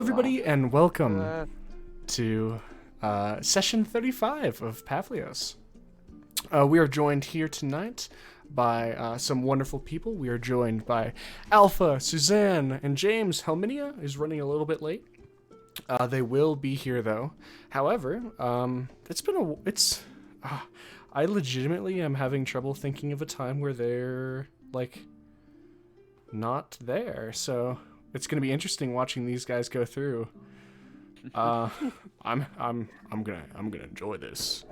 Everybody, and welcome to session 35 of Papihos. We are joined here tonight by some wonderful people. We are joined by Alpha, Suzanne, and James. Helminia is running a little bit late. They will be here though. However, I legitimately am having trouble thinking of a time where they're not there. So it's gonna be interesting watching these guys go through. I'm gonna enjoy this.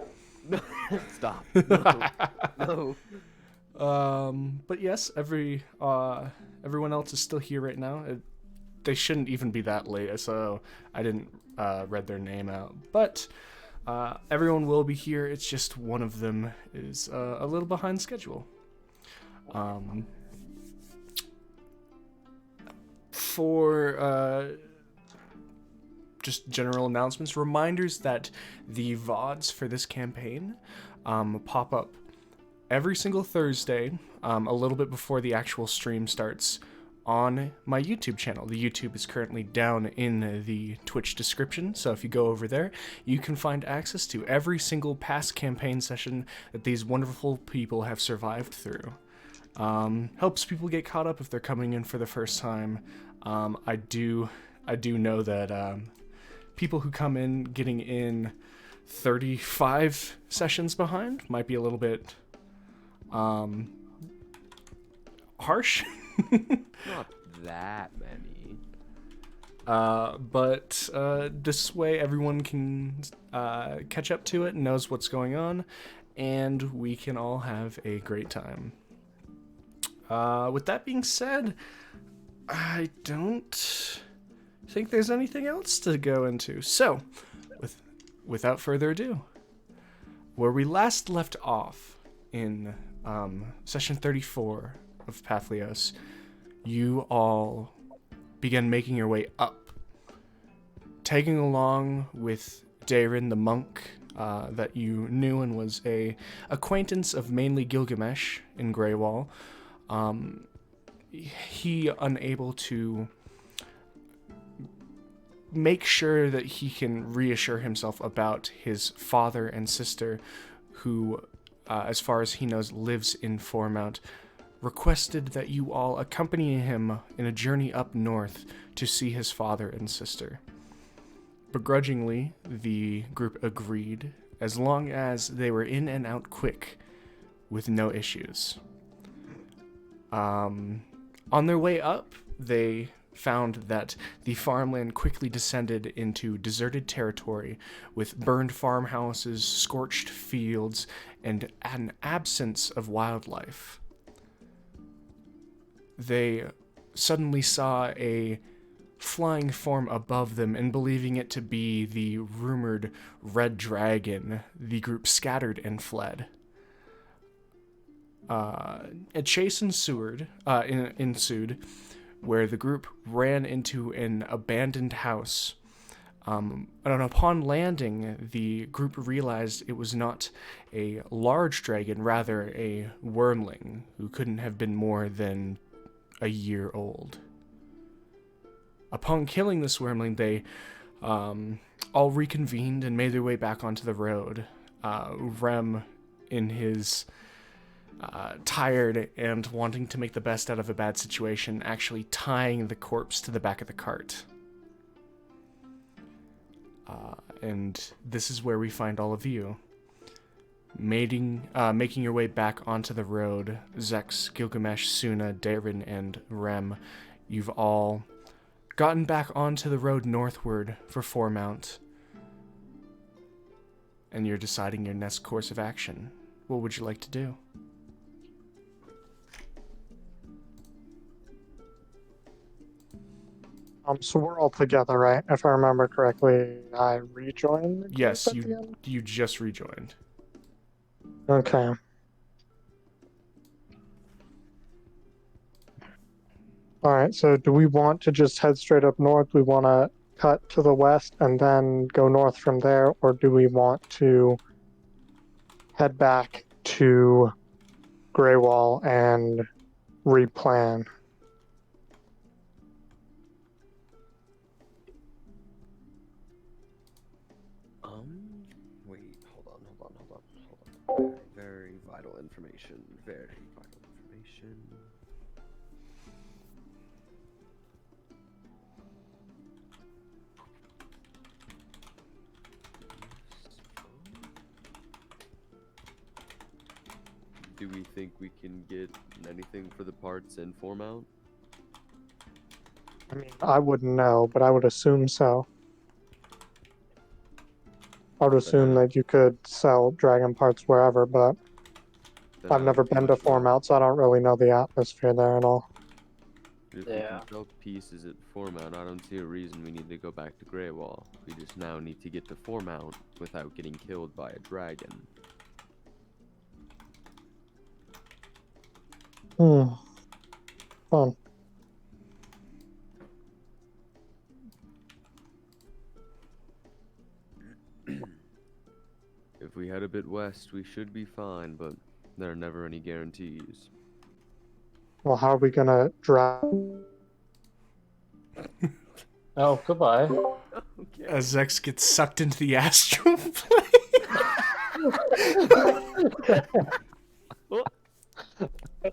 Stop. No. But yes, everyone else is still here right now. They shouldn't even be that late, so I didn't read their name out. But everyone will be here. It's just one of them is a little behind schedule. For just general announcements, reminders that the VODs for this campaign pop up every single Thursday, a little bit before the actual stream starts on my YouTube channel. The YouTube is currently down in the Twitch description, so if you go over there, you can find access to every single past campaign session that these wonderful people have survived through. Helps people get caught up if they're coming in for the first time. I do know that people who come in getting in 35 sessions behind might be a little bit harsh. Not that many. But this way everyone can catch up to it and knows what's going on, and we can all have a great time. With that being said, I don't think there's anything else to go into. So, without further ado, where we last left off in session 34 of Papihos, you all began making your way up, tagging along with Darren the monk that you knew and was a acquaintance of mainly Gilgamesh in Greywall. He unable to make sure that he can reassure himself about his father and sister, who, as far as he knows, lives in Foremount, requested that you all accompany him in a journey up north to see his father and sister. Begrudgingly, the group agreed, as long as they were in and out quick, with no issues. On their way up, they found that the farmland quickly descended into deserted territory with burned farmhouses, scorched fields, and an absence of wildlife. They suddenly saw a flying form above them, and believing it to be the rumored red dragon, the group scattered and fled. A chase ensued, where the group ran into an abandoned house. And upon landing, the group realized it was not a large dragon, rather a wormling who couldn't have been more than a year old. Upon killing this wormling, they all reconvened and made their way back onto the road. Rem, in his tired and wanting to make the best out of a bad situation, actually tying the corpse to the back of the cart. And this is where we find all of you. Making your way back onto the road, Zex, Gilgamesh, Suna, Darren, and Rem, you've all gotten back onto the road northward for Foremount. And you're deciding your next course of action. What would you like to do? So we're all together, right? If I remember correctly, I rejoined the group Yes, at the end? you just rejoined. Okay. Alright, so do we want to just head straight up north? We want to cut to the west and then go north from there? Or do we want to head back to Greywall and replan? Wait, hold on. Very vital information. Very vital information. Do we think we can get anything for the parts in Foremount? I mean, I wouldn't know, but I would assume so. I would assume that you could sell dragon parts wherever, but Then I've I never would been do to as well. Foremount, so I don't really know the atmosphere there at all. If we Yeah. can sell pieces at Foremount, I don't see a reason we need to go back to Greywall. We just now need to get to Foremount without getting killed by a dragon. Fun. If we head a bit west, we should be fine, but there are never any guarantees. Well, how are we gonna drag? Oh, goodbye. Okay. As Zex gets sucked into the astral plane.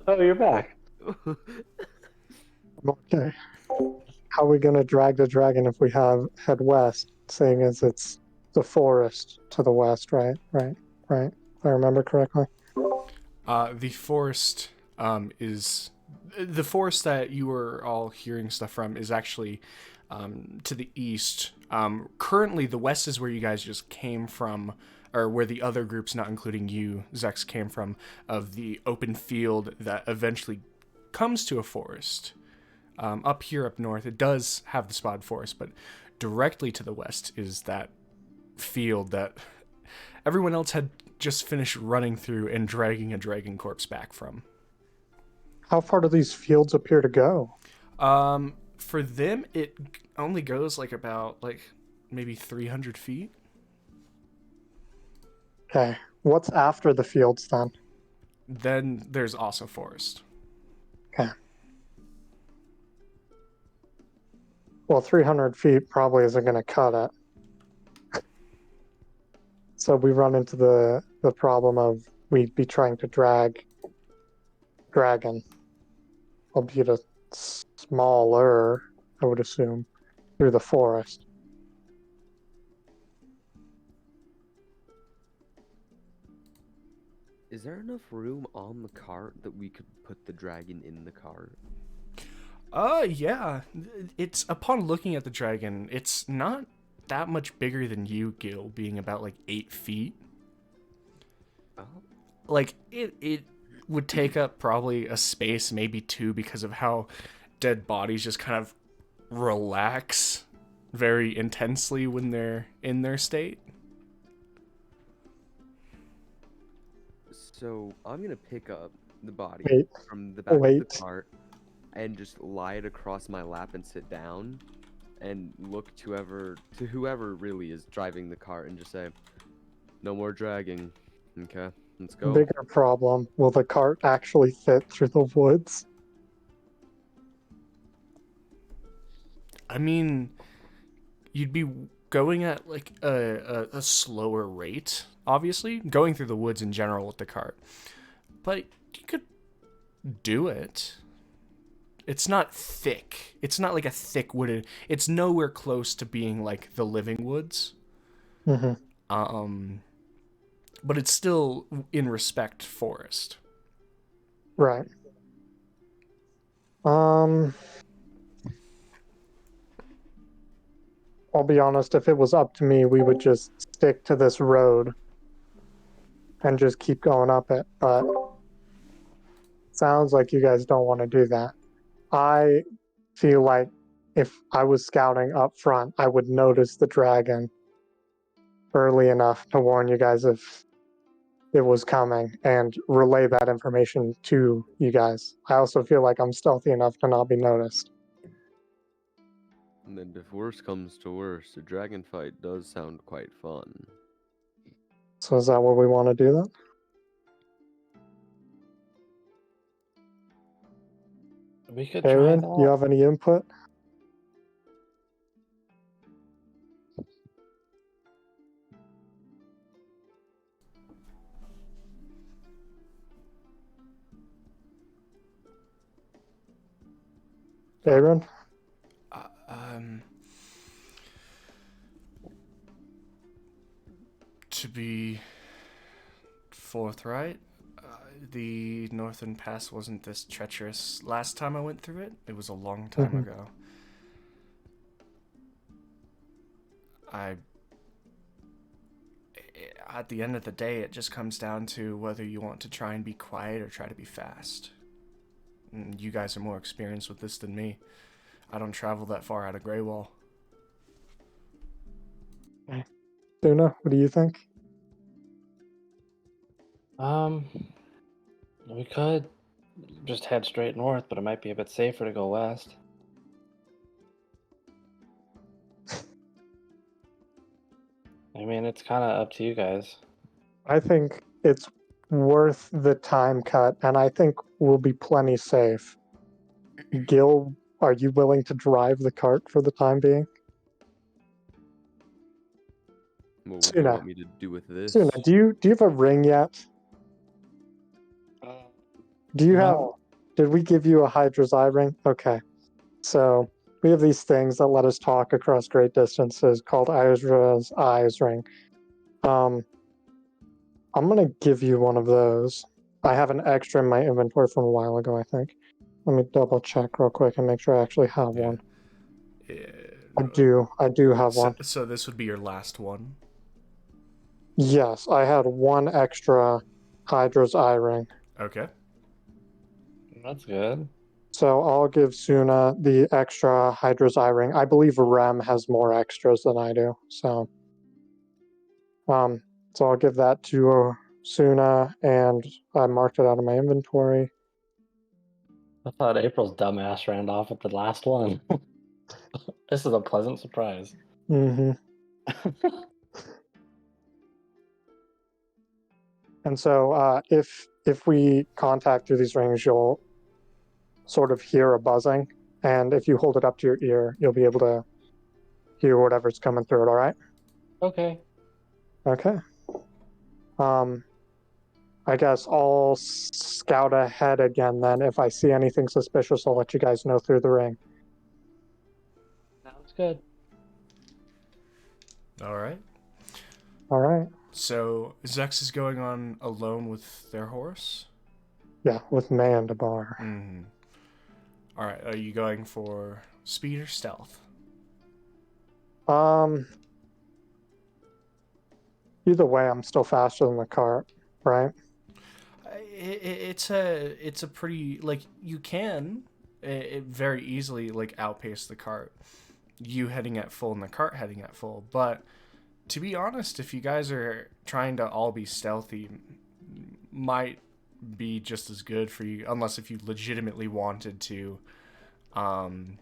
Oh, you're back. Okay. How are we gonna drag the dragon if we head west, seeing as it's the forest to the west, right? Right. If I remember correctly. The forest is the forest that you were all hearing stuff from is actually to the east. Currently, the west is where you guys just came from, or where the other groups, not including you, Zex, came from, of the open field that eventually comes to a forest. Up here, up north, it does have the spotted forest, but directly to the west is that field that everyone else had just finished running through and dragging a dragon corpse back from. How far do these fields appear to go? For them, it only goes about maybe 300 feet. Okay. What's after the fields then? Then there's also forest. Okay. Well, 300 feet probably isn't going to cut it. So we run into the problem of we'd be trying to drag dragon, albeit a smaller, I would assume, through the forest. Is there enough room on the cart that we could put the dragon in the cart? Yeah. It's upon looking at the dragon, it's not that much bigger than you, Gil, being about 8 feet. Oh. It would take up probably a space, maybe two, because of how dead bodies just kind of relax very intensely when they're in their state. So I'm gonna pick up the body Wait. from the back of Wait. the cart and just lie it across my lap and sit down and look to whoever really is driving the cart and just say, "No more dragging." Okay, let's go. Bigger problem, will the cart actually fit through the woods? I mean, you'd be going at a slower rate, obviously, going through the woods in general with the cart. But you could do it. It's not thick. It's not like a thick wooded. It's nowhere close to being like the living woods. Mm-hmm. But it's still in respect forest. Right. I'll be honest, if it was up to me, we would just stick to this road and just keep going up it, but sounds like you guys don't want to do that. I feel like if I was scouting up front, I would notice the dragon early enough to warn you guys if it was coming and relay that information to you guys. I also feel like I'm stealthy enough to not be noticed. And then if worse comes to worse, a dragon fight does sound quite fun. So is that what we want to do then? We could try Aaron, that. you have any input? Aaron? Uh, um, to be forthright, the Northern Pass wasn't this treacherous last time I went through it. It was a long time Mhm. ago. I At the end of the day, it just comes down to whether you want to try and be quiet or try to be fast. And you guys are more experienced with this than me. I don't travel that far out of Greywall. Tuna, what do you think? We could just head straight north, but it might be a bit safer to go west. I mean, it's kind of up to you guys. I think it's worth the time cut, and I think we'll be plenty safe. Gil, are you willing to drive the cart for the time being? What do you Suna, want me to do with this? Suna, do you have a ring yet? Do you have? No. Did we give you a Hydra's eye ring? Okay, so we have these things that let us talk across great distances called Hydra's eyes ring. I'm gonna give you one of those. I have an extra in my inventory from a while ago, I think. Let me double check real quick and make sure I actually have Yeah. one. I do have one. So this would be your last one. Yes, I had one extra Hydra's eye ring. Okay. That's good. So I'll give Suna the extra Hydra's eye ring. I believe Rem has more extras than I do. Um, so I'll give that to Suna, and I marked it out of my inventory. I thought April's dumbass ran off at the last one. This is a pleasant surprise. Mm-hmm. And so if we contact through these rings, you'll sort of hear a buzzing, and if you hold it up to your ear, you'll be able to hear whatever's coming through it. All right? Okay. Okay. I guess I'll scout ahead again then. If I see anything suspicious, I'll let you guys know through the ring. Sounds good. All right. All right. So Zex is going on alone with their horse? Yeah, with Mandabar. Mm-hmm. All right. Are you going for speed or stealth? Either way, I'm still faster than the cart, right? It's a pretty, like, you can very easily like outpace the cart. You heading at full and the cart heading at full, but to be honest, if you guys are trying to all be stealthy, might be just as good for you, unless if you legitimately wanted to, um,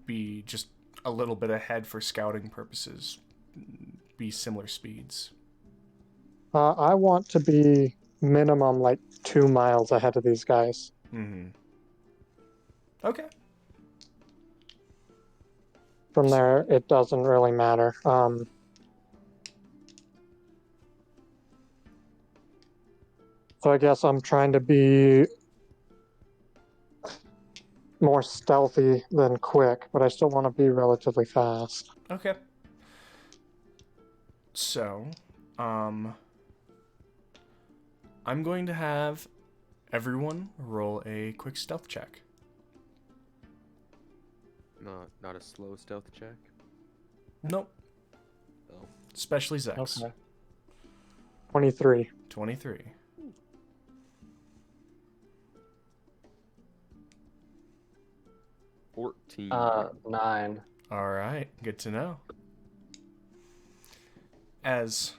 be just a little bit ahead for scouting purposes, be similar speeds. I want to be minimum like 2 miles ahead of these guys. Mm-hmm. Okay. From there, it doesn't really matter. So I guess I'm trying to be more stealthy than quick, but I still want to be relatively fast. Okay. So, I'm going to have everyone roll a quick stealth check. Not a slow stealth check. Nope. Oh. Especially Zex. Okay. 23. 23. $14. 9. All right, good to know. As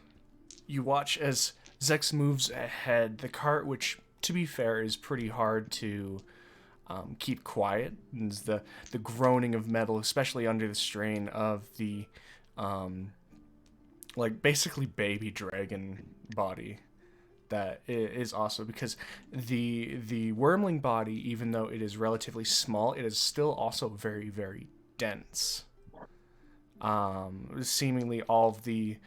you watch as Zex moves ahead, the cart, which to be fair is pretty hard to keep quiet, is the groaning of metal, especially under the strain of the like basically baby dragon body. That is also because the wormling body, even though it is relatively small, it is still also very, very dense. Seemingly all of the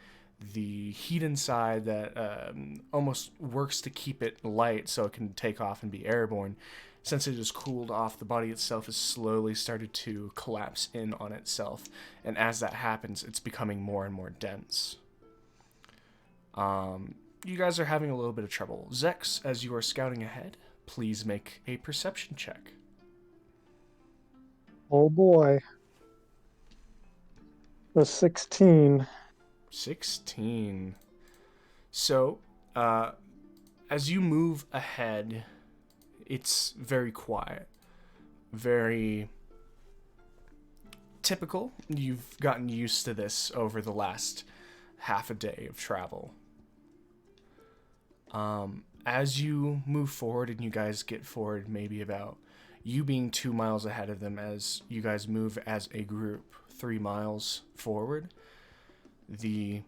the heat inside that almost works to keep it light so it can take off and be airborne, since it is cooled off, the body itself has slowly started to collapse in on itself. And as that happens, it's becoming more and more dense. You guys are having a little bit of trouble. Zex, as you are scouting ahead, please make a perception check. Oh boy. The 16. 16. So, as you move ahead, it's very quiet. Very typical. You've gotten used to this over the last half a day of travel. As you move forward and you guys get forward maybe about you being 2 miles ahead of them as you guys move as a group 3 miles forward, the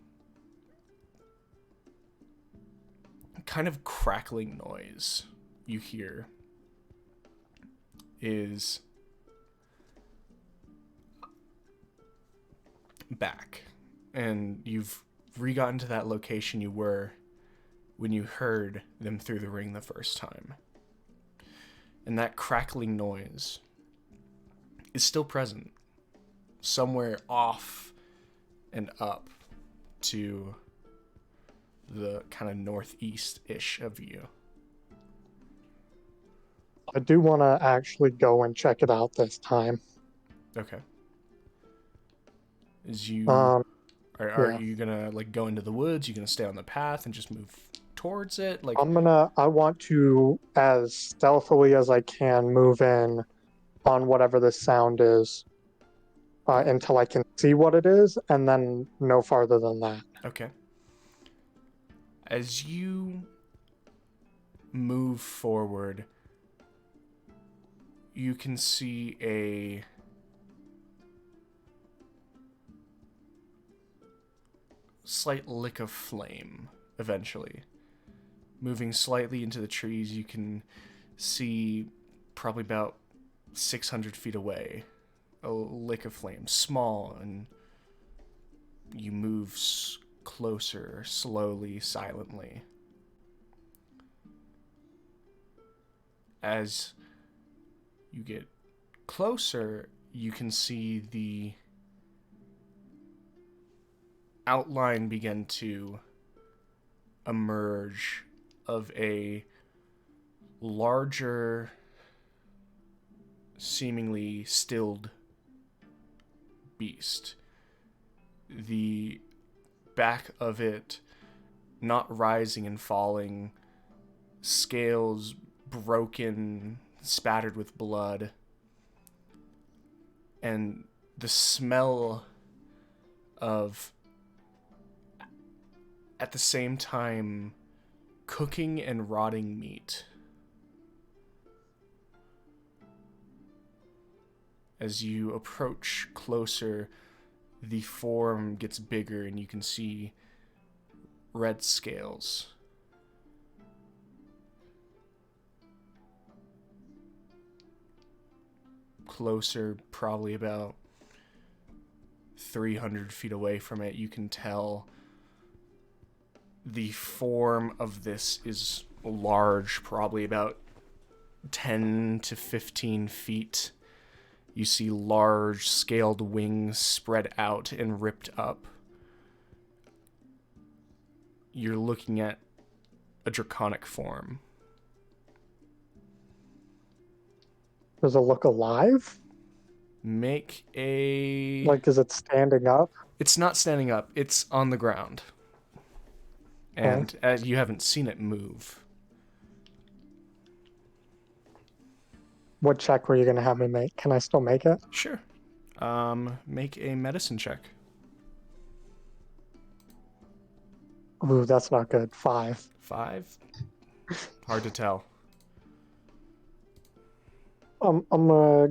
kind of crackling noise you hear is back. And you've re-gotten to that location you were when you heard them through the ring the first time. And that crackling noise is still present, somewhere off and up to the kind of northeast-ish of you. I do want to actually go and check it out this time. Okay. Is you Yeah. are you gonna like go into the woods? You gonna stay on the path and just move towards it? Like, I want to, as stealthily as I can, move in on whatever the sound is until I can see what it is, and then no farther than that. okay. As you move forward, you can see a slight lick of flame eventually. Moving slightly into the trees, you can see probably about 600 feet away a lick of flame, small, and you move closer, slowly, silently. As you get closer, you can see the outline begin to emerge of a larger, seemingly stilled beast. The back of it not rising and falling, scales broken, spattered with blood, and the smell of, at the same time, cooking and rotting meat. As you approach closer, the form gets bigger and you can see red scales. Closer, probably about 300 feet away from it, you can tell the form of this is large, probably about 10 to 15 feet. You see large scaled wings spread out and ripped up. You're looking at a draconic form. Does it look alive? Make a... Like, is it standing up? It's not standing up. It's on the ground. And as you haven't seen it move. What check were you going to have me make? Can I still make it? Sure. Make a medicine check. Ooh, that's not good. 5. 5? Hard to tell. I'm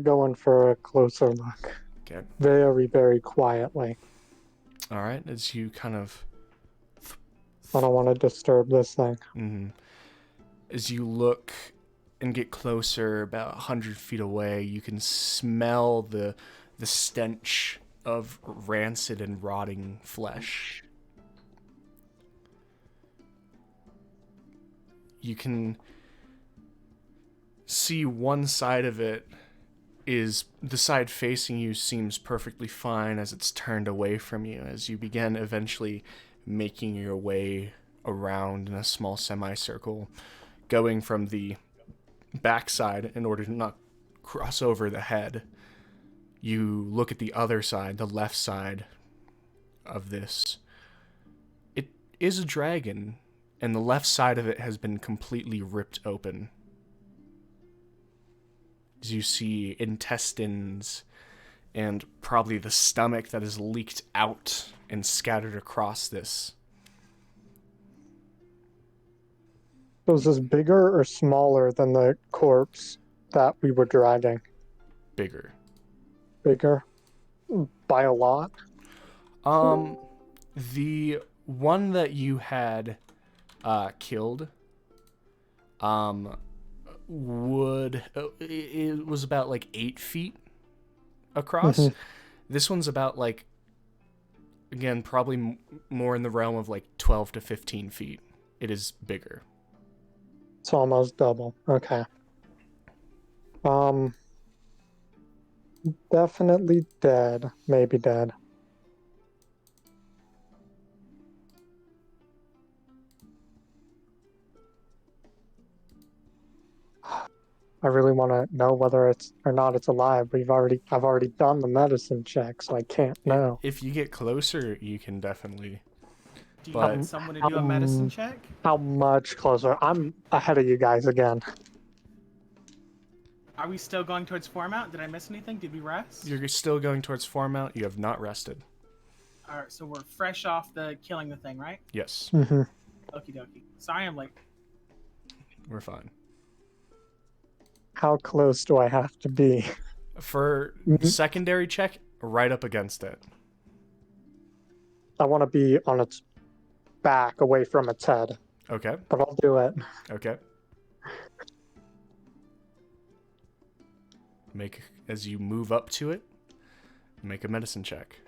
go in for a closer look. Okay. Very, very quietly. All right. As you kind of... I don't want to disturb this thing. Mm-hmm. As you look and get closer, about 100 feet away, you can smell the stench of rancid and rotting flesh. you can see one side of it is the side facing you seems perfectly fine as it's turned away from you as you begin eventually making your way around in a small semicircle, going from the backside in order to not cross over the head. You look at the other side, the left side of this. It is a dragon, and the left side of it has been completely ripped open. As you see intestines and probably the stomach that is leaked out and scattered across this. Was this bigger or smaller than the corpse that we were dragging? Bigger. Bigger? By a lot? The one that you had killed it was about like 8 feet across. Mm-hmm. This one's about like, again, probably more in the realm of like 12 to 15 feet. It is bigger. It's almost double. Okay. Definitely dead. Maybe dead. I really want to know whether it's or not it's alive. I've already done the medicine check, so I can't know. If you get closer, you can definitely. Do you But- want someone to do a medicine check? How much closer? I'm ahead of you guys again. Are we still going towards Foremount? Did I miss anything? Did we rest? You're still going towards Foremount. You have not rested. Alright, so we're fresh off the killing the thing, right? Yes, Mm-hmm. Okie dokie. So I am like, we're fine. How close do I have to be? For Mhm. secondary check, right up against it. I want to be on its back, away from its head, Okay, but I'll do it. okay. As you move up to it, make a medicine check.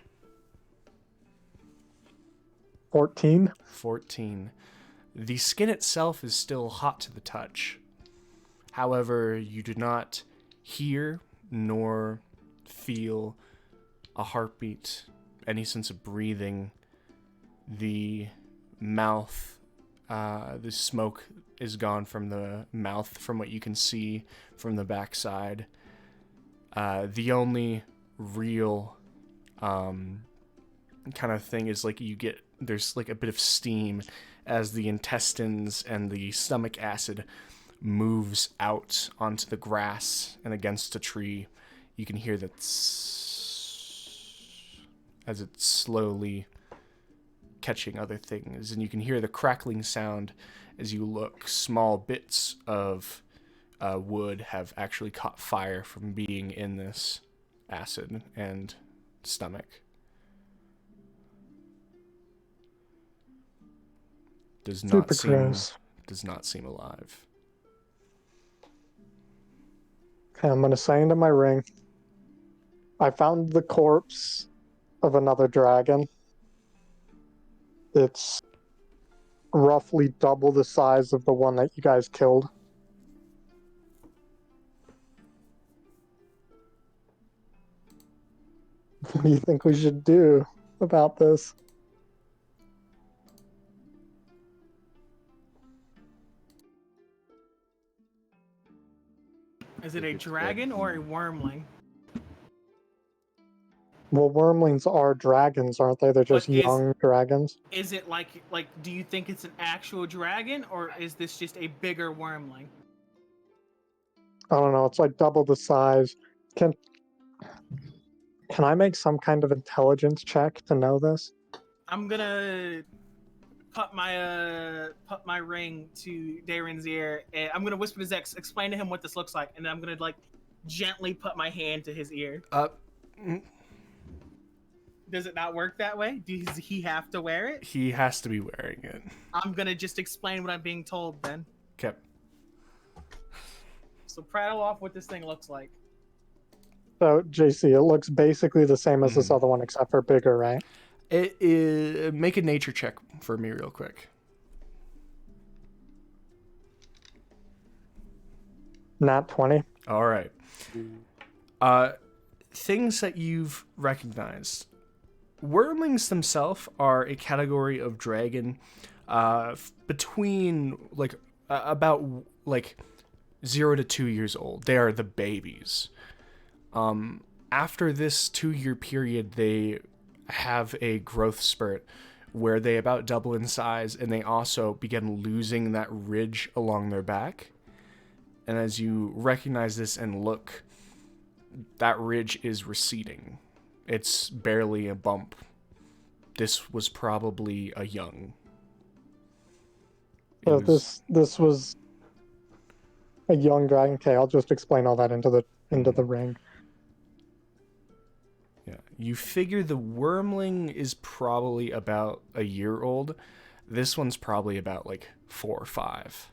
14. 14. The skin itself is still hot to the touch. However, you do not hear nor feel a heartbeat, any sense of breathing. The mouth, the smoke is gone from the mouth from what you can see from the backside. The only real kind of thing is like there's like a bit of steam as the intestines and the stomach acid moves out onto the grass and against a tree. You can hear that as it's slowly catching other things, and you can hear the crackling sound as you look. Small bits of wood have actually caught fire from being in this acid and stomach. Does not seem alive. Okay, I'm gonna say into my ring. I found the corpse of another dragon. It's roughly double the size of the one that you guys killed. What do you think we should do about this? is it a dragon or a wormling? Well, wormlings are dragons, aren't they? They're just But is- young dragons. Is it like do you think it's an actual dragon or is this just a bigger wormling? I don't know. It's like double the size. Can I make some kind of intelligence check to know this? I'm gonna put my ring to Darren's ear, and I'm gonna whisper to Zex, explain to him what this looks like, and then I'm gonna like gently put my hand to his ear. Does it not work that way? Does he have to wear it? He has to be wearing it. I'm gonna just explain what I'm being told then. Okay. So prattle off what this thing looks like. So, JC, it looks basically the same as this other one, except for bigger, right? It is, make a nature check for me real quick. Nat 20. All right. Things that you've recognized. Wormlings themselves are a category of dragon between about 0 to 2 years old. They are the babies. After this 2-year period, they have a growth spurt where they about double in size, and they also begin losing that ridge along their back. And as you recognize this and look, that ridge is receding. It's barely a bump. This was probably a young. So this was a young dragon. Okay, I'll just explain all that into the ring. Yeah, you figure the wormling is probably about a year old. This one's probably about 4 or 5.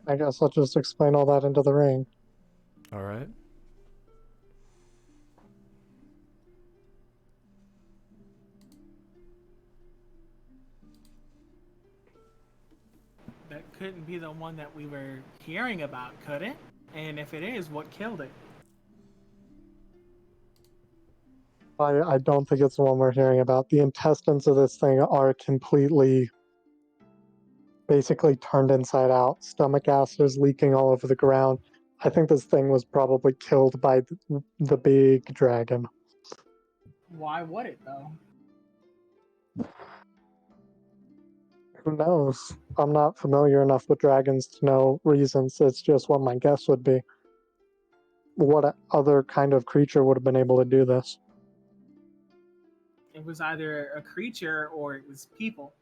I guess I'll just explain all that into the ring. All right. That couldn't be the one that we were hearing about, could it? And if it is, what killed it? I don't think it's the one we're hearing about. The intestines of this thing are completely, basically turned inside out. Stomach acid is leaking all over the ground. I think this thing was probably killed by the big dragon. Why would it, though? Who knows? I'm not familiar enough with dragons to know reasons. It's just what my guess would be. What other kind of creature would have been able to do this? It was either a creature or it was people.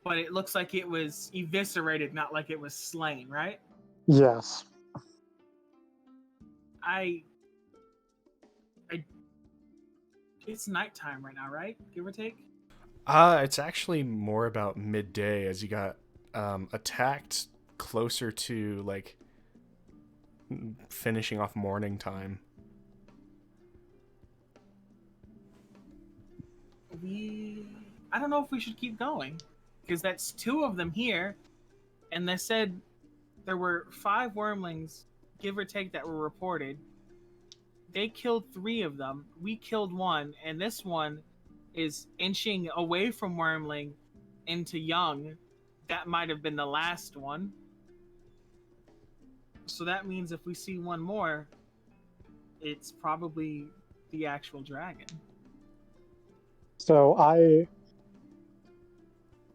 But it looks like it was eviscerated, not like it was slain, right? Yes. It's nighttime right now, right? Give or take? It's actually more about midday as you got attacked closer to finishing off morning time. I don't know if we should keep going, because that's 2 of them here, and they said there were 5 wormlings, give or take, that were reported. They killed 3 of them. We killed 1, and this one is inching away from wormling into young. That might have been the last one. So that means if we see one more, it's probably the actual dragon. So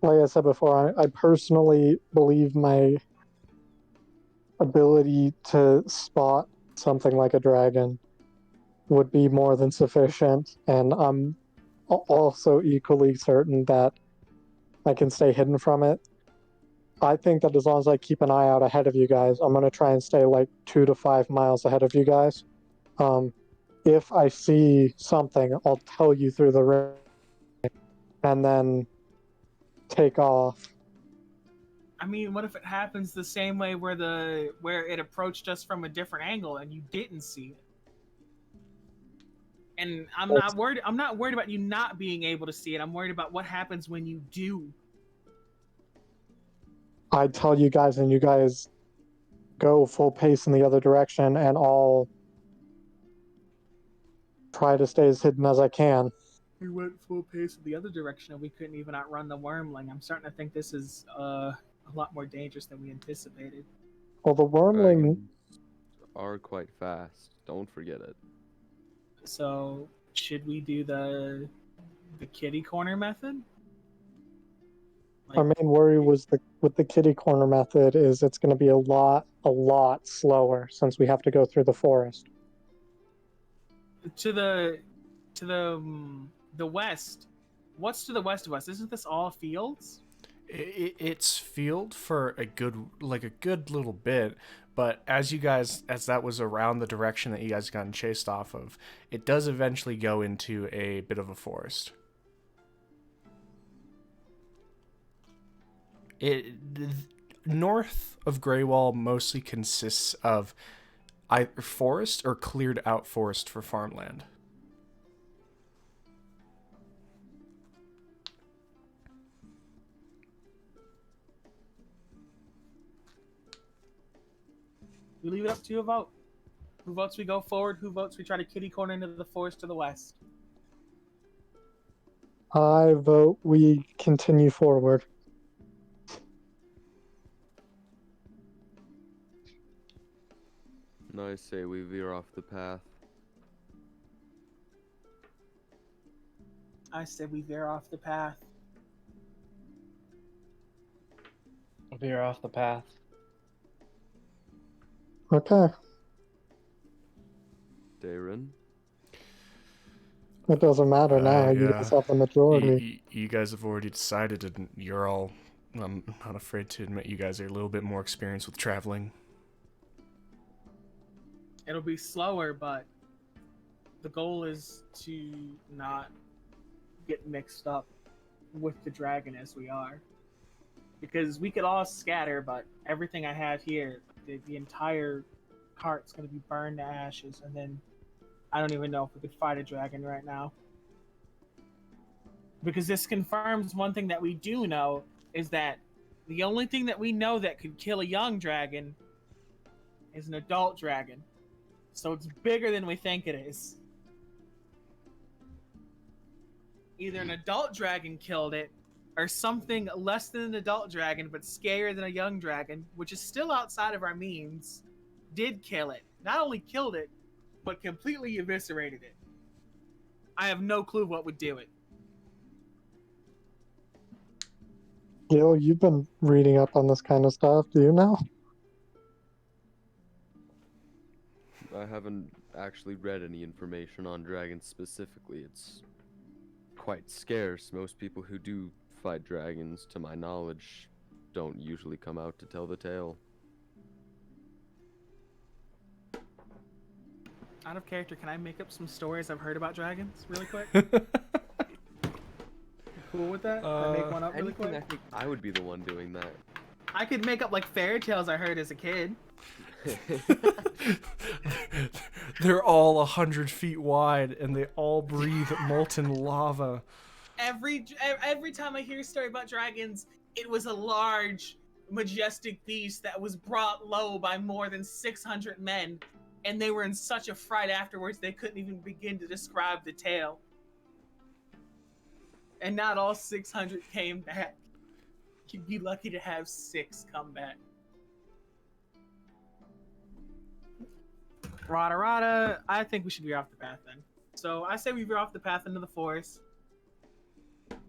like I said before, I personally believe my ability to spot something like a dragon would be more than sufficient, and I'm also equally certain that I can stay hidden from it. I think that as long as I keep an eye out ahead of you guys, I'm going to try and stay 2 to 5 miles ahead of you guys. If I see something, I'll tell you through the ring and then take off. I mean, what if it happens the same way where it approached us from a different angle and you didn't see it? And I'm not worried about you not being able to see it. I'm worried about what happens when you do. I tell you guys and you guys go full pace in the other direction, and I'll try to stay as hidden as I can. We went full pace in the other direction and we couldn't even outrun the wormling. I'm starting to think this is a lot more dangerous than we anticipated. Well, the wormling Dragons are quite fast. Don't forget it. So, should we do the kitty corner method? our main worry was with the kitty corner method is it's going to be a lot slower since we have to go through the forest. To the west. What's to the west of us? Isn't this all fields? It's field for a good little bit, but as that was around the direction that you guys gotten chased off of, it does eventually go into a bit of a forest. North of Greywall mostly consists of either forest or cleared out forest for farmland. We leave it up to a vote. Who votes we go forward? Who votes we try to kitty corner into the forest to the west? I vote we continue forward. And I say we veer off the path. I said we veer off the path. Veer off the path. Okay. Uh, It doesn't matter now. You guys have the majority. You guys have already decided, and you're all. I'm not afraid to admit you guys are a little bit more experienced with traveling. It'll be slower, but the goal is to not get mixed up with the dragon as we are. Because we could all scatter, but everything I have here, the entire cart's going to be burned to ashes, and then I don't even know if we could fight a dragon right now. Because this confirms one thing that we do know, is that the only thing that we know that could kill a young dragon is an adult dragon. So it's bigger than we think it is. Either an adult dragon killed it, or something less than an adult dragon, but scarier than a young dragon, which is still outside of our means, did kill it. Not only killed it, but completely eviscerated it. I have no clue what would do it. Gil, you've been reading up on this kind of stuff. Do you know? I haven't actually read any information on dragons specifically. It's quite scarce. Most people who do fight dragons, to my knowledge, don't usually come out to tell the tale. Out of character, can I make up some stories I've heard about dragons really quick? Cool with that? Can I make one up really Anything, I quick? think I would be the one doing that. I could make up like fairy tales I heard as a kid. They're all 100 feet wide, and they all breathe molten lava. Every time I hear a story about dragons, it was a large, majestic beast that was brought low by more than 600 men, and they were in such a fright afterwards they couldn't even begin to describe the tale. And not all 600 came back. You'd be lucky to have 6 come back. Rada rada, I think we should veer off the path then. So I say we veer off the path into the forest.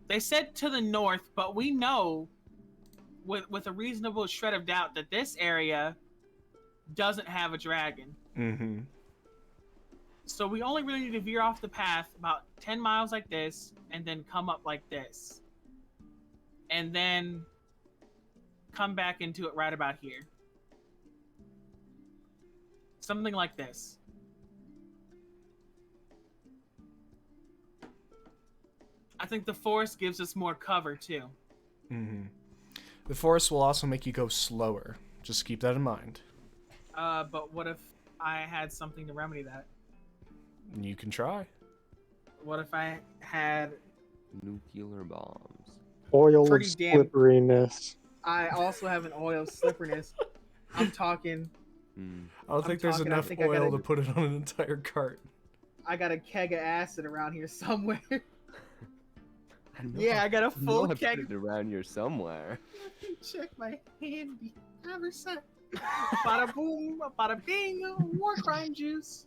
They said to the north, but we know with a reasonable shred of doubt that this area doesn't have a dragon. Mm-hmm. So we only really need to veer off the path about 10 miles like this, and then come up like this. And then come back into it right about here. Something like this. I think the forest gives us more cover, too. Mm-hmm. The forest will also make you go slower. Just keep that in mind. But what if I had something to remedy that? You can try. What if I had... Nuclear bombs. Oil of Pretty damn- slipperiness. I also have an oil slipperiness. I'm talking... I don't think there's talking, I enough think I oil gotta- to put it on an entire cart. I got a keg of acid around here somewhere. I know Yeah, I got a I know full I put keg. it around here somewhere. Check my handy haversack. Bada boom, bada bing, war crime juice.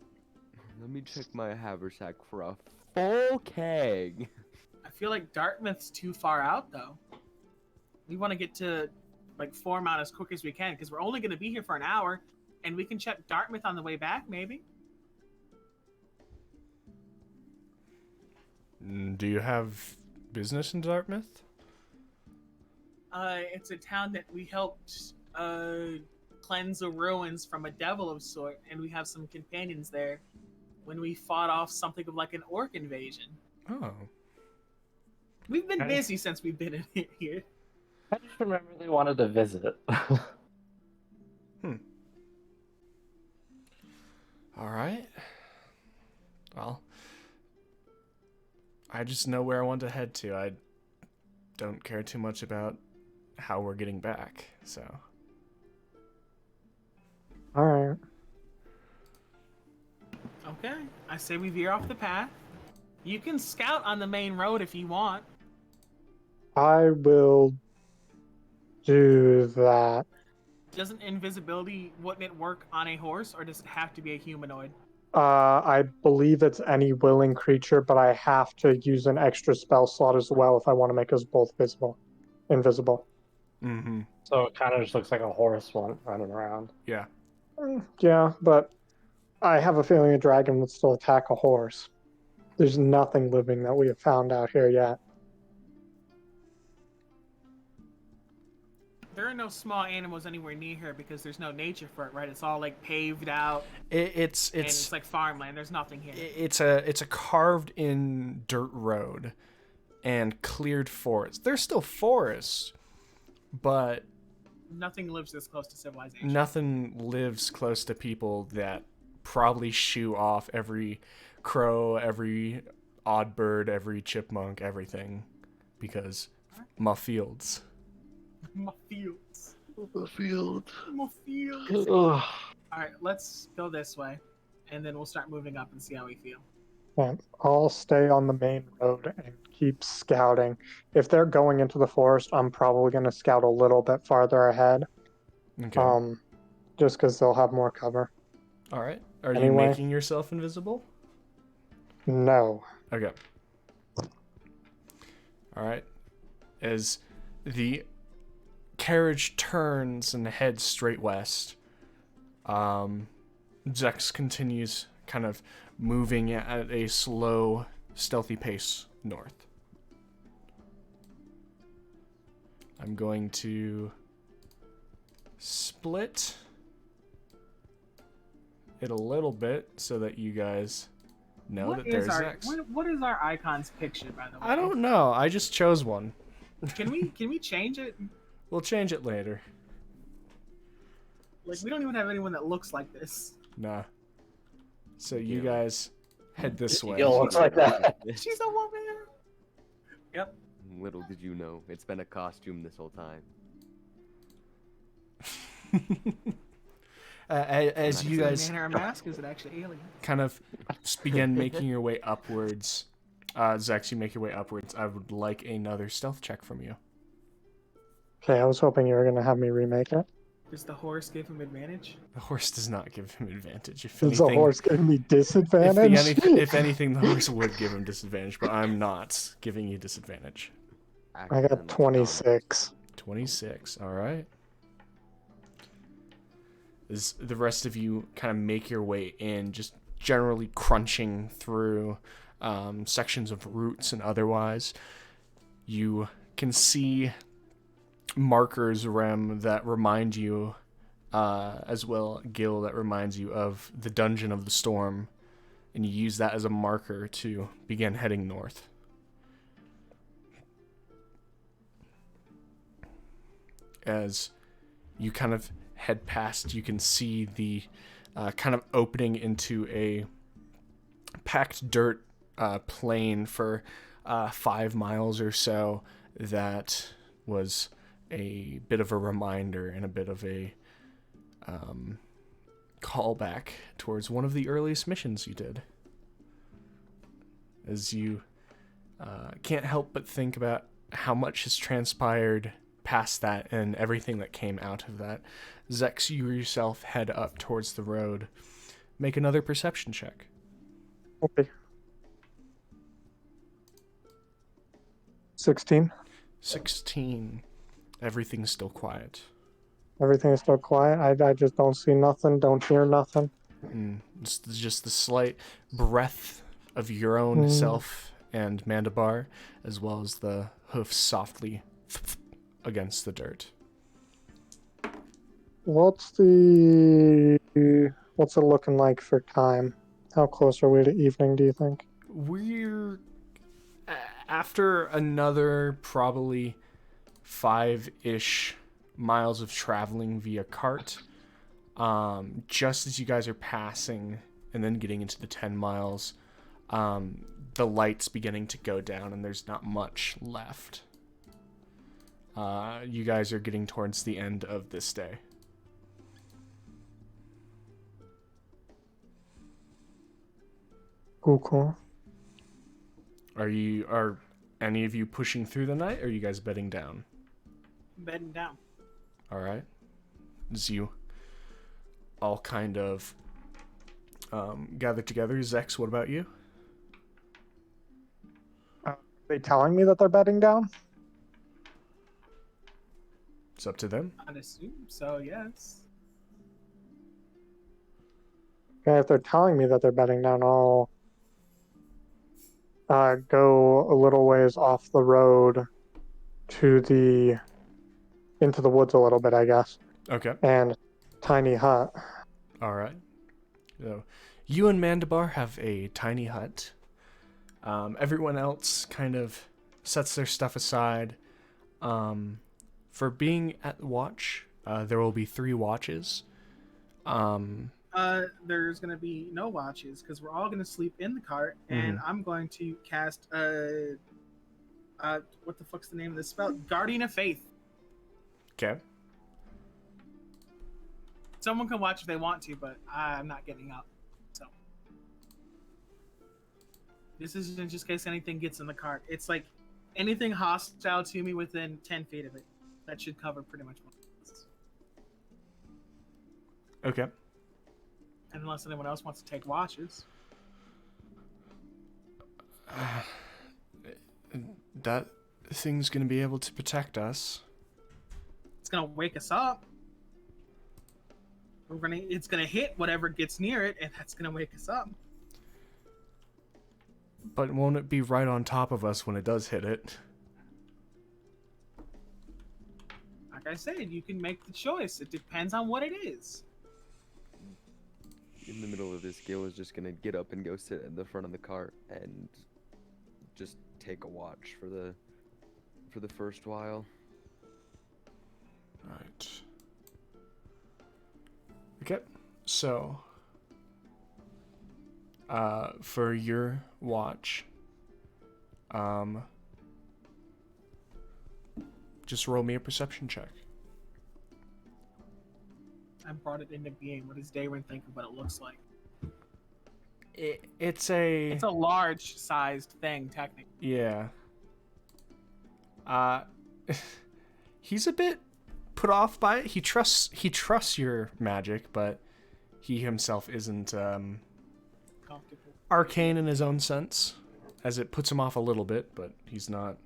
Let me check my haversack for a full keg. I feel like Dartmouth's too far out though. We want to get to like Foremount as quick as we can because we're only going to be here for an hour, and we can check Dartmouth on the way back maybe. Do you have business in Dartmouth? It's a town that we helped cleanse the ruins from a devil of sort, and we have some companions there when we fought off something of like an orc invasion. Oh. We've been Okay. busy since we've been in here. I just remember they wanted to visit it. All right. Well, I just know where I want to head to. I don't care too much about how we're getting back, so. All right. Okay, I say we veer off the path. You can scout on the main road if you want. I will do that. Doesn't invisibility, wouldn't it work on a horse, or does it have to be a humanoid? I believe it's any willing creature, but I have to use an extra spell slot as well if I want to make us both invisible. Mm-hmm. So it kind of just looks like a horse running around. Yeah. Yeah, but I have a feeling a dragon would still attack a horse. There's nothing living that we have found out here yet. There are no small animals anywhere near here because there's no nature for it, right? It's all like paved out, It's and it's like farmland. There's nothing here. it's a carved in dirt road and cleared forest. There's still forests, but Nothing lives this close to civilization. nothing lives close to people that probably shoo off every crow, every odd bird, every chipmunk, everything, because my fields. My fields. The field. My fields. Ugh. All right, let's go this way, and then we'll start moving up and see how we feel. And I'll stay on the main road and keep scouting. If they're going into the forest, I'm probably going to scout a little bit farther ahead. Okay. Just because they'll have more cover. All right. Are you Anyway. making yourself invisible? No. Okay. All right. As the carriage turns and heads straight west, Zex continues kind of moving at a slow, stealthy pace north. I'm going to split it a little bit so that you guys know that there's Zex. What is our icon's picture, by the way? I don't know. I just chose one. Can we change it? We'll change it later. Like, we don't even have anyone that looks like this. Nah. So you guys head this way. Yo, looks like that. She's a woman. Yep. Little did you know, it's been a costume this whole time. As you guys Man or a mask? Is it actually alien? kind of begin making your way upwards, Zex, you make your way upwards. I would like another stealth check from you. Okay, I was hoping you were going to have me remake it. Does the horse give him advantage? The horse does not give him advantage. If Does the anything, horse give me disadvantage? if anything, the horse would give him disadvantage, but I'm not giving you disadvantage. I got 26. 26. All right. As the rest of you kind of make your way in, just generally crunching through sections of roots and otherwise, you can see markers, Rem, that remind you, as well, Gil, that reminds you of the Dungeon of the Storm, and you use that as a marker to begin heading north. As you kind of head past, you can see the kind of opening into a packed dirt plain for 5 miles or so that was a bit of a reminder and a bit of a callback towards one of the earliest missions you did. As you can't help but think about how much has transpired past that and everything that came out of that. Zex, you yourself head up towards the road. Make another perception check. Okay. 16. 16. Everything's still quiet. Everything is still quiet. I just don't see nothing, don't hear nothing. It's just the slight breath of your own self and Mandabar, as well as the hoofs softly against the dirt. What's it looking like for time? How close are we to evening, do you think? We're after another probably 5-ish miles of traveling via cart. Just as you guys are passing and then getting into the 10 miles, the light's beginning to go down and there's not much left. You guys are getting towards the end of this day. Cool. Are any of you pushing through the night, or are you guys bedding down? Bedding down. All right. As you all kind of gather together. Zex, what about you? Are they telling me that they're bedding down? It's up to them. I'd assume so, yes. Okay, if they're telling me that they're bedding down, I'll go a little ways off the road into the woods a little bit, I guess. Okay. And tiny hut. All right. So you and Mandabar have a tiny hut. Everyone else kind of sets their stuff aside. For being at watch, there will be 3 watches. There's gonna be no watches because we're all gonna sleep in the cart, and I'm going to cast what the fuck's the name of this spell? Guardian of Faith. Okay. Someone can watch if they want to, but I'm not getting up. So this is just in case anything gets in the cart. It's like anything hostile to me within 10 feet of it. That should cover pretty much what it is. Okay. And unless anyone else wants to take watches. That thing's gonna be able to protect us. It's gonna wake us up. It's gonna hit whatever gets near it, and that's gonna wake us up. But won't it be right on top of us when it does hit it? Like I said, you can make the choice. It depends on what it is. In the middle of this, Gil is just gonna get up and go sit in the front of the cart and just take a watch for the first while. Right. Okay. So, for your watch, just roll me a perception check. I brought it into being. What does Daywin think of what it looks like? It's a large-sized thing, technically. yeah. He's a bit put off by it. He trusts your magic, but he himself isn't Comfortable. arcane in his own sense, as it puts him off a little bit, but he's not.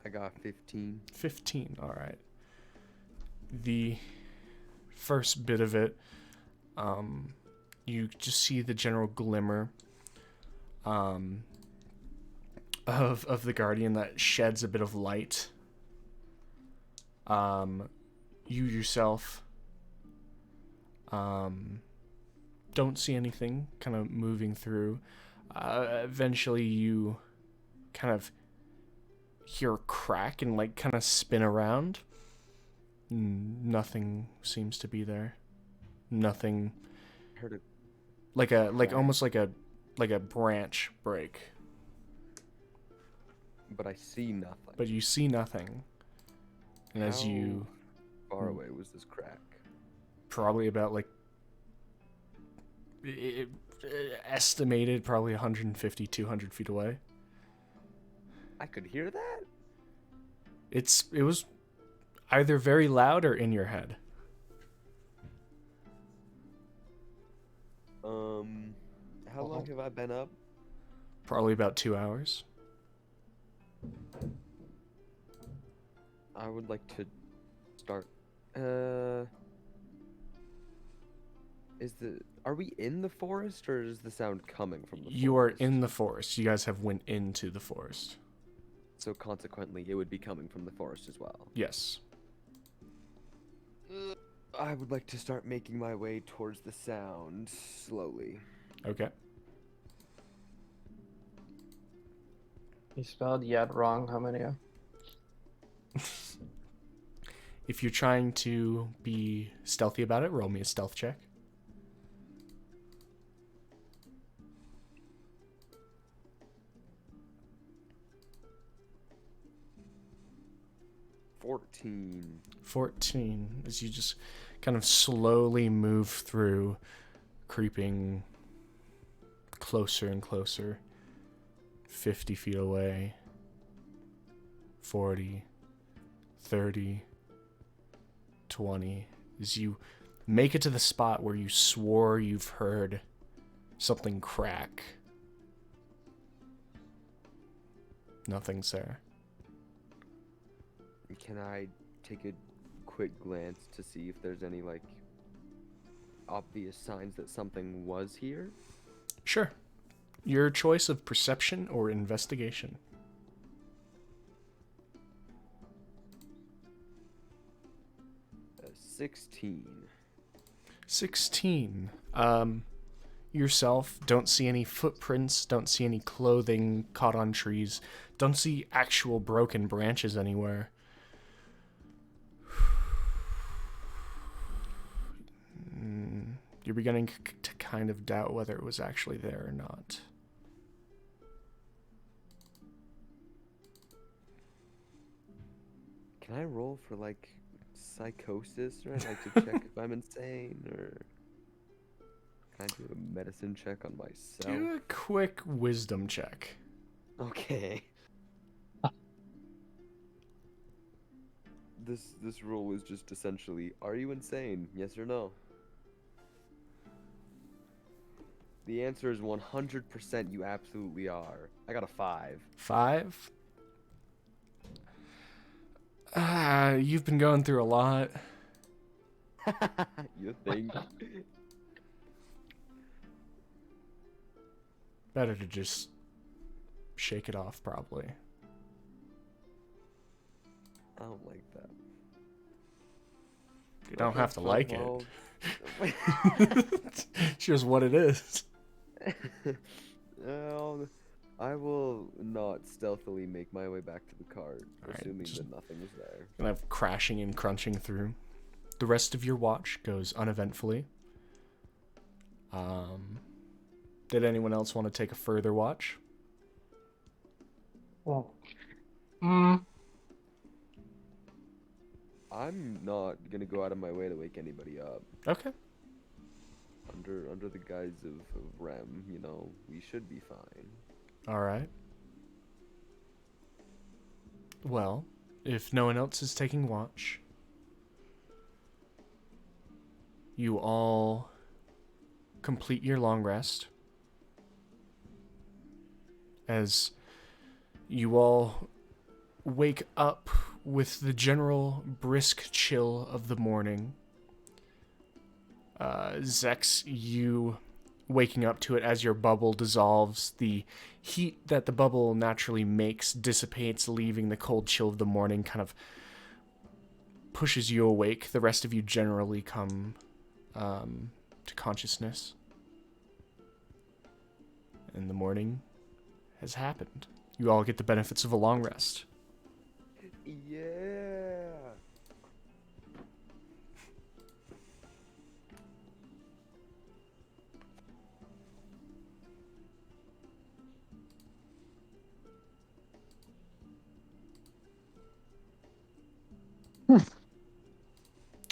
I got 15. 15, all right. The first bit of it, you just see the general glimmer of the Guardian that sheds a bit of light. You yourself don't see anything kind of moving through. Eventually you kind of hear a crack and like kind of spin around. Nothing seems to be there. Nothing. Heard it. Almost like a branch break. But I see nothing. But you see nothing. And as you far away was this crack? probably about like estimated probably 150 200 feet away. I could hear that? It was either very loud or in your head. How long have I been up? Probably about 2 hours. I would like to start. Are we in the forest, or is the sound coming from the forest? You are in the forest. You guys have went into the forest. So consequently, it would be coming from the forest as well. Yes. I would like to start making my way towards the sound slowly. Okay. You spelled yet wrong, how many? If you're trying to be stealthy about it, roll me a stealth check. $14. 14, as you just kind of slowly move through creeping closer and closer. 50 feet away. 40. 30. 20. As you make it to the spot where you swore you've heard something crack. Nothing's there. Can I take a quick glance to see if there's any, like, obvious signs that something was here? Sure. Your choice of perception or investigation. 16. 16. Yourself don't see any footprints, don't see any clothing caught on trees, don't see actual broken branches anywhere. You're beginning to kind of doubt whether it was actually there or not. Can I roll for, like, psychosis, right? Like, to check if I'm insane, or can I do a medicine check on myself? Do a quick wisdom check. Okay. This rule is just essentially, are you insane? Yes or no? The answer is 100% you absolutely are. I got a 5. 5. You've been going through a lot. You think? Better to just shake it off, probably. I don't like that. You don't have to like it. Well, It's just what it is. well, I will not stealthily make my way back to the cart, Alright, assuming just- that nothing is there. Kind of crashing and crunching through. The rest of your watch goes uneventfully. Did anyone else want to take a further watch? Well, I'm not gonna go out of my way to wake anybody up. Okay. Under the guise of REM, you know, we should be fine. All right. Well, if no one else is taking watch, you all complete your long rest. As you all wake up with the general brisk chill of the morning. Zex, you waking up to it as your bubble dissolves. The heat that the bubble naturally makes dissipates, leaving the cold chill of the morning kind of pushes you awake. The rest of you generally come to consciousness. And the morning has happened. You all get the benefits of a long rest. Yeah.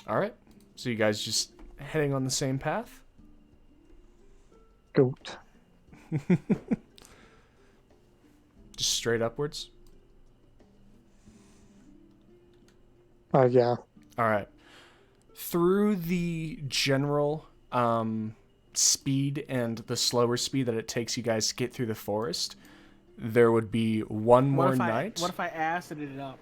All right. So you guys just heading on the same path? goat. Just straight upwards? Yeah. All right. Through the general speed and the slower speed that it takes you guys to get through the forest, there would be one more night. What if I acided it up?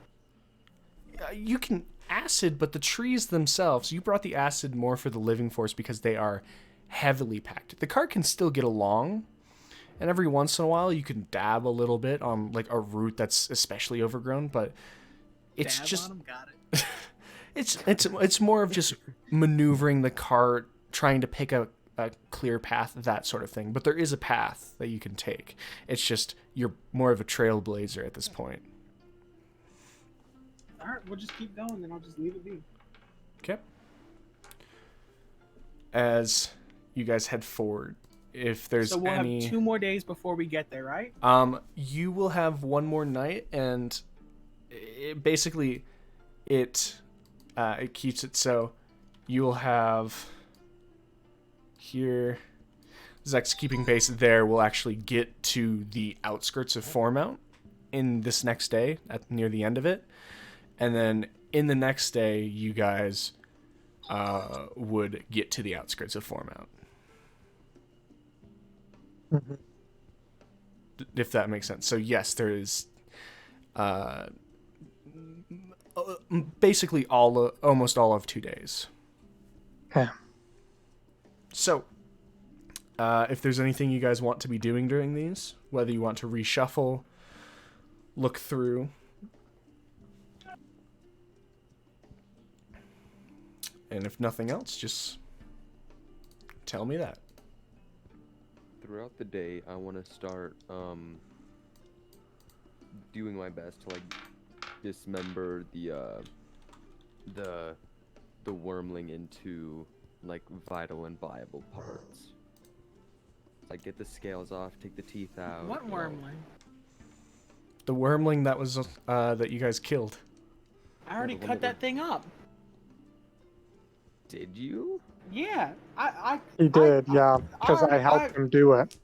You can acid, but the trees themselves, you brought the acid more for the living force because they are heavily packed. The cart can still get along, and every once in a while you can dab a little bit on like a root that's especially overgrown, but it's Dab just on 'em? Got it. it's more of just maneuvering the cart, trying to pick a clear path, that sort of thing. But there is a path that you can take. It's just you're more of a trailblazer at this point. All right, we'll just keep going, then I'll just leave it be. Okay. As you guys head forward, if there's So we'll any, have 2 more days before we get there, right? you will have one more night, and basically, it keeps it so you'll have here. Zek's keeping pace there. We'll actually get to the outskirts of Foremount in this next day, near the end of it. And then in the next day, you guys would get to the outskirts of Foremount. Mhm. If that makes sense. So yes, there is basically almost all of 2 days. Okay. So if there's anything you guys want to be doing during these, whether you want to reshuffle, look through, and if nothing else, just tell me that. Throughout the day, I want to start doing my best to like dismember the wormling into like vital and viable parts. Like get the scales off, take the teeth out. What wormling? The wormling that was that you guys killed. I already the one cut that that thing up. Did you? Yeah, I He did, yeah, because I already- helped him do it.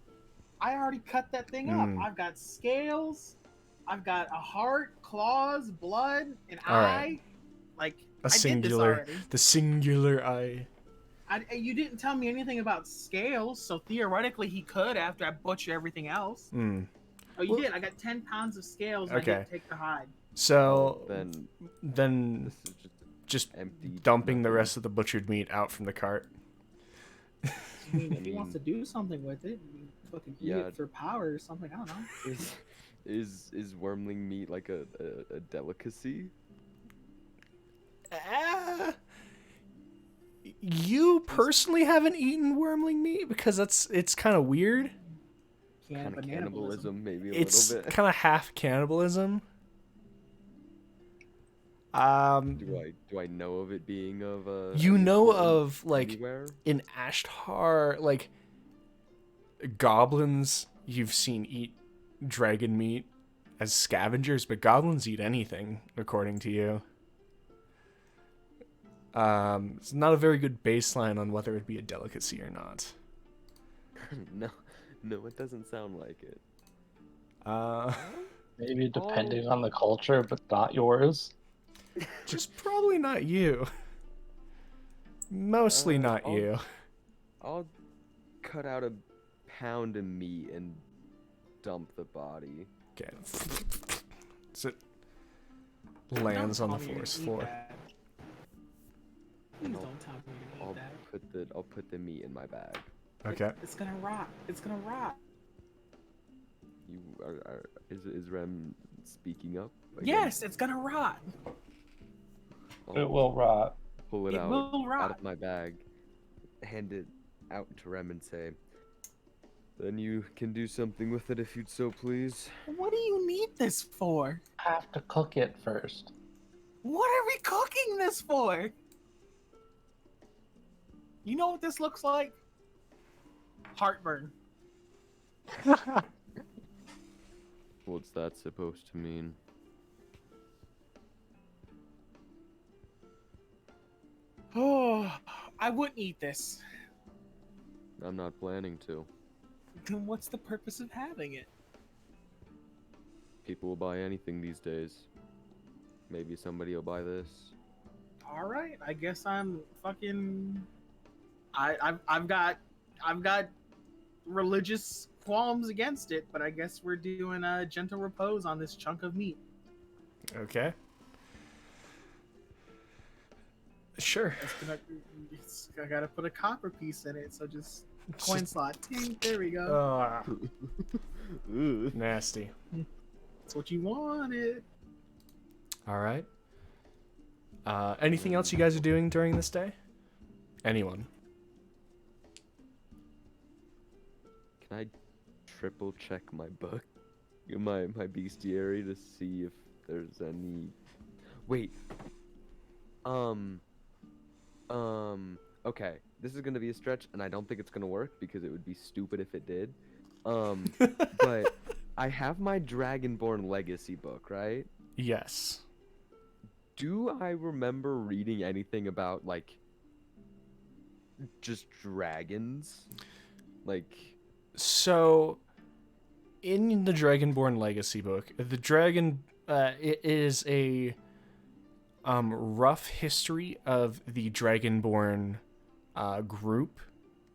I already cut that thing up. Hmm. I've got scales. I've got a heart, claws, blood, an All eye. right. Like A I did this singular, already. the singular eye. You didn't tell me anything about scales, so theoretically he could after I butcher everything else. Hmm. Oh, you Well- did. I got 10 pounds of scales. And I Okay. didn't take the hide. So Then then this is just empty. dumping the nothing. rest of the butchered meat out from the cart. I mean, if he wants to do something with it, you fucking eat Yeah. it for power or something. I don't know. Is wormling meat like a delicacy? You personally haven't eaten wormling meat because it's kind of weird. Kind of cannibalism, maybe a It's little bit. kind of half cannibalism. Do I know of it being of You any know importance of like anywhere? in Ashtar, like goblins you've seen eat dragon meat as scavengers, but goblins eat anything, according to you. It's not a very good baseline on whether it'd be a delicacy or not. No, it doesn't sound like it. Maybe depending on the culture, but not yours. Just probably not you. Mostly not I'll- you. I'll cut out a pound of meat and dump the body. Okay. So it lands on the forest floor. Please And don't tell me you I'll eat that. I'll put the meat in my bag. Okay. It's gonna rot. It's gonna rot. You is Rem speaking up? again? Yes, it's gonna rot. I'll It will rot. pull it It out will out rot. of my bag, hand it out to Rem and say, "Then you can do something with it if you'd so please." What do you need this for? Have to cook it first. What are we cooking this for? You know what this looks like? Heartburn. What's that supposed to mean? Oh, I wouldn't eat this. I'm not planning to. Then what's the purpose of having it? People will buy anything these days. Maybe somebody will buy this. All right, I guess I'm fucking. I've got religious qualms against it, but I guess we're doing a gentle repose on this chunk of meat. Okay. Sure. I gotta put a copper piece in it, so just coin slot. Tink, there we go. Ah, Ugh. nasty. That's what you wanted. All right. Anything else you guys are doing during this day? Anyone? Can I triple check my book, my bestiary to see if there's any? Wait. Okay. This is gonna be a stretch, and I don't think it's gonna work because it would be stupid if it did. But I have my Dragonborn Legacy book, right? Yes. Do I remember reading anything about like just dragons? Like, So, in the Dragonborn Legacy book, the dragon it is a rough history of the Dragonborn group,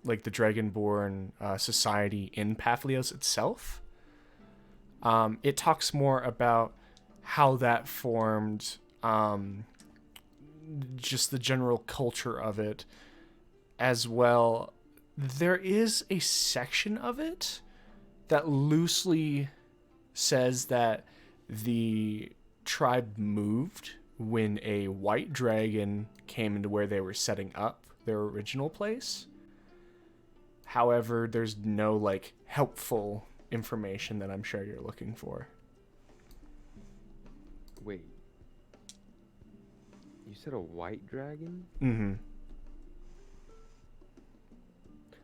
like the Dragonborn society in Papihos itself. It talks more about how that formed, just the general culture of it, as well. There is a section of it that loosely says that the tribe moved when a white dragon came into where they were setting up their original place. However, there's no like helpful information that I'm sure you're looking for. wait. You said a white dragon? Mm-hmm.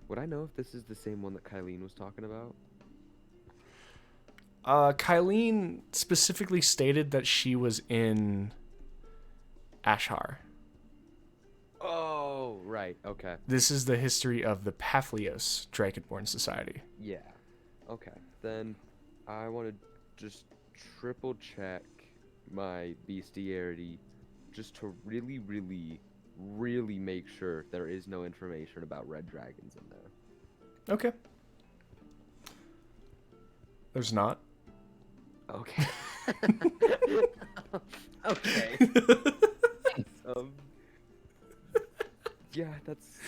Would I know if this is the same one that Kylene was talking about? Kylene specifically stated that she was in Ashar. Oh, right. Okay. This is the history of the Papihos Dragonborn Society. Yeah. Okay. Then I want to just triple check my bestiarity just to really, really, really make sure there is no information about red dragons in there. Okay. There's not. Okay. Okay. um. Yeah, that's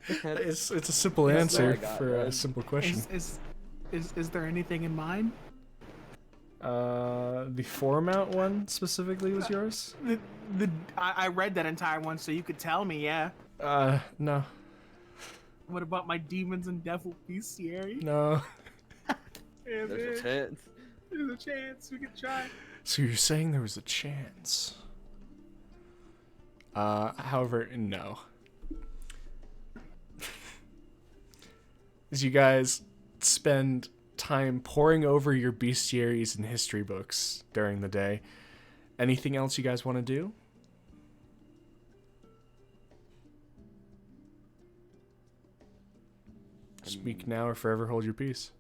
It's a simple That's answer all I got, for man. a simple question. Is there anything in mind? The Foremount one specifically was yours? I read that entire one, so you could tell me, yeah. No. What about my demons and devil bestiary? No. Yeah, there's a man. chance. There's a chance we could try. So you're saying there was a chance? However, no. As you guys spend time poring over your bestiaries and history books during the day, anything else you guys want to do? Speak now or forever hold your peace.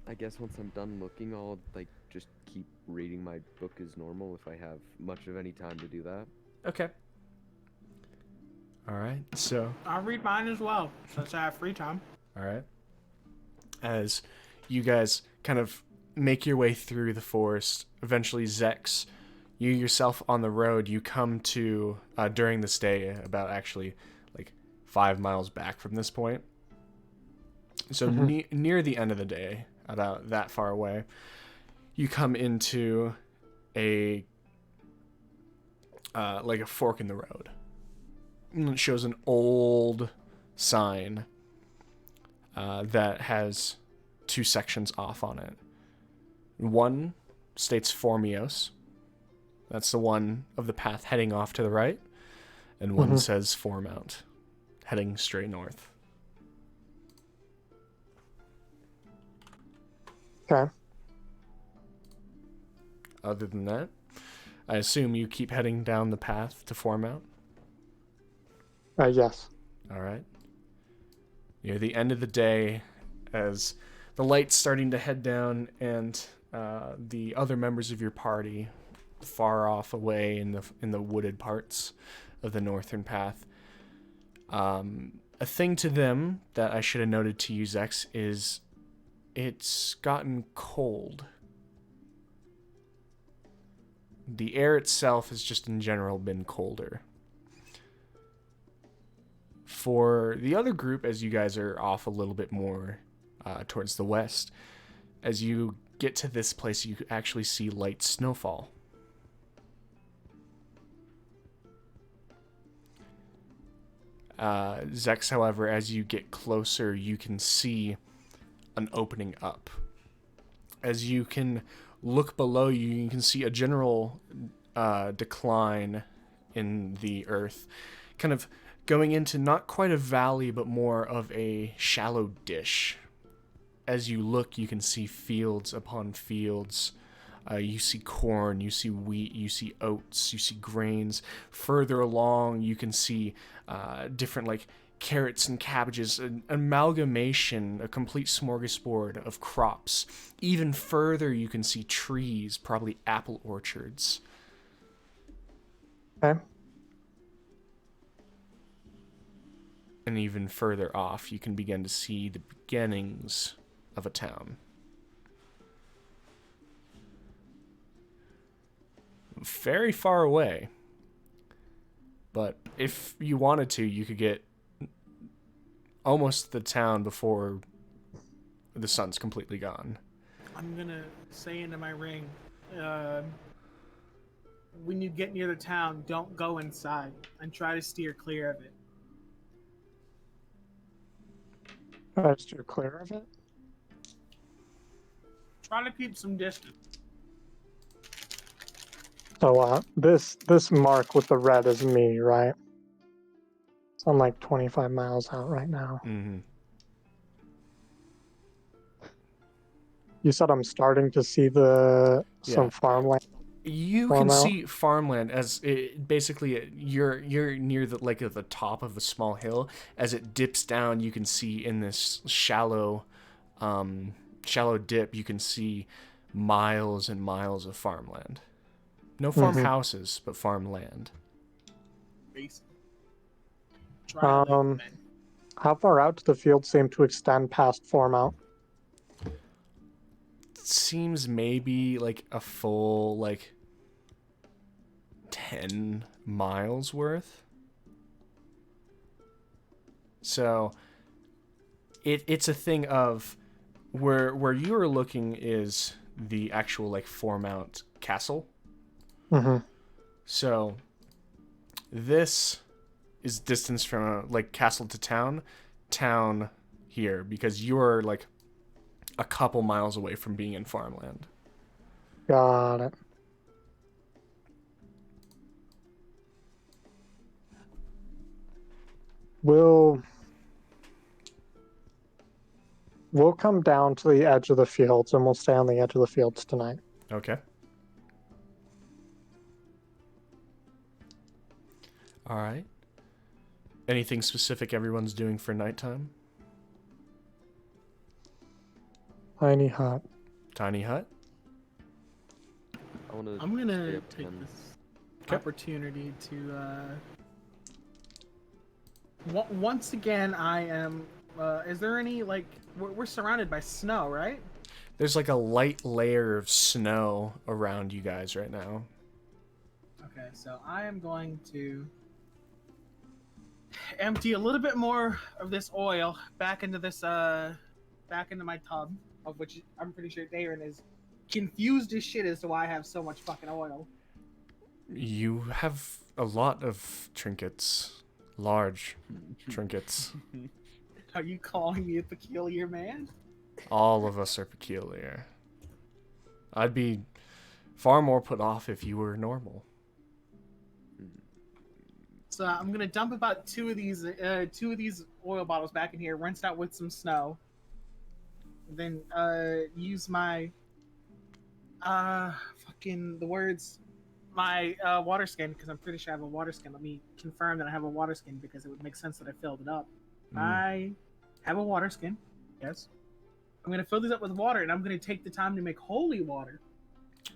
I guess once I'm done looking, I'll like just keep reading my book as normal if I have much of any time to do that. Okay. All right. So, I'll read mine as well, since I have free time. all right. As you guys kind of make your way through the forest, eventually Zex, you yourself on the road, you come to, during this day, about actually like 5 miles back from this point. So near the end of the day, about that far away, you come into a, like a fork in the road. And it shows an old sign that has 2 sections off on it. One states Formios. That's the one of the path heading off to the right. And one says Foremount, heading straight north. Okay. Other than that, I assume you keep heading down the path to Foremount. Yes. All right. Near the end of the day, as the light's starting to head down, and the other members of your party, far off away in the wooded parts of the northern path, a thing to them that I should have noted to you, Zex, is it's gotten cold. The air itself has just in general been colder. For the other group, as you guys are off a little bit more towards the west, as you get to this place, you actually see light snowfall. Zex, however, as you get closer, you can see an opening up. As you can look below you, you can see a general decline in the earth, kind of going into not quite a valley, but more of a shallow dish. As you look, you can see fields upon fields You see corn, you see wheat, you see oats, you see grains. Further along, you can see different like carrots and cabbages, an amalgamation, a complete smorgasbord of crops. Even further, you can see trees, probably apple orchards. Okay. And even further off, you can begin to see the beginnings of a town. Very far away. But if you wanted to, you could get almost to the town before the sun's completely gone. I'm gonna say into my ring, when you get near the town, don't go inside and try to steer clear of it. I steer clear of it. Try to keep some distance. So this mark with the red is me, right? So I'm like 25 miles out right now. Mm-hmm. You said I'm starting to see some farmland. You Farm can out? see farmland as it, basically you're near the like at the top of a small hill. As it dips down, you can see in this shallow dip, you can see miles and miles of farmland. No farmhouses, but farmland. Basically. Try to leave them in. How far out do the fields seem to extend past Foremount? Seems maybe like a full like 10 miles worth. So it's a thing of where you are looking is the actual like Foremount castle. Mm-hmm. So this is distance from like castle to town here, because you're like a couple miles away from being in farmland. Got it. We'll come down to the edge of the fields and we'll stay on the edge of the fields tonight. Okay. All right. Anything specific everyone's doing for nighttime? Tiny hut. Tiny hut? I'm gonna up take and- this Okay. opportunity to. Once again, I am. Is there any like we're surrounded by snow, right? There's like a light layer of snow around you guys right now. Okay, so I am going to empty a little bit more of this oil back into my tub, of which I'm pretty sure Darren is confused as shit as to why I have so much fucking oil. You have a lot of trinkets. Large trinkets. Are you calling me a peculiar man? All of us are peculiar. I'd be far more put off if you were normal. So I'm gonna dump about two of these oil bottles back in here, rinsed out with some snow. Then use my my water skin, because I'm pretty sure I have a water skin. Let me confirm that I have a water skin, because it would make sense that I filled it up. I have a water skin. Yes. I'm gonna fill these up with water, and I'm gonna take the time to make holy water.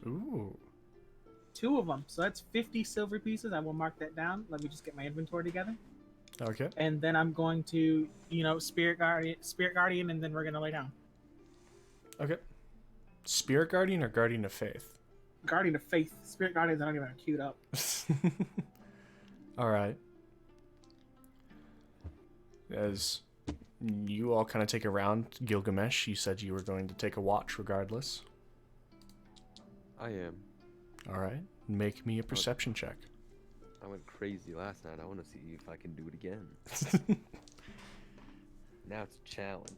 Ooh. 2 of them. So that's 50 silver pieces. I will mark that down. Let me just get my inventory together. Okay. And then I'm going to, Spirit Guardian, and then we're gonna lay down. Okay. Spirit Guardian or Guardian of Faith? Guardian of Faith. Spirit Guardians, I don't even have queued up. All right. As you all kind of take a round, Gilgamesh, you said you were going to take a watch regardless. I am. All right. Make me a perception check. I went crazy last night. I want to see if I can do it again. Now it's a challenge.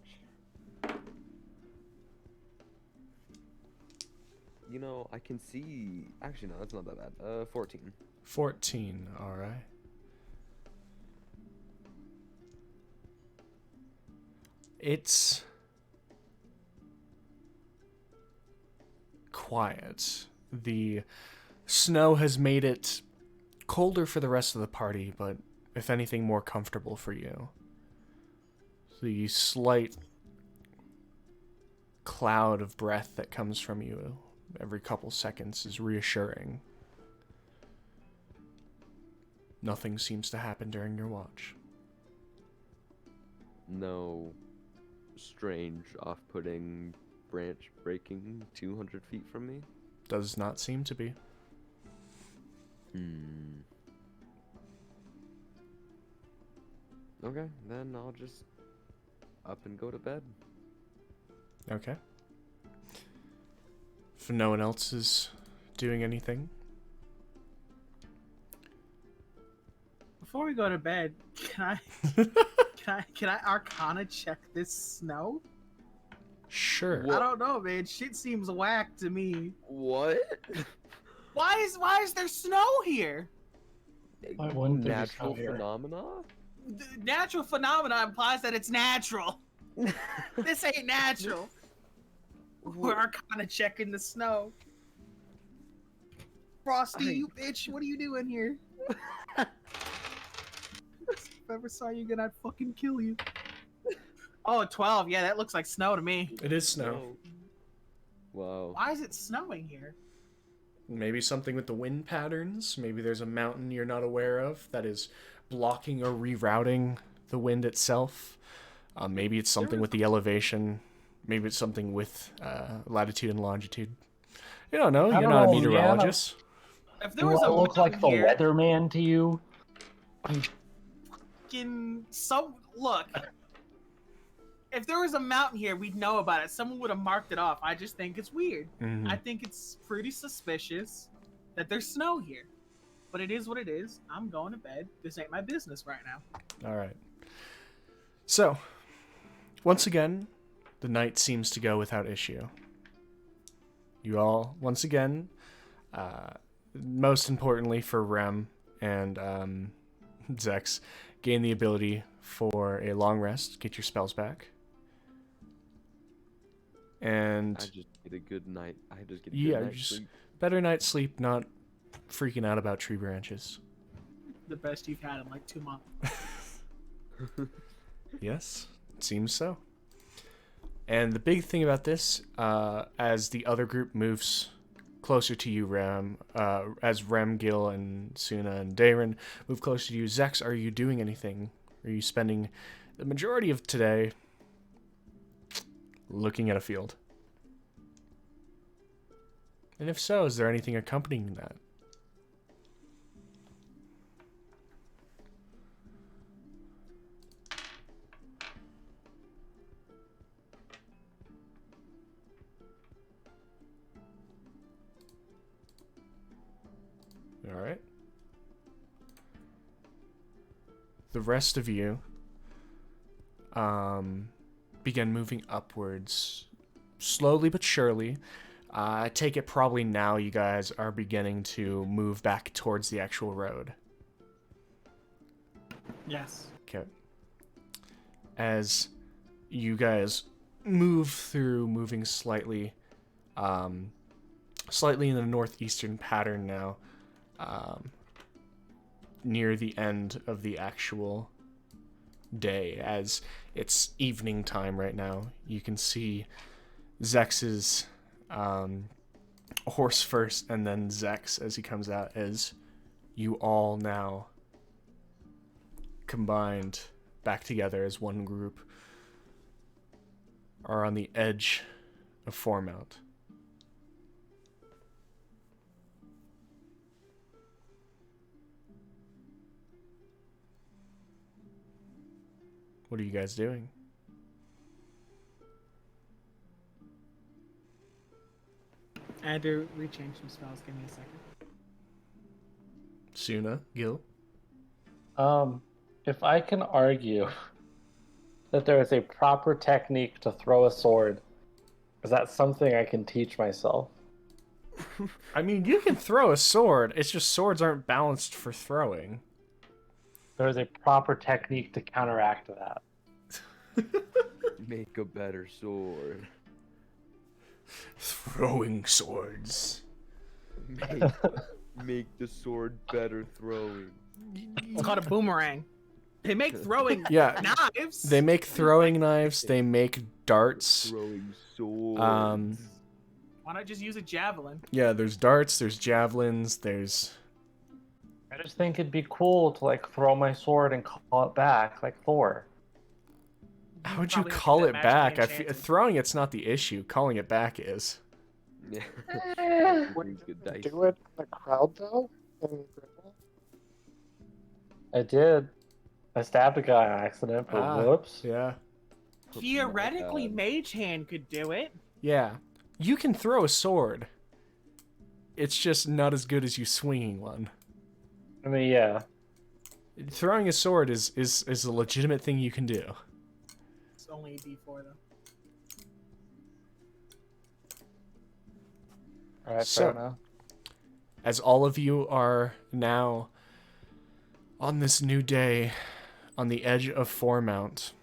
I can see... Actually, no, that's not that bad. 14. 14. All right. It's quiet. The snow has made it colder for the rest of the party, but if anything, more comfortable for you. The slight cloud of breath that comes from you every couple seconds is reassuring. Nothing seems to happen during your watch. No strange, off-putting branch breaking 200 feet from me? Does not seem to be. Okay, then I'll just up and go to bed. Okay. If no one else is doing anything, Before we go to bed, can I Arcana check this snow? sure. I don't know, man. Shit seems whack to me. What? Why is there snow here? Why wouldn't there be Natural snow here? phenomena? The natural phenomena implies that it's natural. This ain't natural. We're Arcana checking the snow. Frosty, you bitch, what are you doing here? If I ever saw you again, I'd fucking kill you. Oh, 12. Yeah, that looks like snow to me. It is snow. Wow. Why is it snowing here? Maybe something with the wind patterns. Maybe there's a mountain you're not aware of that is blocking or rerouting the wind itself. Maybe it's something with the elevation. Maybe it's something with latitude and longitude. You don't know. You're not a meteorologist. If there Do was I a look like the mountain here, weatherman to you? look. If there was a mountain here, we'd know about it. Someone would have marked it off. I just think it's weird. Mhm. I think it's pretty suspicious that there's snow here. But it is what it is. I'm going to bed. This ain't my business right now. All right. So, once again, the night seems to go without issue. You all, once again, most importantly for Rem and Zex, gain the ability for a long rest, get your spells back. And I just get a good night. I just get a yeah, good night's just sleep. better night's sleep, not freaking out about tree branches. The best you've had in like 2 months. Yes, it seems so. And the big thing about this, as the other group moves closer to you, Rem, as Rem, Gil, and Suna and Daren move closer to you, Zex, are you doing anything? Are you spending the majority of today looking at a field? And if so, is there anything accompanying that? All right. The rest of you begin moving upwards, slowly but surely. I take it probably now you guys are beginning to move back towards the actual road. Yes. Okay. As you guys move through, moving slightly in the northeastern pattern now, near the end of the actual day, as it's evening time right now. You can see Zex's horse first, and then Zex as he comes out, as you all now combined back together as one group are on the edge of Foremount. What are you guys doing? I had to rechange some spells. Give me a second. Suna, Gil? If I can argue that there is a proper technique to throw a sword, is that something I can teach myself? I mean, you can throw a sword. It's just swords aren't balanced for throwing. There is a proper technique to counteract that. Make a better sword. Throwing swords. Make the sword better throwing. It's called a boomerang. They make throwing Yeah. knives. They make throwing knives. They make darts. Throwing swords. Why not just use a javelin? Yeah, there's darts. There's javelins. There's. I just think it'd be cool to like throw my sword and call it back like Thor. How would you Probably have to call get it magically back? enchanted. Throwing it's not the issue. Calling it back is. Yeah. Wait, Good did dice. you do it in the crowd though? In Greenville? I did. I stabbed a guy on accident, but whoops. Yeah. Theoretically, God. Mage Hand could do it. Yeah. You can throw a sword. It's just not as good as you swinging one. I mean, yeah. Throwing a sword is a legitimate thing you can do. It's only a D4 though. Alright, So- fair enough. As all of you are now on this new day on the edge of Foremount,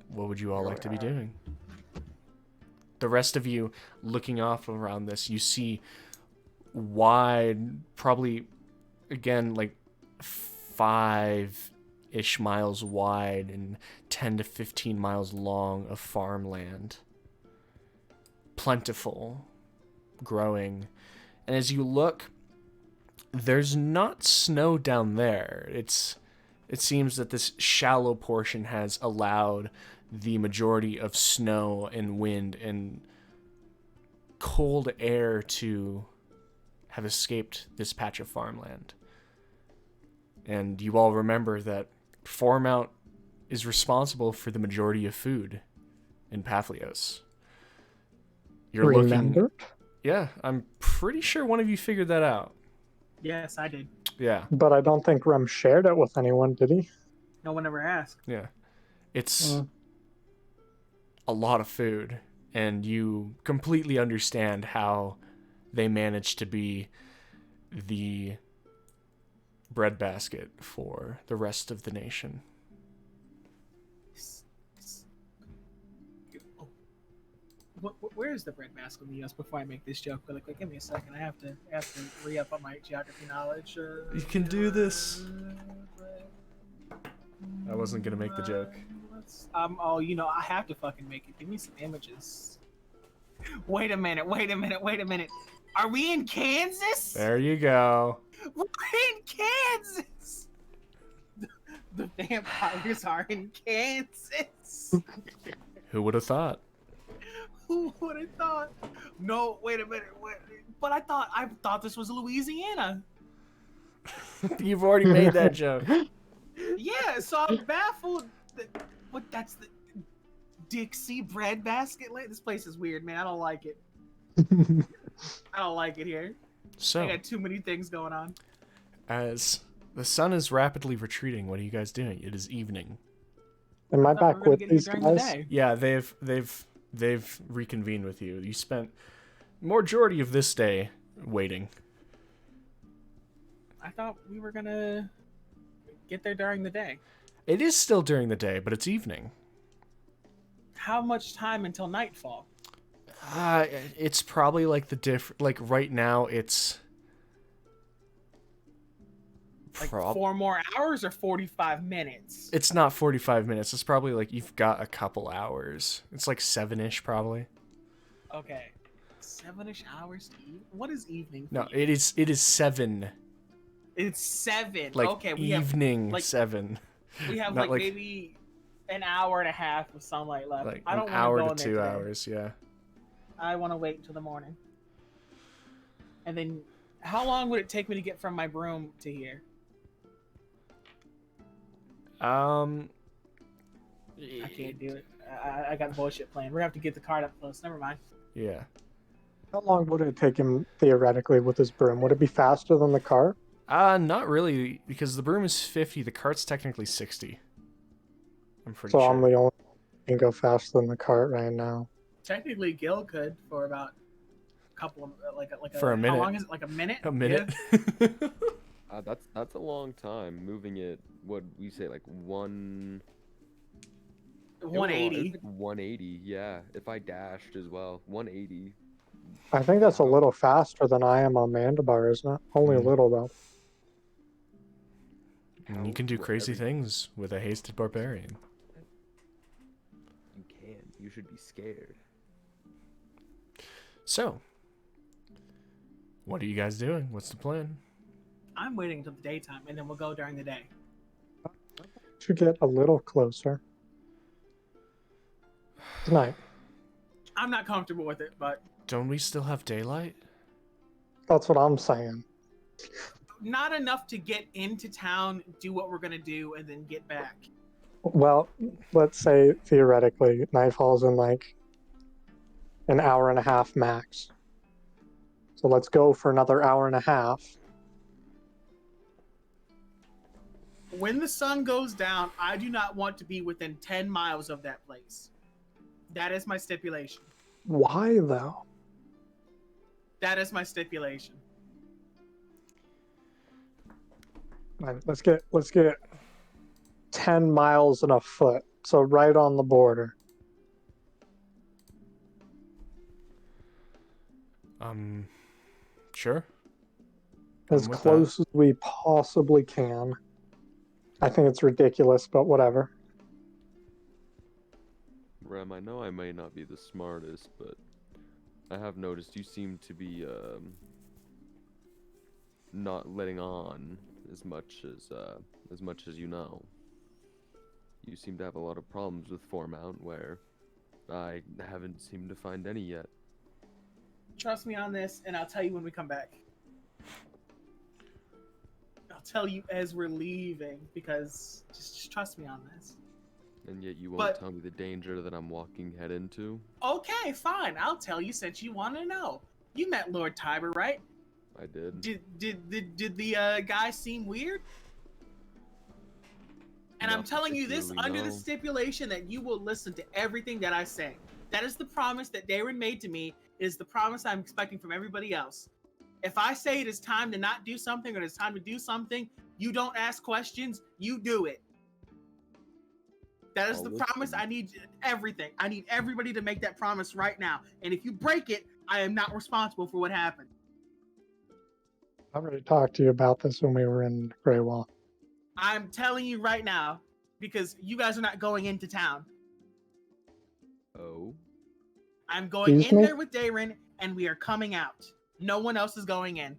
what would you all like to be doing? The rest of you looking off around this, you see wide, probably, again, like 5-ish miles wide and 10 to 15 miles long of farmland. Plentiful, growing. And as you look, there's not snow down there. It seems that this shallow portion has allowed the majority of snow and wind and cold air to have escaped this patch of farmland. And you all remember that Foremount is responsible for the majority of food in Papihos. You're Remember? looking. Yeah, I'm pretty sure one of you figured that out. Yes, I did. Yeah, But I don't think Rem shared it with anyone, did he? No one ever asked. yeah. It's a lot of food, and you completely understand how they managed to be the breadbasket for the rest of the nation. Oh. Where is the breadbasket in the US before I make this joke? Really quick, give me a second. I have to re-up on my geography knowledge. You can do this. I wasn't gonna make the joke. Oh, you know, I have to fucking make it. Give me some images. Wait a minute. Are we in Kansas? There you go. We're in Kansas. The vampires are in Kansas. Who would have thought? Who would have thought? No, wait a minute. But I thought this was Louisiana. You've already made that joke. Yeah, so I'm baffled. That's the Dixie breadbasket land? This place is weird, man. I don't like it. I don't like it here. I So, got too many things going on. as the sun is rapidly retreating, what are you guys doing? It is evening. Am I I thought we back were gonna with get here these during the guys? day. Yeah, they've reconvened with you. You spent majority of this day waiting. I thought we were gonna get there during the day. It is still during the day, but it's evening. How much time until nightfall? It's probably like like right now it's Like 4 more hours or 45 minutes? it's not 45 minutes. It's probably like you've got a couple hours. It's like 7-ish probably. Okay. 7-ish hours to eat? What is evening? for No, you? it is 7. It's 7. Like okay, evening like- 7. we have not like like- maybe an hour and a half of sunlight left. Like I don't an want hour to go to in there 2 today. hours, yeah. I want to wait until the morning. And then, how long would it take me to get from my broom to here? Um I can't do it. I got bullshit plan. We're gonna have to get the card up close. Never mind. Yeah. How long would it take him theoretically with his broom? Would it be faster than the car? Not really, because the broom is 50, the cart's technically 60. I'm pretty So sure. I'm the only one who can go faster than the cart right now. Technically, Gil could for about a couple of For a minute. How long is it? Like a minute? A minute. Yeah. That's a long time moving it. What we say, like one. It went a lot- 180. It's like 180, yeah. If I dashed as well, 180. I think that's a Wow. little faster than I am on Mandabar, isn't it? Only a Mhm. little, though. And you can do crazy things with a hasted barbarian. You can. You should be scared. So, what are you guys doing? What's the plan? I'm waiting until the daytime, and then we'll go during the day. To get a little closer. Tonight. I'm not comfortable with it, but Don't we still have daylight? That's what I'm saying. not enough to get into town, do what we're gonna do, and then get back. Well, let's say theoretically, nightfall's in like an hour and a half max. So let's go for another hour and a half. When the sun goes down, I do not want to be within 10 miles of that place. That is my stipulation. Why though? That is my stipulation. Man, let's get 10 miles and a foot. So right on the border. Sure. As I'm with close as we possibly can. I think it's ridiculous, but whatever. Rem, I know I may not be the smartest, but I have noticed you seem to be not letting on as much as you know. You seem to have a lot of problems with Foremount, where I haven't seemed to find any yet. Trust me on this, and I'll tell you when we come back. I'll tell you as we're leaving, because just trust me on this. And yet you won't But- tell me the danger that I'm walking head into. Okay, fine. I'll tell you since you want to know. You met Lord Tiber, right? I did. Did the guy seem weird? And I'm Not telling you this particularly, under the no. stipulation that you will listen to everything that I say. That is the promise that Darren made to me. It is the promise I'm expecting from everybody else. If I say it is time to not do something or it's time to do something, you don't ask questions, you do it. That is I'll the listen. promise. I need everything. I need everybody to make that promise right now. And if you break it, I am not responsible for what happened. I already talked to you about this when we were in Grey Wall. I'm telling you right now because you guys are not going into town. Oh? I'm going Excuse in me? there with Darren, and we are coming out. No one else is going in.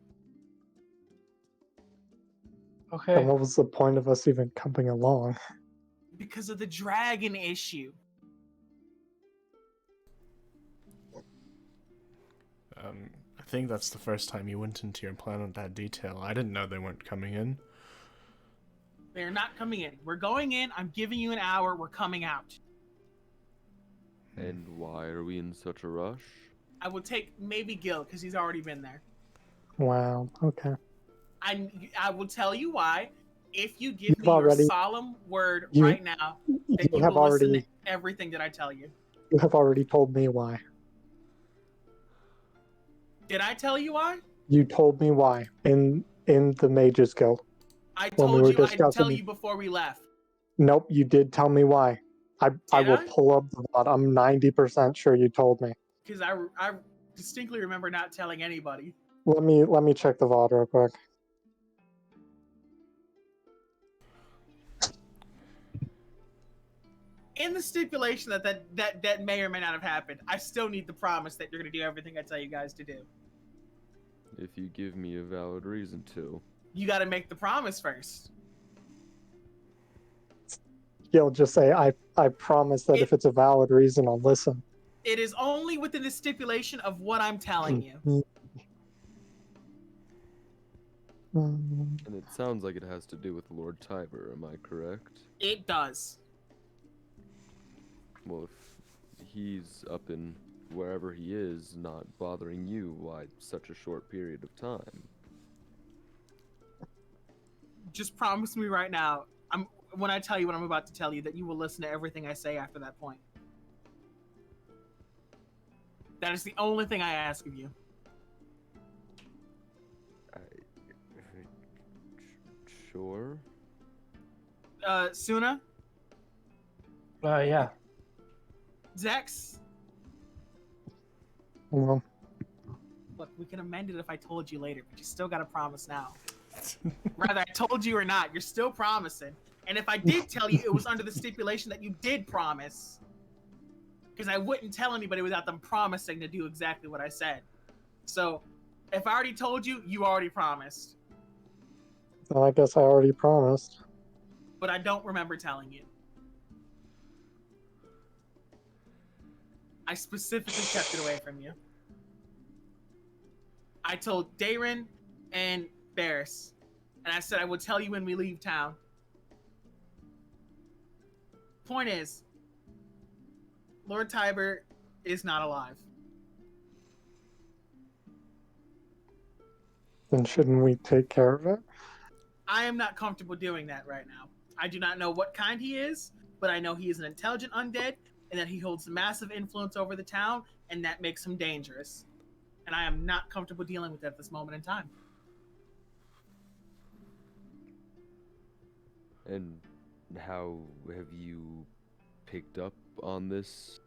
Okay. And what was the point of us even coming along? Because of the dragon issue. I think that's the first time you went into your plan with that detail. I didn't know they weren't coming in. They're not coming in. We're going in. I'm giving you an hour. We're coming out. And why are we in such a rush? I will take maybe Gil because he's already been there. Wow, okay. I will tell you why. If you give You've me your already- solemn word you- right now that You you have will listen already to everything that I tell you. you have already told me why. Did I tell you why? You told me why in the Mages Guild. I When we told were you I'd tell discussing- you before we left. Nope, you did tell me why. I will I? pull up the VOD. I'm 90% sure you told me. Because I distinctly remember not telling anybody. Let me check the VOD real quick. In the stipulation that may or may not have happened, I still need the promise that you're going to do everything I tell you guys to do. If you give me a valid reason to. You got to make the promise first. You'll just say I promise that if it's a valid reason, I'll listen. It is only within the stipulation of what I'm telling you. Mm. And it sounds like it has to do with Lord Tiber, am I correct? It does. Well, if he's up in wherever he is, not bothering you, why such a short period of time? Just promise me right now, when I tell you what I'm about to tell you, that you will listen to everything I say after that point. That is the only thing I ask of you. Sure. Suna, Yeah. Zex, Well, look, we can amend it if I told you later, but you still got to promise now. Rather, I told you or not, you're still promising. And if I did tell you, it was under the stipulation that you did promise. Because I wouldn't tell anybody without them promising to do exactly what I said. So, if I already told you, you already promised. I guess I already promised. But I don't remember telling you. I specifically kept it away from you. I told Dayron and Barris, and I said I would tell you when we leave town. Point is, Lord Tiber is not alive. Then shouldn't we take care of it? I am not comfortable doing that right now. I do not know what kind he is, but I know he is an intelligent undead, and that he holds massive influence over the town, and that makes him dangerous. And I am not comfortable dealing with that at this moment in time. And how have you picked up on this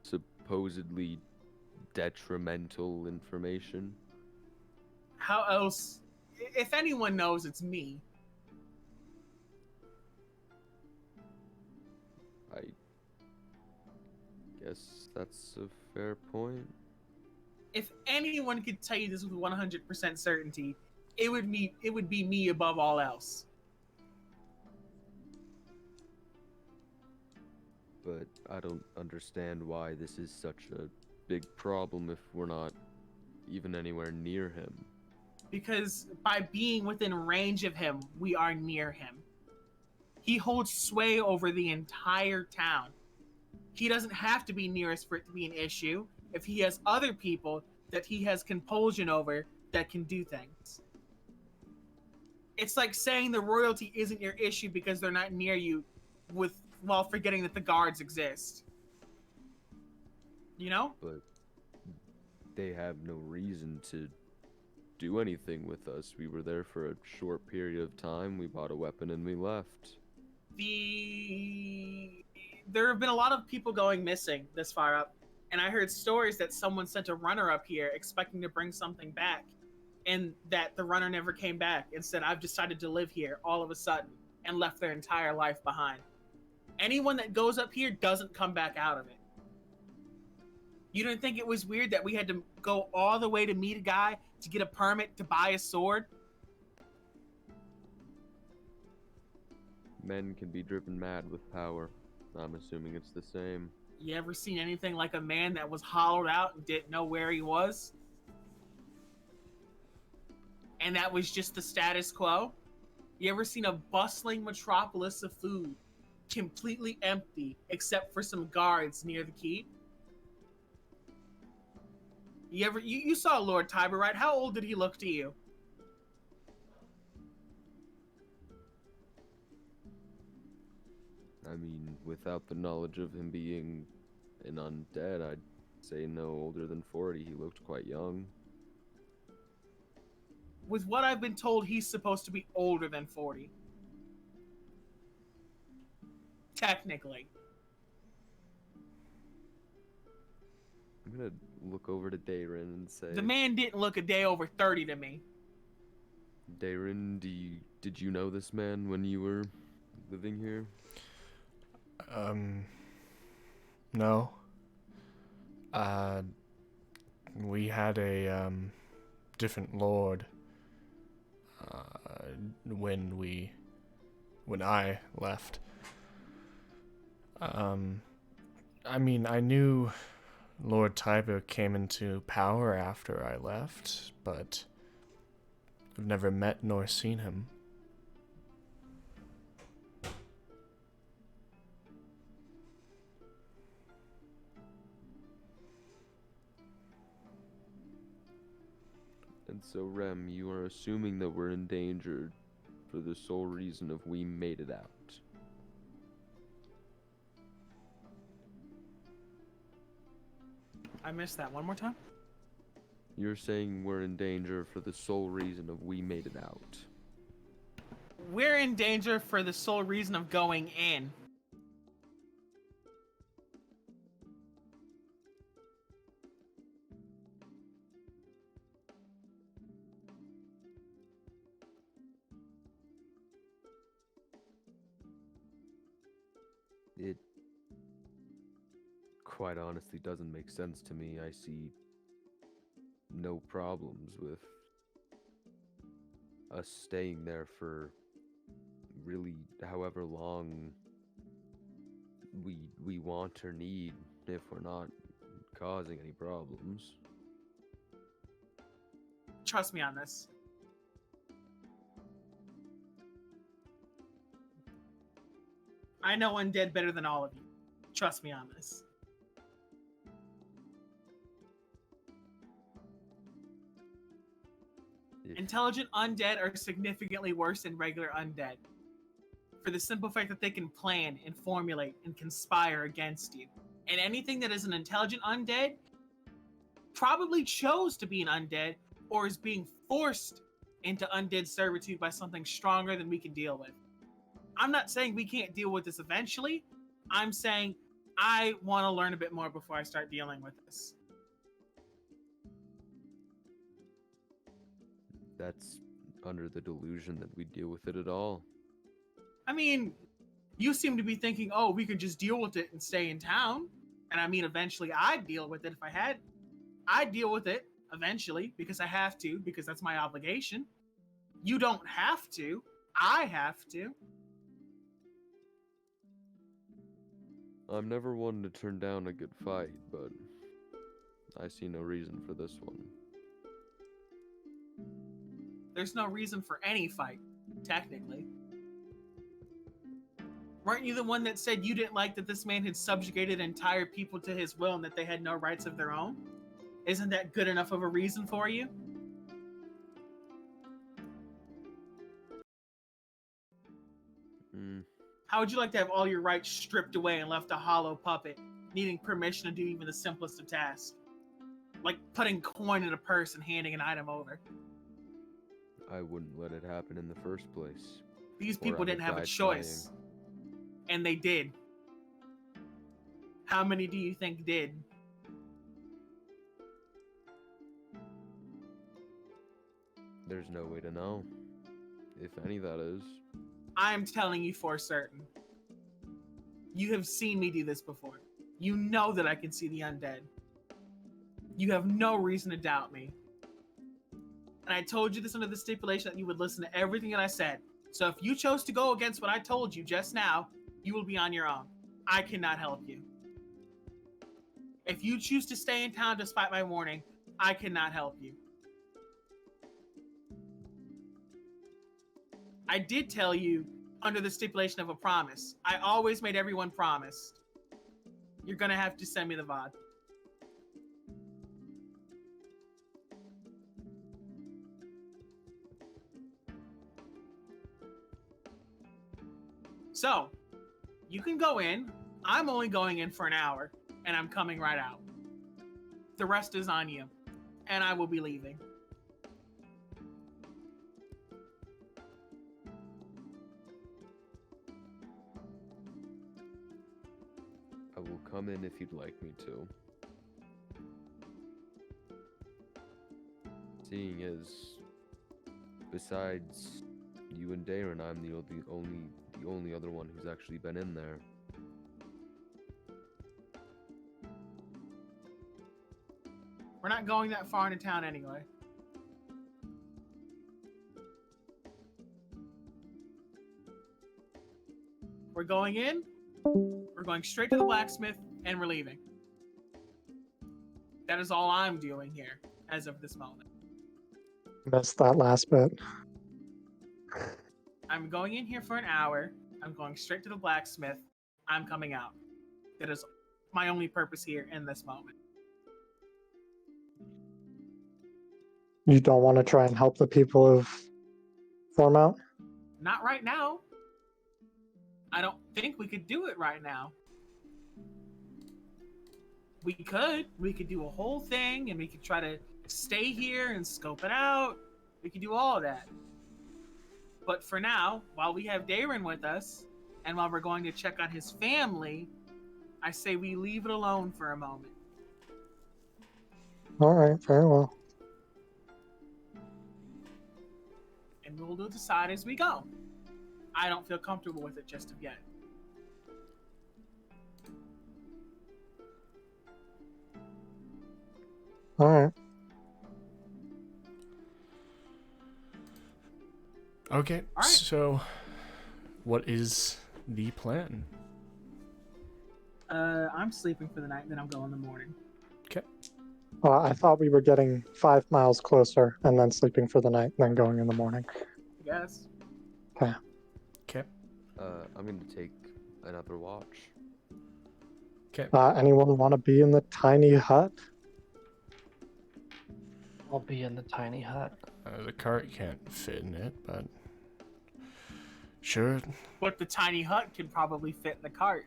supposedly detrimental information? How else? If anyone knows, it's me. I guess that's a fair point. If anyone could tell you this with 100% certainty, it would be me above all else. But I don't understand why this is such a big problem if we're not even anywhere near him. Because by being within range of him, we are near him. He holds sway over the entire town. He doesn't have to be near us for it to be an issue if he has other people that he has compulsion over that can do things. It's like saying the royalty isn't your issue because they're not near you while forgetting that the guards exist. You know? But they have no reason to do anything with us. We were there for a short period of time, we bought a weapon and we left. There have been a lot of people going missing this far up, and I heard stories that someone sent a runner up here expecting to bring something back, and that the runner never came back and said, I've decided to live here all of a sudden, and left their entire life behind. Anyone that goes up here doesn't come back out of it. You didn't think it was weird that we had to go all the way to meet a guy to get a permit to buy a sword? Men can be driven mad with power. I'm assuming it's the same. You ever seen anything like a man that was hollowed out and didn't know where he was? And that was just the status quo? You ever seen a bustling metropolis of food, completely empty except for some guards near the keep? You saw Lord Tiber, right? How old did he look to you? I mean, without the knowledge of him being an undead, I'd say no older than 40. He looked quite young. With what I've been told, he's supposed to be older than 40. Technically. I'm gonna look over to Dayron and say, The man didn't look a day over 30 to me. Dayron, did you know this man when you were living here? No. We had a, different lord, when I left. I mean, I knew Lord Tiber came into power after I left, but I've never met nor seen him. And so, Rem, you are assuming that we're in danger for the sole reason of we made it out. I missed that. One more time? You're saying we're in danger for the sole reason of we made it out. We're in danger for the sole reason of going in. quite honestly doesn't make sense to me. I see no problems with us staying there for really however long we want or need if we're not causing any problems. Trust me on this. I know undead better than all of you. Trust me on this. Intelligent undead are significantly worse than regular undead. For the simple fact that they can plan and formulate and conspire against you. And anything that is an intelligent undead probably chose to be an undead or is being forced into undead servitude by something stronger than we can deal with. I'm not saying we can't deal with this eventually. I'm saying I want to learn a bit more before I start dealing with this. That's under the delusion that we deal with it at all. I mean, you seem to be thinking, oh, we can just deal with it and stay in town. And I mean, eventually I'd deal with it if I had. I'd deal with it eventually because I have to, because that's my obligation. You don't have to. I have to. I'm never one to turn down a good fight, but I see no reason for this one. There's no reason for any fight, technically. Weren't you the one that said you didn't like that this man had subjugated entire people to his will and that they had no rights of their own? Isn't that good enough of a reason for you? How would you like to have all your rights stripped away and left a hollow puppet, needing permission to do even the simplest of tasks? Like putting coin in a purse and handing an item over. I wouldn't let it happen in the first place. These Or people I didn't would have a die choice. trying. And they did. How many do you think did? There's no way to know. If any, that is. I'm telling you for certain. You have seen me do this before. You know that I can see the undead. You have no reason to doubt me. And I told you this under the stipulation that you would listen to everything that I said. So if you chose to go against what I told you just now, you will be on your own. I cannot help you. If you choose to stay in town despite my warning, I cannot help you. I did tell you under the stipulation of a promise. I always made everyone promise. You're gonna have to send me the VOD. So, you can go in. I'm only going in for an hour, and I'm coming right out. The rest is on you, and I will be leaving. I will come in if you'd like me to. Seeing as, besides you and Darren, I'm the only other one who's actually been in there. We're not going that far into town anyway. We're going in, we're going straight to the blacksmith, and we're leaving. That is all I'm doing here, as of this moment. Missed that last bit. I'm going in here for an hour, I'm going straight to the blacksmith, I'm coming out. That is my only purpose here in this moment. You don't want to try and help the people of Foremount? Not right now. I don't think we could do it right now. We could do a whole thing and we could try to stay here and scope it out. We could do all of that. But for now, while we have Darren with us and while we're going to check on his family, I say we leave it alone for a moment. All right, very well. And we'll decide as we go. I don't feel comfortable with it just of yet. All right. Okay, All right. so what is the plan? I'm sleeping for the night, then I'll go in the morning. Okay. I thought we were getting 5 miles closer and then sleeping for the night, and then going in the morning. I guess. Okay. I'm gonna take another watch. Okay. Anyone want to be in the tiny hut? I'll be in the tiny hut. The cart can't fit in it, but sure. But the tiny hut could probably fit in the cart.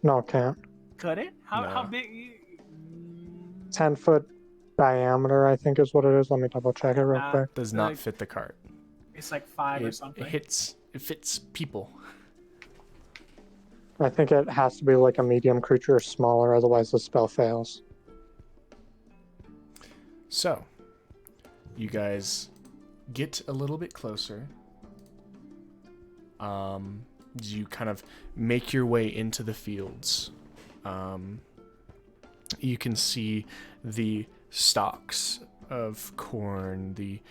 No, can't. Could it? How No. big? 10-foot diameter, I think is what it is. Let me double check it real Nah. quick. Does not fit the cart. It's like 5 or It something. fits people. I think it has to be like a medium creature or smaller, otherwise the spell fails. So, you guys get a little bit closer. You kind of make your way into the fields. You can see the stalks of corn, the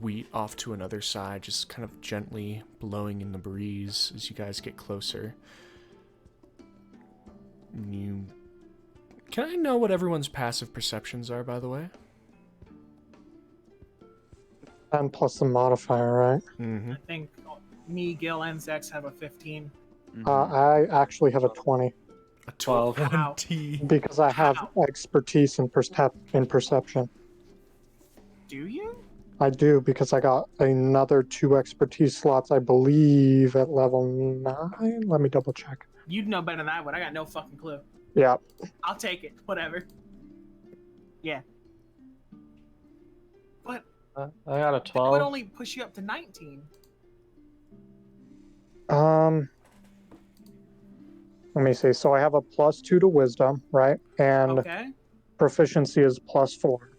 wheat off to another side, just kind of gently blowing in the breeze as you guys get closer. Can I know what everyone's passive perceptions are, by the way? 10 plus the modifier, right? Mm-hmm. I think me, Gil, and Zex have a 15. I actually have a 20 A 12. 20. because I have How? expertise in perception. Do you? I do because I got another 2 expertise slots, I believe, at level 9. Let me double check. You'd know better than I would. I got no fucking clue. Yeah. I'll take it. Whatever. Yeah. But I got a that would 12. only push you up to 19. Let me see. So I have a +2 to wisdom, right? And Okay. proficiency is +4.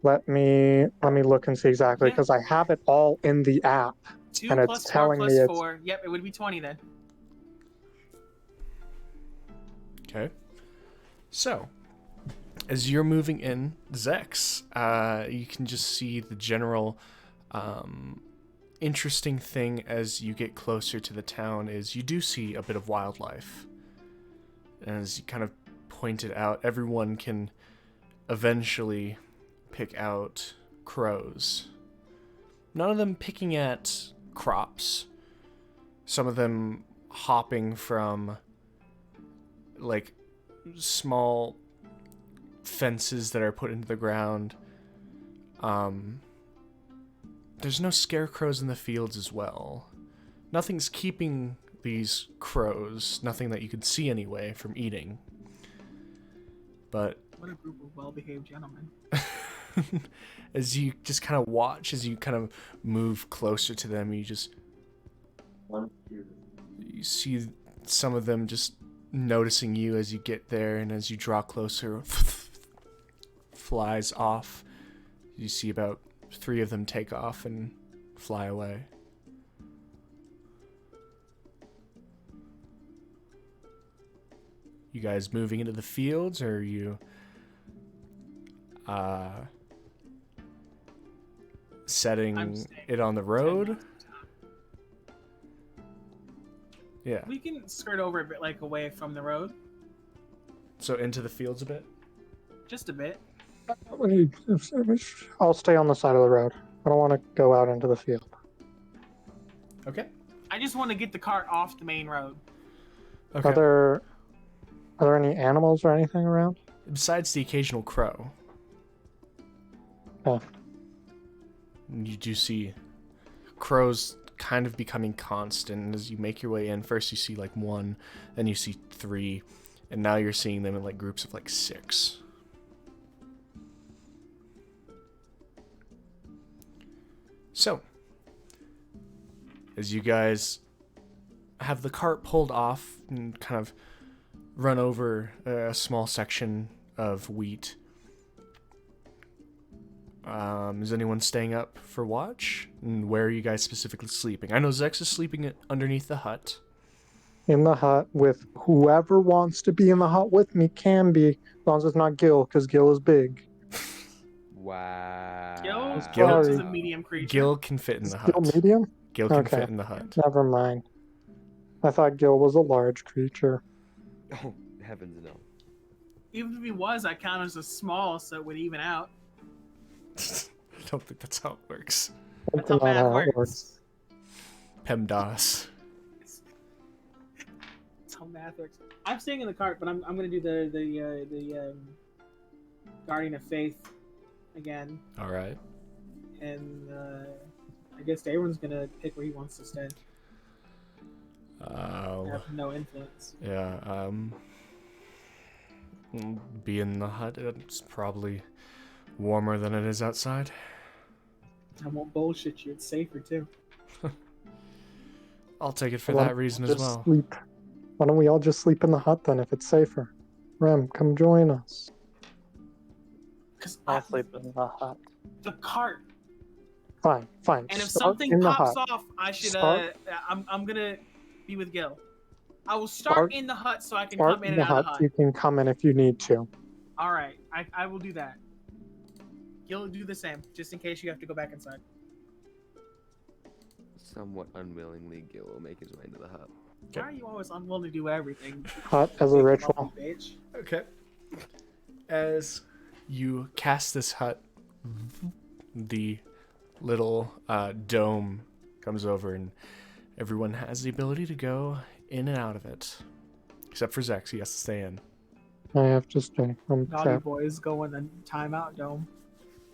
Let me look and see exactly Yeah. because I have it all in the app. 2 And it's plus 4 telling plus me it's- 4. Yep, it would be 20 then. Okay. So, as you're moving in, Zex, you can just see the general interesting thing as you get closer to the town is you do see a bit of wildlife. And as you kind of pointed out, everyone can eventually pick out crows. None of them picking at crops. Some of them hopping from like small fences that are put into the ground. There's no scarecrows in the fields as well. Nothing's keeping these crows, nothing that you could see anyway, from eating. But What a group of well-behaved gentlemen. as you just kind of watch, as you kind of move closer to them, you see some of them just noticing you as you get there, and as you draw closer, flies off. You see about 3 of them take off and fly away. You guys moving into the fields, or are you setting I'm staying it on the 10 road? miles of town. Yeah. We can skirt over a bit, like away from the road, So into the fields a bit? just a bit. I'll stay on the side of the road. I don't want to go out into the field. Okay. I just want to get the cart off the main road. Okay. Are there any animals or anything around? Besides the occasional crow. Oh. You do see crows kind of becoming constant, and as you make your way in, first you see like 1, then you see 3, and now you're seeing them in like groups of like 6. So, as you guys have the cart pulled off and kind of run over a small section of wheat, is anyone staying up for watch? And where are you guys specifically sleeping? I know Zex is sleeping underneath the hut. in the hut with whoever wants to be in the hut with me can be, as long as it's not Gil, because Gil is big. Wow. Gil is a Sorry. medium creature. Gil can fit in Is the Gil hut. medium? Gil can Okay. fit in the hut. Never mind. I thought Gil was a large creature. Oh, heavens no. Even if he was, I count as a small, so it would even out. I don't think that's how it works. That's how Not math how it works. PEMDAS. That's how math works. I'm staying in the cart, but I'm gonna do the Guardian of Faith again, All right. and I guess everyone's gonna pick where he wants to stay. I have no influence. Yeah. Be in the hut. It's probably warmer than it is outside. I won't bullshit you. It's safer too. I'll take it for Why that don't we reason as just well. Sleep. Why don't we all just sleep in the hut then if it's safer? Rem, come join us. Cause I'll sleep in the hut. the cart. Fine. And if Start something in the pops hut. off, I should Start- I'm gonna be with Gil. I will start Start- in the hut so I can Start come in in and the out of hut. the hut. You can come in if you need to. All right, I will do that. Gil, do the same, just in case you have to go back inside. Somewhat unwillingly, Gil will make his way into the hut. Why are you always unwilling to do everything? Hut as a Big ritual. lumpy bitch. Okay. As you cast this hut, the little dome comes over, and everyone has the ability to go in and out of it. Except for Zex, he has to stay in. I have to stay. I'm Naughty trapped. boys going in timeout dome.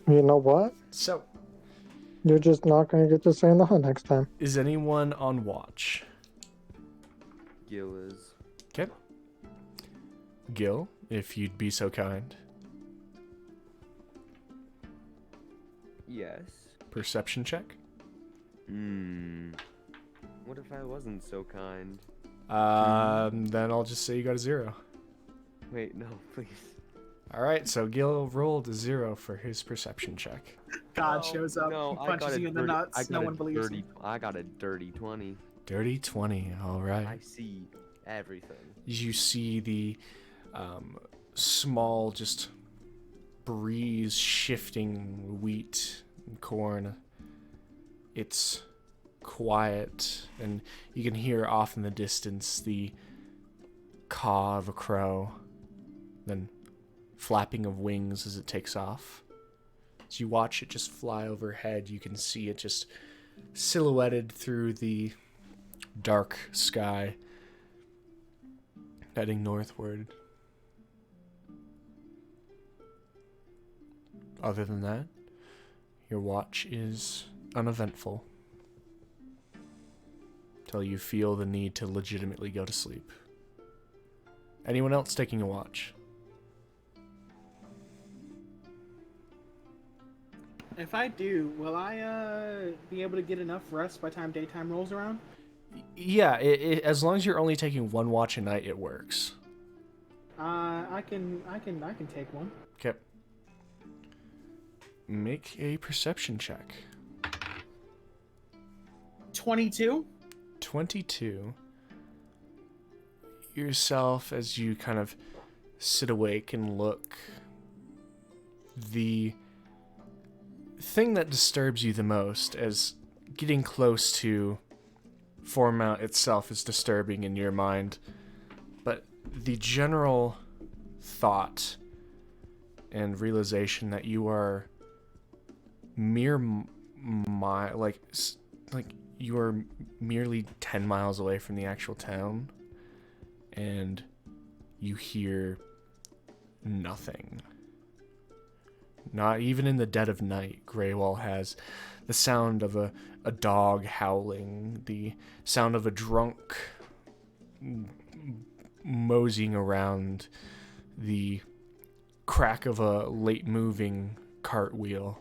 You know what? So, You're just not going to get to stay in the hut next time. is anyone on watch? Gil is. Okay. Gil, if you'd be so kind. Yes. Perception check. What if I wasn't so kind? Then I'll just say you got a 0. Wait, no, please. All right, so Gil rolled a 0 for his perception check. God shows up. No, he I punches got a you in the dirty- I nuts. got No a one believes dirty, you. I got a dirty 20. Dirty 20. All right. I see everything. You see the small, just breeze shifting wheat and corn. It's quiet, and you can hear off in the distance the caw of a crow, then flapping of wings as it takes off. As you watch it just fly overhead, you can see it just silhouetted through the dark sky, heading northward. Other than that, your watch is uneventful till you feel the need to legitimately go to sleep. Anyone else taking a watch? If I do, will I be able to get enough rest by the time daytime rolls around? Yeah, as long as you're only taking one watch a night, it works. I can take one. Okay. Make a perception check. 22. 22. Yourself as you kind of sit awake and look. The thing that disturbs you the most, as getting close to Foremount itself is disturbing in your mind, but the general thought and realization that you are like you are merely 10 miles away from the actual town, and you hear nothing. Not even in the dead of night, Greywall has the sound of a dog howling, the sound of a drunk moseying around, the crack of a late-moving cartwheel.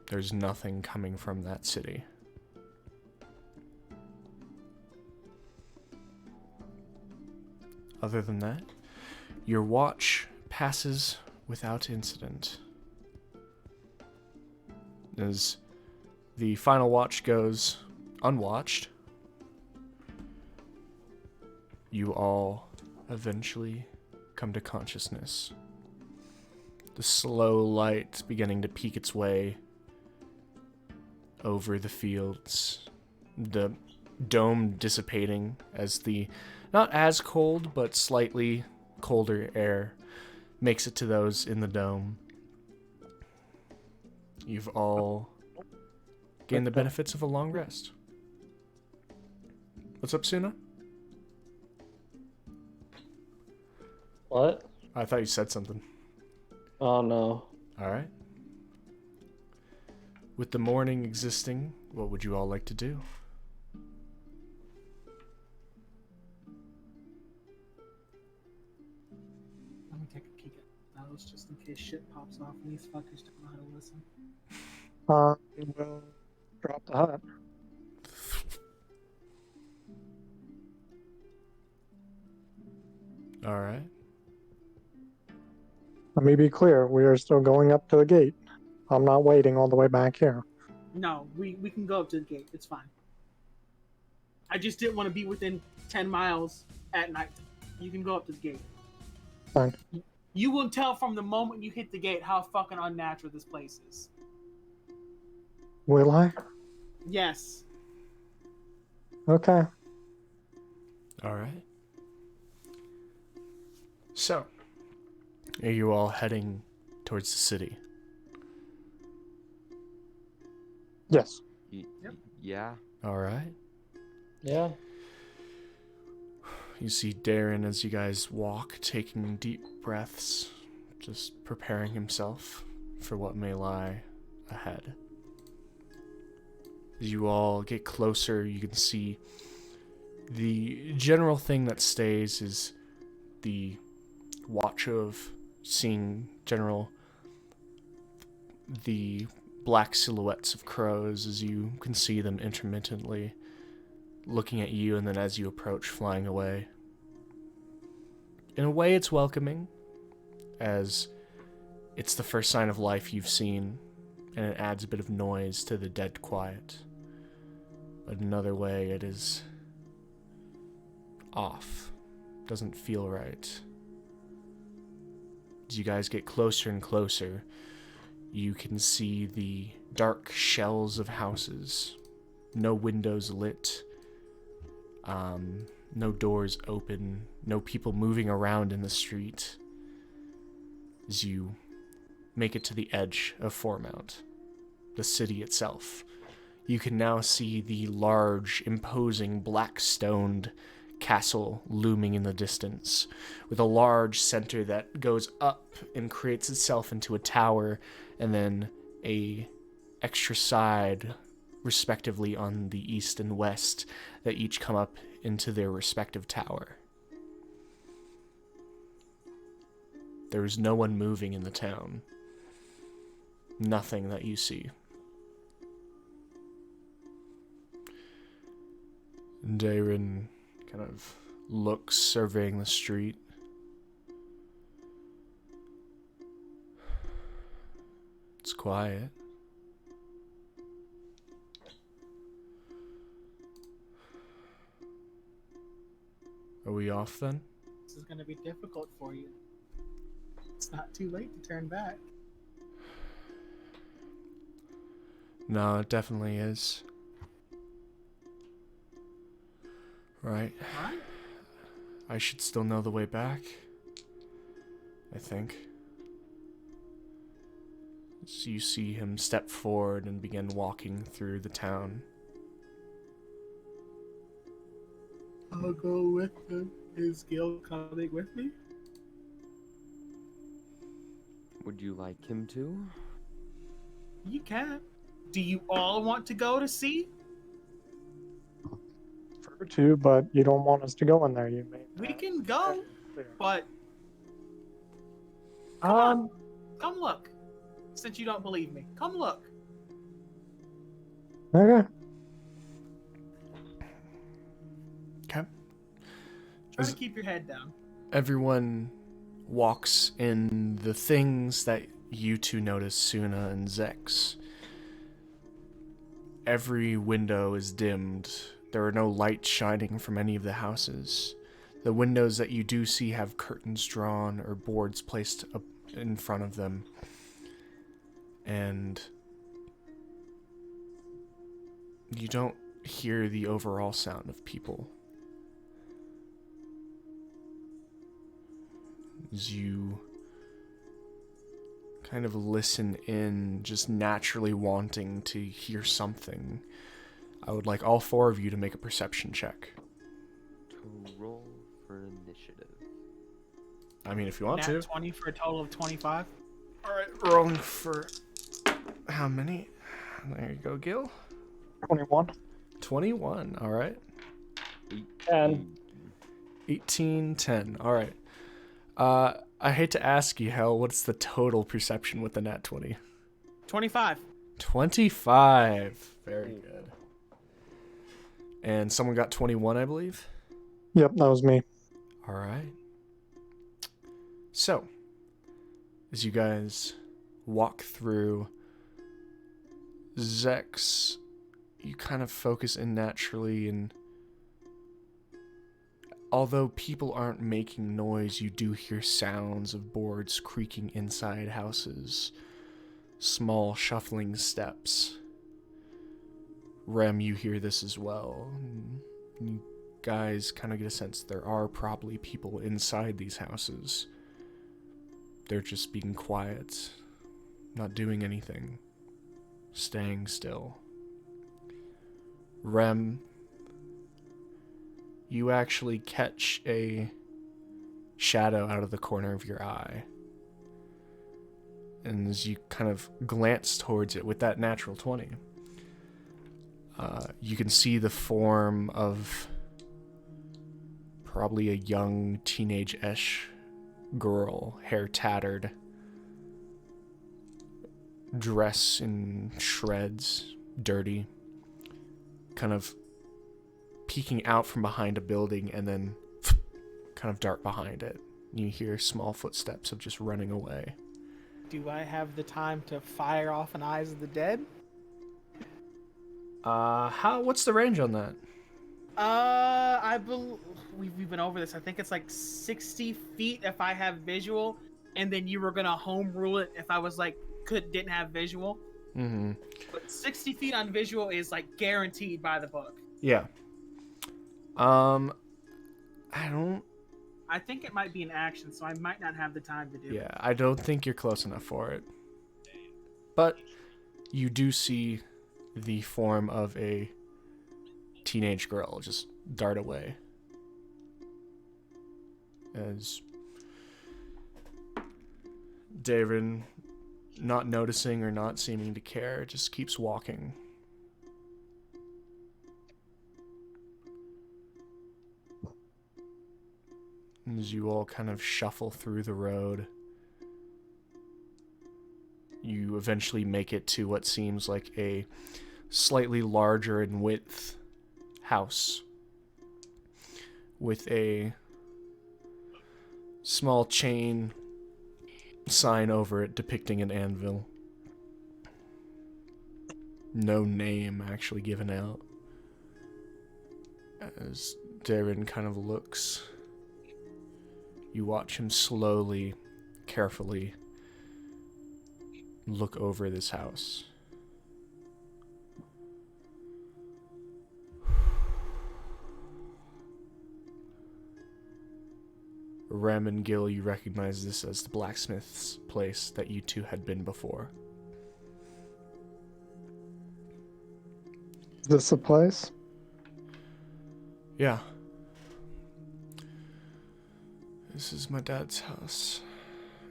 There's nothing coming from that city. Other than that, your watch passes without incident. As the final watch goes unwatched, you all eventually come to consciousness. The slow light beginning to peek its way over the fields. The dome dissipating as the not as cold but slightly colder air makes it to those in the dome. You've all gained the benefits of a long rest. What's up, Suna? What? I thought you said something. Oh no. All right. With the morning existing, what would you all like to do? Let me take a peek at those just in case shit pops off and these fuckers don't know how to listen. We'll drop the hut. All right. Let me be clear, we are still going up to the gate. I'm not waiting all the way back here. No, we can go up to the gate. It's fine. I just didn't want to be within 10 miles at night. You can go up to the gate. Fine. You will tell from the moment you hit the gate how fucking unnatural this place is. Will I? Yes. Okay. All right. So, are you all heading towards the city? Yes. Yep. Yeah. All right. Yeah. You see Darren as you guys walk, taking deep breaths, just preparing himself for what may lie ahead. As you all get closer, you can see the general thing that stays is the watch of seeing the black silhouettes of crows as you can see them intermittently looking at you, and then as you approach, flying away. In a way, it's welcoming, as it's the first sign of life you've seen, and it adds a bit of noise to the dead quiet. But another way, it is off. Doesn't feel right. As you guys get closer and closer, you can see the dark shells of houses. No windows lit. No doors open. No people moving around in the street. As you make it to the edge of Foremount, the city itself, you can now see the large, imposing, black-stoned castle looming in the distance, with a large center that goes up and creates itself into a tower, and then a extra side, respectively, on the east and west, that each come up into their respective tower. There is no one moving in the town. Nothing that you see. Darren kind of looks, surveying the street. It's quiet. Are we off then? This is going to be difficult for you. It's not too late to turn back. No, it definitely is. Right. Right? I should still know the way back. I think. So you see him step forward and begin walking through the town. I'll go with him. Is Gil coming with me? Would you like him to? You can. Do you all want to go to see? Prefer to, but you don't want us to go in there. You may. We can go, but Um. come look. Since you don't believe me, come look. Okay. Okay. Try to keep your head down. Everyone walks in the things that you two notice, Suna and Zex. Every window is dimmed. There are no lights shining from any of the houses. The windows that you do see have curtains drawn or boards placed up in front of them. And you don't hear the overall sound of people. As you kind of listen in, just naturally wanting to hear something, I would like all 4 of you to make a perception check. To roll for initiative. I mean, if you want Nat to. 20 for a total of 25. Alright, rolling for how many? There you go, Gil. 21. 21, alright. 10. 18, 10, alright. I hate to ask you, Hel, what's the total perception with the nat 20? 25. 25. Very good. And someone got 21, I believe? Yep, that was me. Alright. So, as you guys walk through, Zex, you kind of focus in naturally, and although people aren't making noise, you do hear sounds of boards creaking inside houses, small shuffling steps. Rem, you hear this as well. You guys kind of get a sense there are probably people inside these houses. They're just being quiet, not doing anything, staying still. Rem, you actually catch a shadow out of the corner of your eye. And as you kind of glance towards it with that natural 20, you can see the form of probably a young teenage-ish girl, hair tattered, dress in shreds, dirty, kind of peeking out from behind a building and then kind of dart behind it. You hear small footsteps of just running away. Do I have the time to fire off an Eyes of the Dead? What's the range on that? I believe we've been over this. I think it's like 60 feet if I have visual, and then you were gonna home rule it if I was like didn't have visual. Mm-hmm. But 60 feet on visual is like guaranteed by the book. Yeah. I think it might be an action, so I might not have the time to do it. Yeah, I don't think you're close enough for it. But you do see the form of a teenage girl just dart away. As Darren, not noticing or not seeming to care, just keeps walking. As you all kind of shuffle through the road, you eventually make it to what seems like a slightly larger in width house with a small chain sign over it depicting an anvil. No name actually given out. As Darren kind of looks, you watch him slowly, carefully look over this house. Rem and Gil, you recognize this as the blacksmith's place that you two had been before. Is this a place? Yeah. This is my dad's house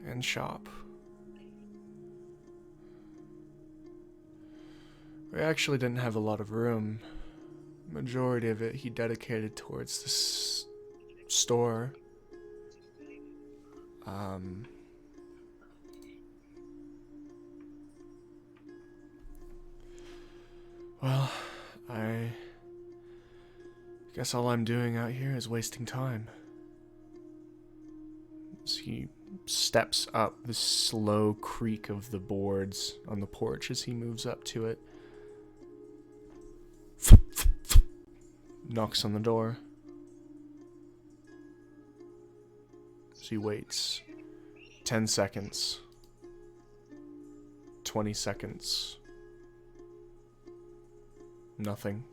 and shop. We actually didn't have a lot of room. Majority of it he dedicated towards this store. Well, I guess all I'm doing out here is wasting time. As he steps up the slow creak of the boards on the porch as he moves up to it. Knocks on the door. So he waits. 10 seconds. 20 seconds. Nothing.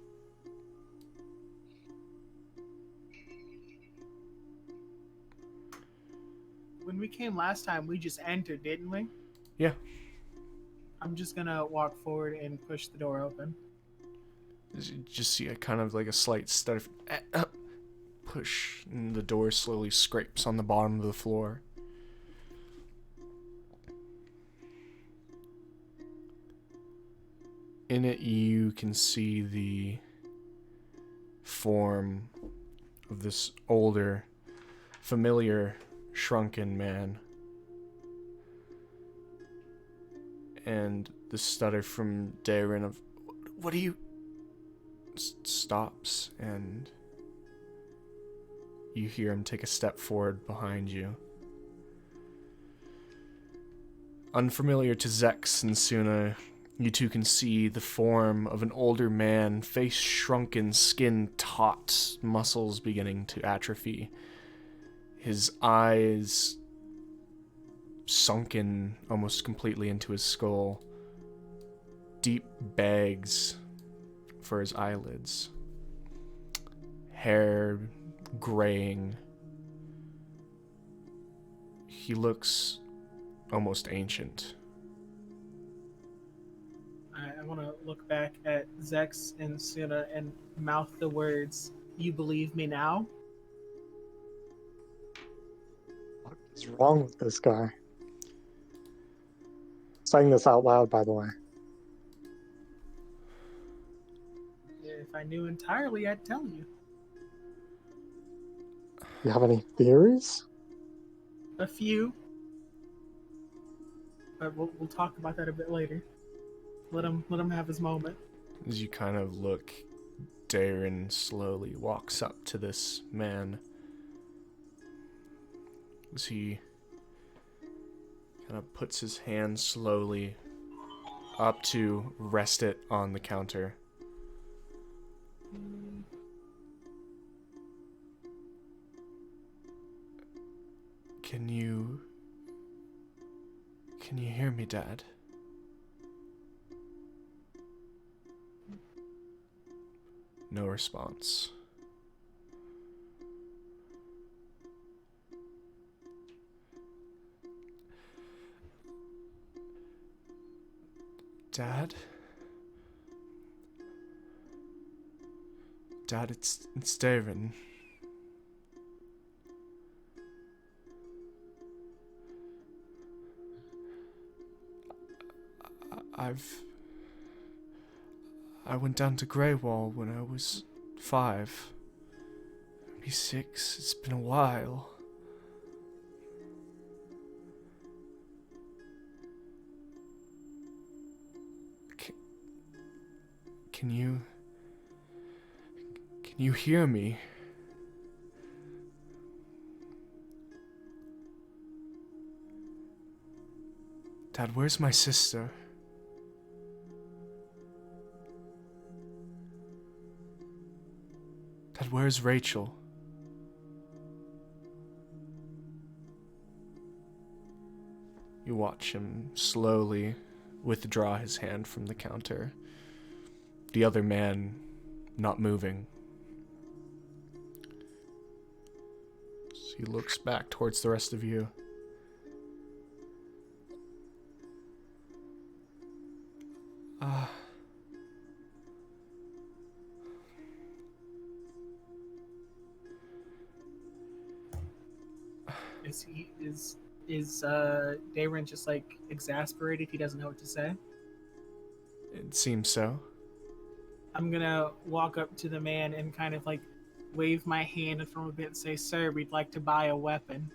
When we came last time, we just entered, didn't we? Yeah. I'm just gonna walk forward and push the door open. You just see a kind of like a slight stutter push, and the door slowly scrapes on the bottom of the floor. In it, you can see the form of this older, familiar, shrunken man. And the stutter from Darren of, "What are you?" stops, and you hear him take a step forward behind you. Unfamiliar to Zex and Suna, you two can see the form of an older man, face shrunken, skin taut, muscles beginning to atrophy. His eyes sunken almost completely into his skull. Deep bags for his eyelids. Hair graying. He looks almost ancient. I want to look back at Zex and Suna and mouth the words, "You believe me now?" What is wrong with this guy? Saying this out loud, by the way. If I knew entirely, I'd tell you. You have any theories? A few. But we'll talk about that a bit later. Let him have his moment. As you kind of look, Darren slowly walks up to this man. As he kind of puts his hand slowly up to rest it on the counter. Can you hear me, Dad? No response. Dad? Dad, it's Darren. I went down to Greywall when I was 5. Maybe 6. It's been a while. Can you hear me? Dad, where's my sister? Dad, where's Rachel? You watch him slowly withdraw his hand from the counter. The other man not moving. So he looks back towards the rest of you. Is Darren just like exasperated? He doesn't know what to say. It seems so. I'm gonna walk up to the man and kind of like wave my hand from a bit and say, "Sir, we'd like to buy a weapon."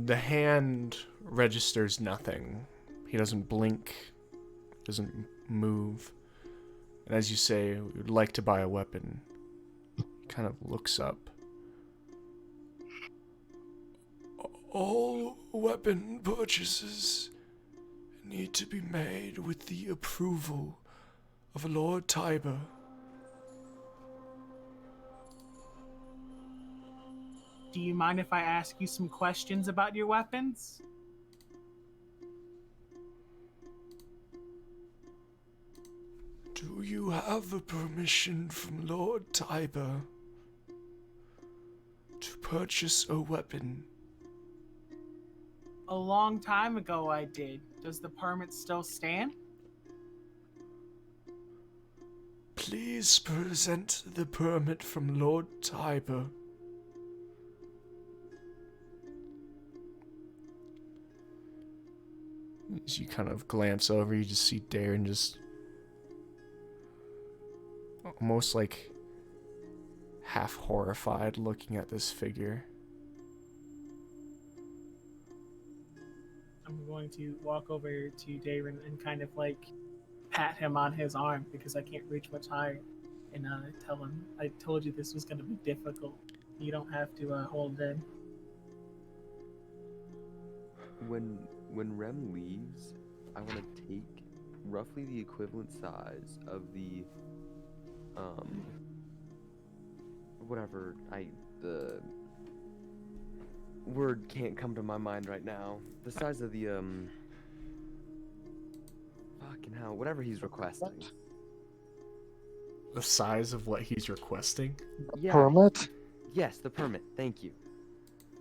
The hand registers nothing. He doesn't blink, doesn't move. And as you say, we would like to buy a weapon. He kind of looks up. All weapon purchases need to be made with the approval of Lord Tiber. Do you mind if I ask you some questions about your weapons? Do you have a permission from Lord Tiber to purchase a weapon? A long time ago I did. Does the permit still stand? Please present the permit from Lord Tiber. As you kind of glance over, you just see Darren just almost like half horrified looking at this figure. I'm going to walk over to Darren and kind of like pat him on his arm because I can't reach much higher, and tell him I told you this was going to be difficult. You don't have to hold in. When Rem leaves, I want to take roughly the equivalent size of the the word can't come to my mind right now. The size of the fucking hell, whatever he's requesting. The size of what he's requesting? Yeah. Permit? Yes, the permit. Thank you.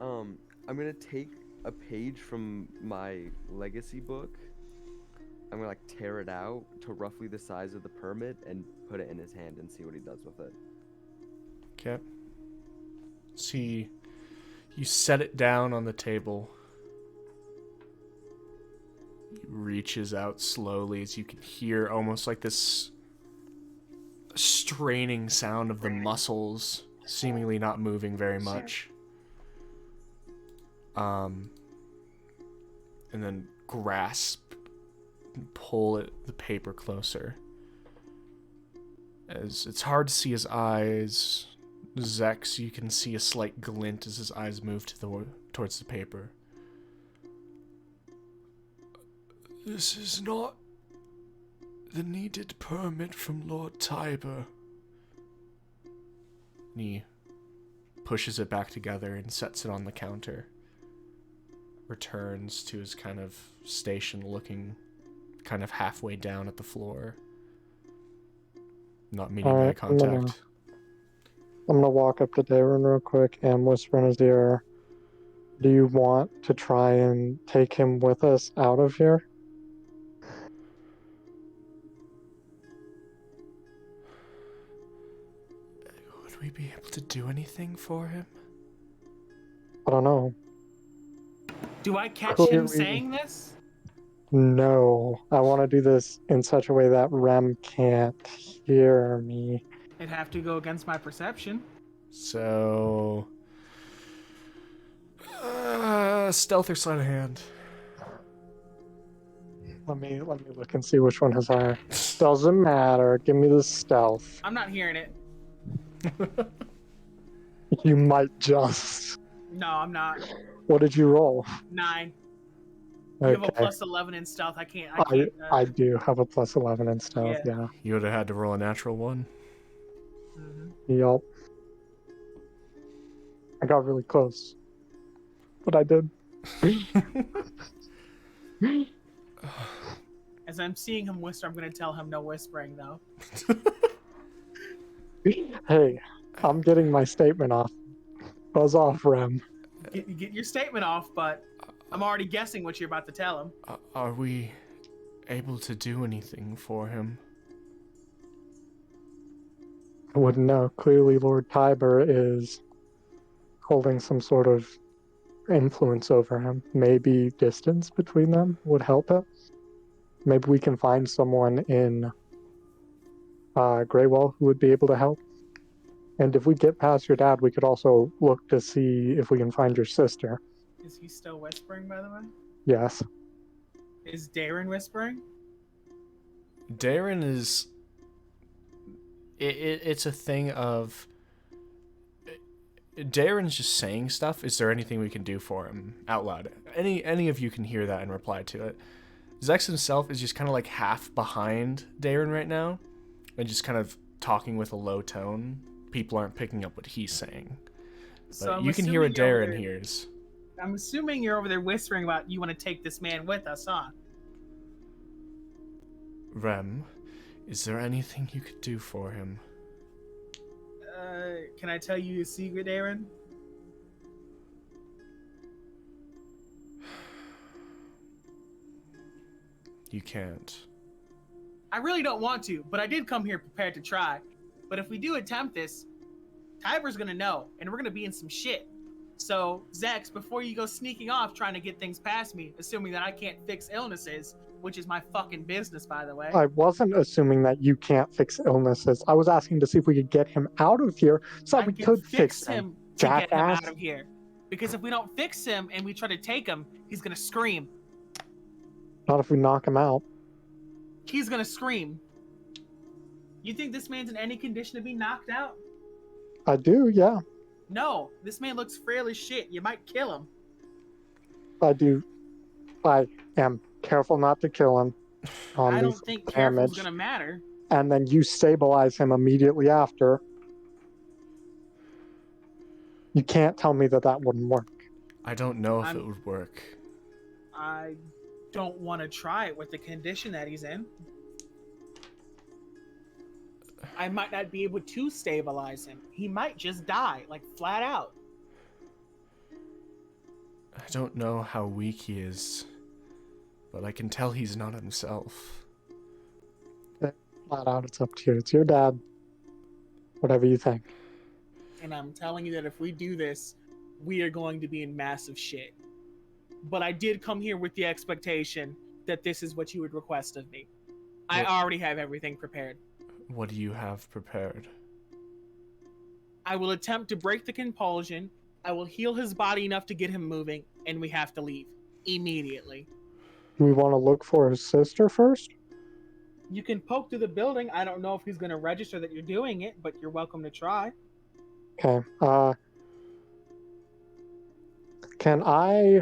I'm gonna take a page from my legacy book. I'm gonna like tear it out to roughly the size of the permit and put it in his hand and see what he does with it. Okay. See, you set it down on the table. He reaches out slowly as you can hear almost like this straining sound of the muscles seemingly not moving very much. And then grasp and pull the paper closer. As it's hard to see his eyes, Zex, you can see a slight glint as his eyes move towards the paper. This is not the needed permit from Lord Tiber. And he pushes it back together and sets it on the counter. Returns to his kind of station, looking kind of halfway down at the floor. Not meeting eye contact. I'm gonna walk up to Darren real quick and whisper in his ear, do you want to try and take him with us out of here? Would we be able to do anything for him? I don't know. Do I catch Clearly. him saying this? No, I want to do this in such a way that Rem can't hear me. It'd have to go against my perception. So, stealth or sleight of hand. Let me look and see which one has higher. Doesn't matter. Give me the stealth. I'm not hearing it. You might just. No, I'm not. What did you roll? 9. You have a plus 11 in stealth. I can't. I do have a plus 11 in stealth. Yeah. You would have had to roll a natural 1. Mm-hmm. Yup. I got really close, but I did. As I'm seeing him whisper, I'm going to tell him no whispering, though. Hey, I'm getting my statement off. Buzz off, Rem. Get your statement off, but I'm already guessing what you're about to tell him. Are we able to do anything for him? I wouldn't know. Clearly, Lord Tiber is holding some sort of influence over him. Maybe distance between them would help it. Maybe we can find someone in Greywell who would be able to help. And if we get past your dad, we could also look to see if we can find your sister. Is he still whispering, by the way? Yes. Is Darren whispering? Darren is... It's a thing of... Darren's just saying stuff. Is there anything we can do for him out loud? Any of you can hear that and reply to it. Zex himself is just kind of like half behind Darren right now and just kind of talking with a low tone. People aren't picking up what he's saying. So But I'm you can hear what assuming you're over Darren there- hears. I'm assuming you're over there whispering about you want to take this man with us, huh? Rem, is there anything you could do for him? Can I tell you a secret, Aaron? You can't. I really don't want to, but I did come here prepared to try. But if we do attempt this, Tyber's gonna know, and we're gonna be in some shit. So, Zex, before you go sneaking off trying to get things past me, assuming that I can't fix illnesses, which is my fucking business, by the way. I wasn't assuming that you can't fix illnesses. I was asking to see if we could get him out of here so I we can could fix him. to get him Jackass. out of here. Because if we don't fix him and we try to take him, he's gonna scream. Not if we knock him out. He's gonna scream. You think this man's in any condition to be knocked out? I do, yeah. No, this man looks frail as shit. You might kill him. I do. I am careful not to kill him. I don't Lethal think careful's damage. gonna matter. And then you stabilize him immediately after. You can't tell me that that wouldn't work. I don't know if I'm- it would work. I don't want to try it with the condition that he's in. I might not be able to stabilize him. He might just die, like flat out. I don't know how weak he is, but I can tell he's not himself. Flat out, it's up to you. It's your dad. Whatever you think. And I'm telling you that if we do this, we are going to be in massive shit. But I did come here with the expectation that this is what you would request of me. I What- already have everything prepared. What do you have prepared? I will attempt to break the compulsion. I will heal his body enough to get him moving, and we have to leave immediately. Do we want to look for his sister first? You can poke through the building. I don't know if he's going to register that you're doing it, but you're welcome to try. Okay. Can I...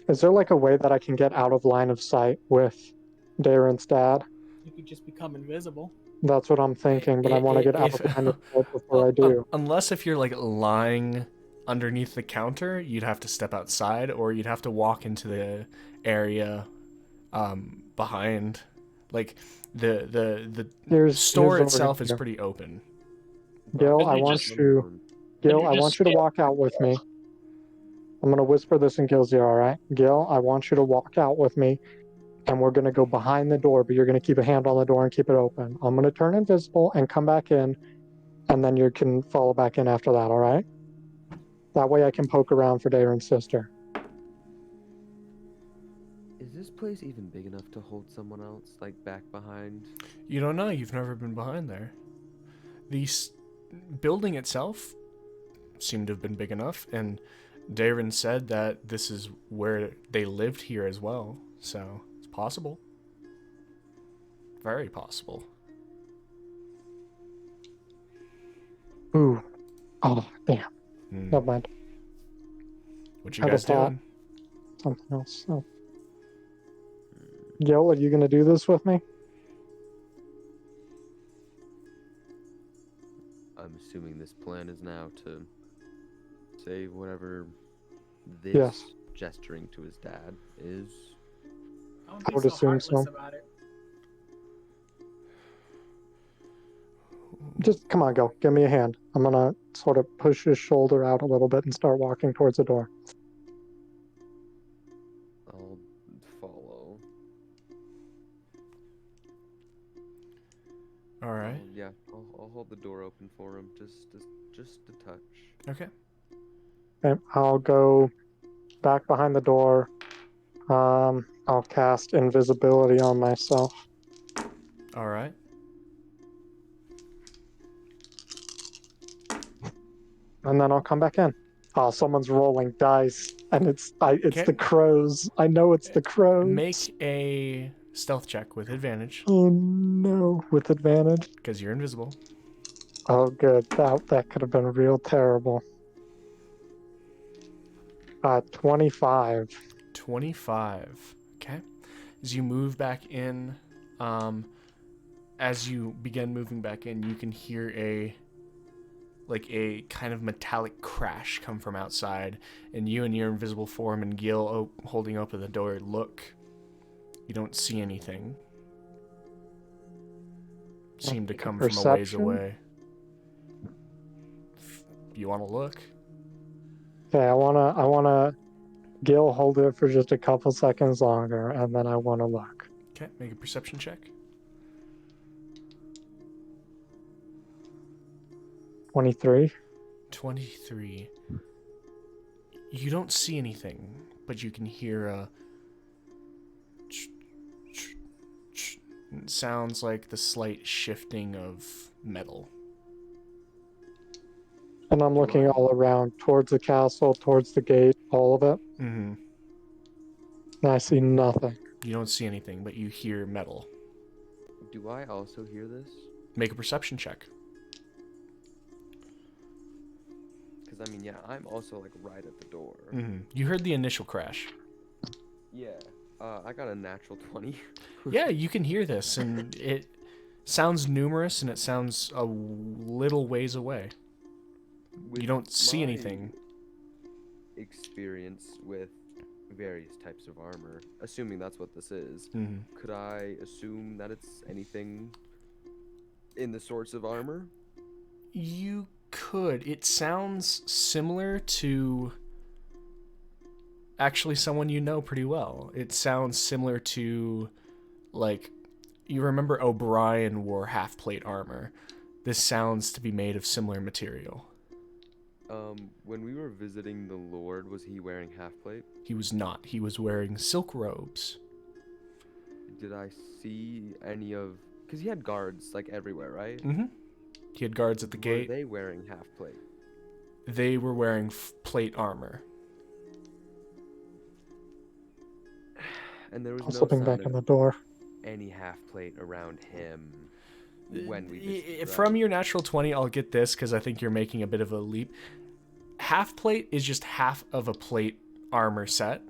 Is there like a way that I can get out of line of sight with Darren's dad? You could just become invisible. That's what I'm thinking, but I want to get out If- of line of sight before I do. Unless if you're like lying underneath the counter, you'd have to step outside, or you'd have to walk into the area behind. Like the Here's store over itself is here. pretty open. Gil, Didn't I you want just- you... Gil, you I just want you to skip? walk out with me. I'm going to whisper this in Gil's ear, alright? Gil, I want you to walk out with me, and we're going to go behind the door, but you're going to keep a hand on the door and keep it open. I'm going to turn invisible and come back in, and then you can follow back in after that, alright? That way I can poke around for Darren's sister. Is this place even big enough to hold someone else, like back behind? You don't know. You've never been behind there. The building itself seemed to have been big enough, and Darren said that this is where they lived here as well. So it's possible. Very possible. Ooh. Oh, damn. Hmm. Never mind. What you Have a guys thought. doing? Something else. Oh. Gil, are you going to do this with me? I'm assuming this plan is now to say whatever this Yes. gesturing to his dad is. Don't I be would so assume heartless so. about it. Just come on, Gil. Give me a hand. I'm going to sort of push his shoulder out a little bit and start walking towards the door. I'll follow. All right. Yeah, I'll hold the door open for him, just a touch. Okay. Okay, I'll go back behind the door. I'll cast invisibility on myself. All right. And then I'll come back in. Oh, someone's rolling dice, and it's Okay. the crows. I know it's the crows. Make a stealth check with advantage Oh no, with advantage. because you're invisible. Oh, good. That could have been real terrible. 25. 25. Okay. As you move back in, as you begin moving back in, you can hear a like a kind of metallic crash come from outside, and you and your invisible form and Gil holding open the door look. You don't see anything. Seem to come from a ways Perception? away. You want to look? Okay, I wanna Gil hold it for just a couple seconds longer, and then I wanna look. Okay, make a perception check. 23. 23. You don't see anything, but you can hear a... It sounds like the slight shifting of metal. And I'm looking all around, towards the castle, towards the gate, all of it. Mm-hmm. And I see nothing. You don't see anything, but you hear metal. Do I also hear this? Make a perception check. Because, I mean, yeah, I'm also, like, right at the door. Mm-hmm. You heard the initial crash. Yeah. I got a natural 20. Yeah, you can hear this, and it sounds numerous, and it sounds a little ways away. With You don't see my anything. experience with various types of armor, assuming that's what this is, Mm-hmm. could I assume that it's anything in the sorts of armor? You could. It sounds similar to actually someone you know pretty well. It sounds similar to, like, you remember O'Brien wore half-plate armor. This sounds to be made of similar material. When we were visiting the Lord, was he wearing half plate? He was not. He was wearing silk robes. Did I see any of... Because he had guards, like, everywhere, right? Mm-hmm. He had guards at the gate. Were they wearing half plate? They were wearing plate armor. And there was I'm no slipping back sound in the of door. any half plate around him when we visited, From right? your natural 20, I'll get this because I think you're making a bit of a leap. Half plate is just half of a plate armor set.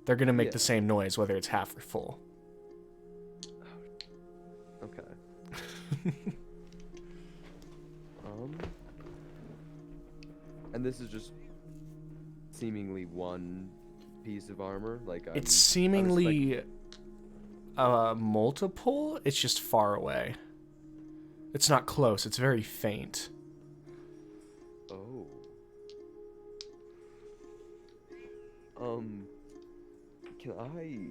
They're going to make Yeah. the same noise whether it's half or full. Okay. And this is just seemingly one piece of armor? Like It's seemingly multiple. It's just far away. It's not close. It's very faint. Oh. Can I...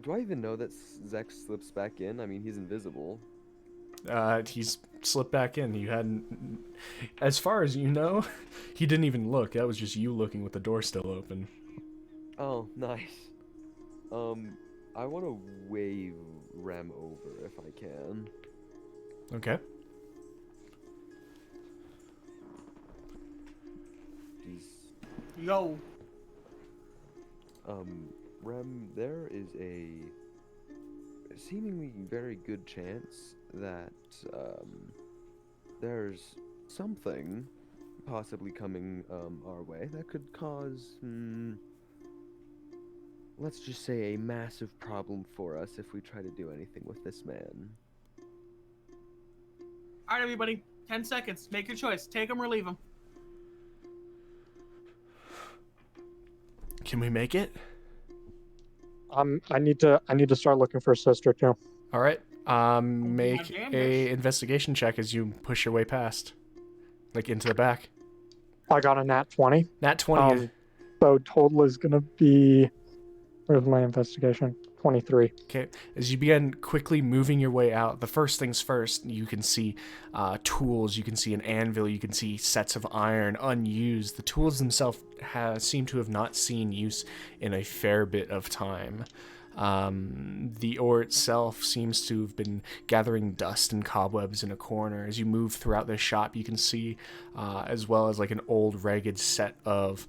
Do I even know that Zek slips back in? I mean, he's invisible. He's slipped back in. You hadn't... As far as you know, he didn't even look. That was just you looking with the door still open. Oh, nice. I want to wave Rem over if I can. Okay. Jeez. Yo. Rem, there is a seemingly very good chance that, there's something possibly coming, our way that could cause, let's just say a massive problem for us if we try to do anything with this man. All right, everybody. 10 seconds. Make your choice. Take him or leave him. Can we make it? I need to start looking for a sister too. All right. Make damn a this. investigation check as you push your way past, like into the back. I got a nat 20. Nat 20. So total is gonna be, where's my investigation? 23. Okay. As you begin quickly moving your way out, the first things first, you can see tools. You can see an anvil. You can see sets of iron unused. The tools themselves seem to have not seen use in a fair bit of time. The ore itself seems to have been gathering dust and cobwebs in a corner. As you move throughout this shop, you can see, as well as like an old ragged set of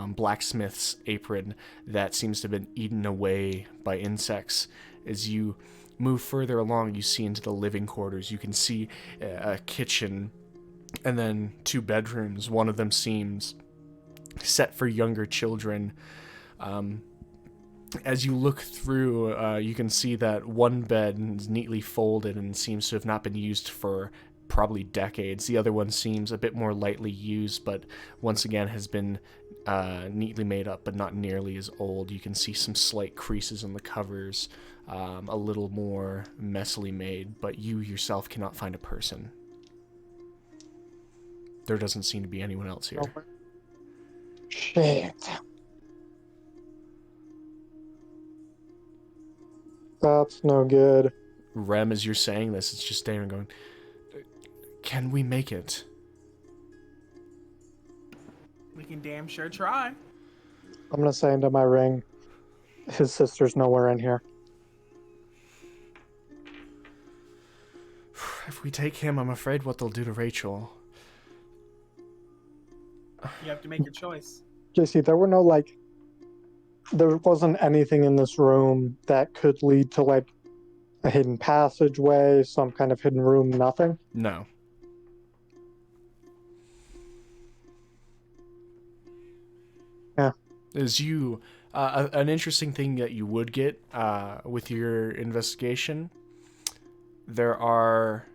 blacksmith's apron that seems to have been eaten away by insects. As you move further along, you see into the living quarters. You can see a kitchen and then 2 bedrooms. One of them seems set for younger children. As you look through, you can see that one bed is neatly folded and seems to have not been used for probably decades. The other one seems a bit more lightly used, but once again has been neatly made up, but not nearly as old. You can see some slight creases in the covers, a little more messily made, but you yourself cannot find a person. There doesn't seem to be anyone else here. Shit. That's no good. Rem, as you're saying this, it's just Darren going, can we make it? We can damn sure try. I'm gonna say into my ring, his sister's nowhere in here. If we take him, I'm afraid what they'll do to Rachel. You have to make your choice. JC, there wasn't anything in this room that could lead to like a hidden passageway, some kind of hidden room, nothing. No. Yeah. As you, an interesting thing that you would get with your investigation, there are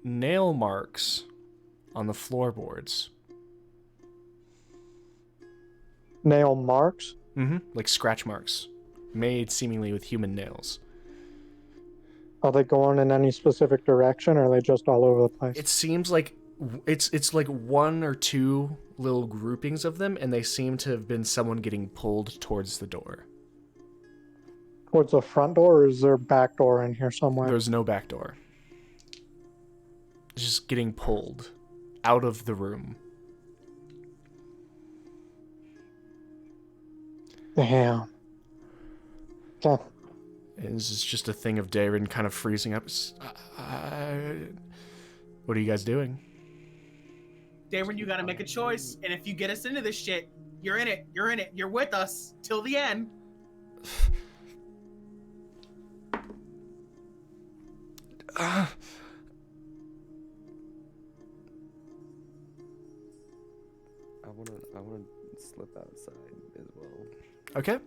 nail marks on the floorboards. Nail marks? Mm-hmm. Like scratch marks, made seemingly with human nails. Are they going in any specific direction, or are they just all over the place? It seems like it's like one or two little groupings of them, and they seem to have been someone getting pulled towards the door. Towards the front door, or is there a back door in here somewhere? There's no back door. It's just getting pulled out of the room. Damn. Okay. And this is just a thing of Darren kind of freezing up. What are you guys doing? Darren, you gotta make a choice. And if you get us into this shit, you're in it. You're in it. You're with us till the end. I wanna slip outside as well. Okay.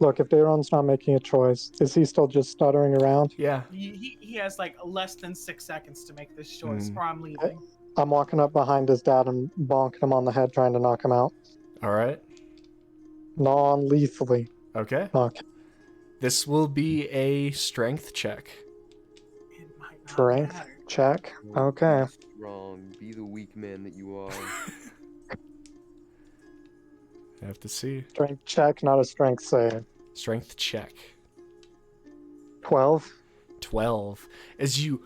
Look, if Daron's not making a choice, is he still just stuttering around? Yeah. He has like less than 6 seconds to make this choice, or I'm leaving. I'm walking up behind his dad and bonking him on the head, trying to knock him out. All right. Non-lethally. Okay. Okay. This will be a strength check. It might not Strength matter. check. Okay. Wrong. Be the weak man that you are. I have to see. Strength check, not a strength save. Strength check. 12. 12. As you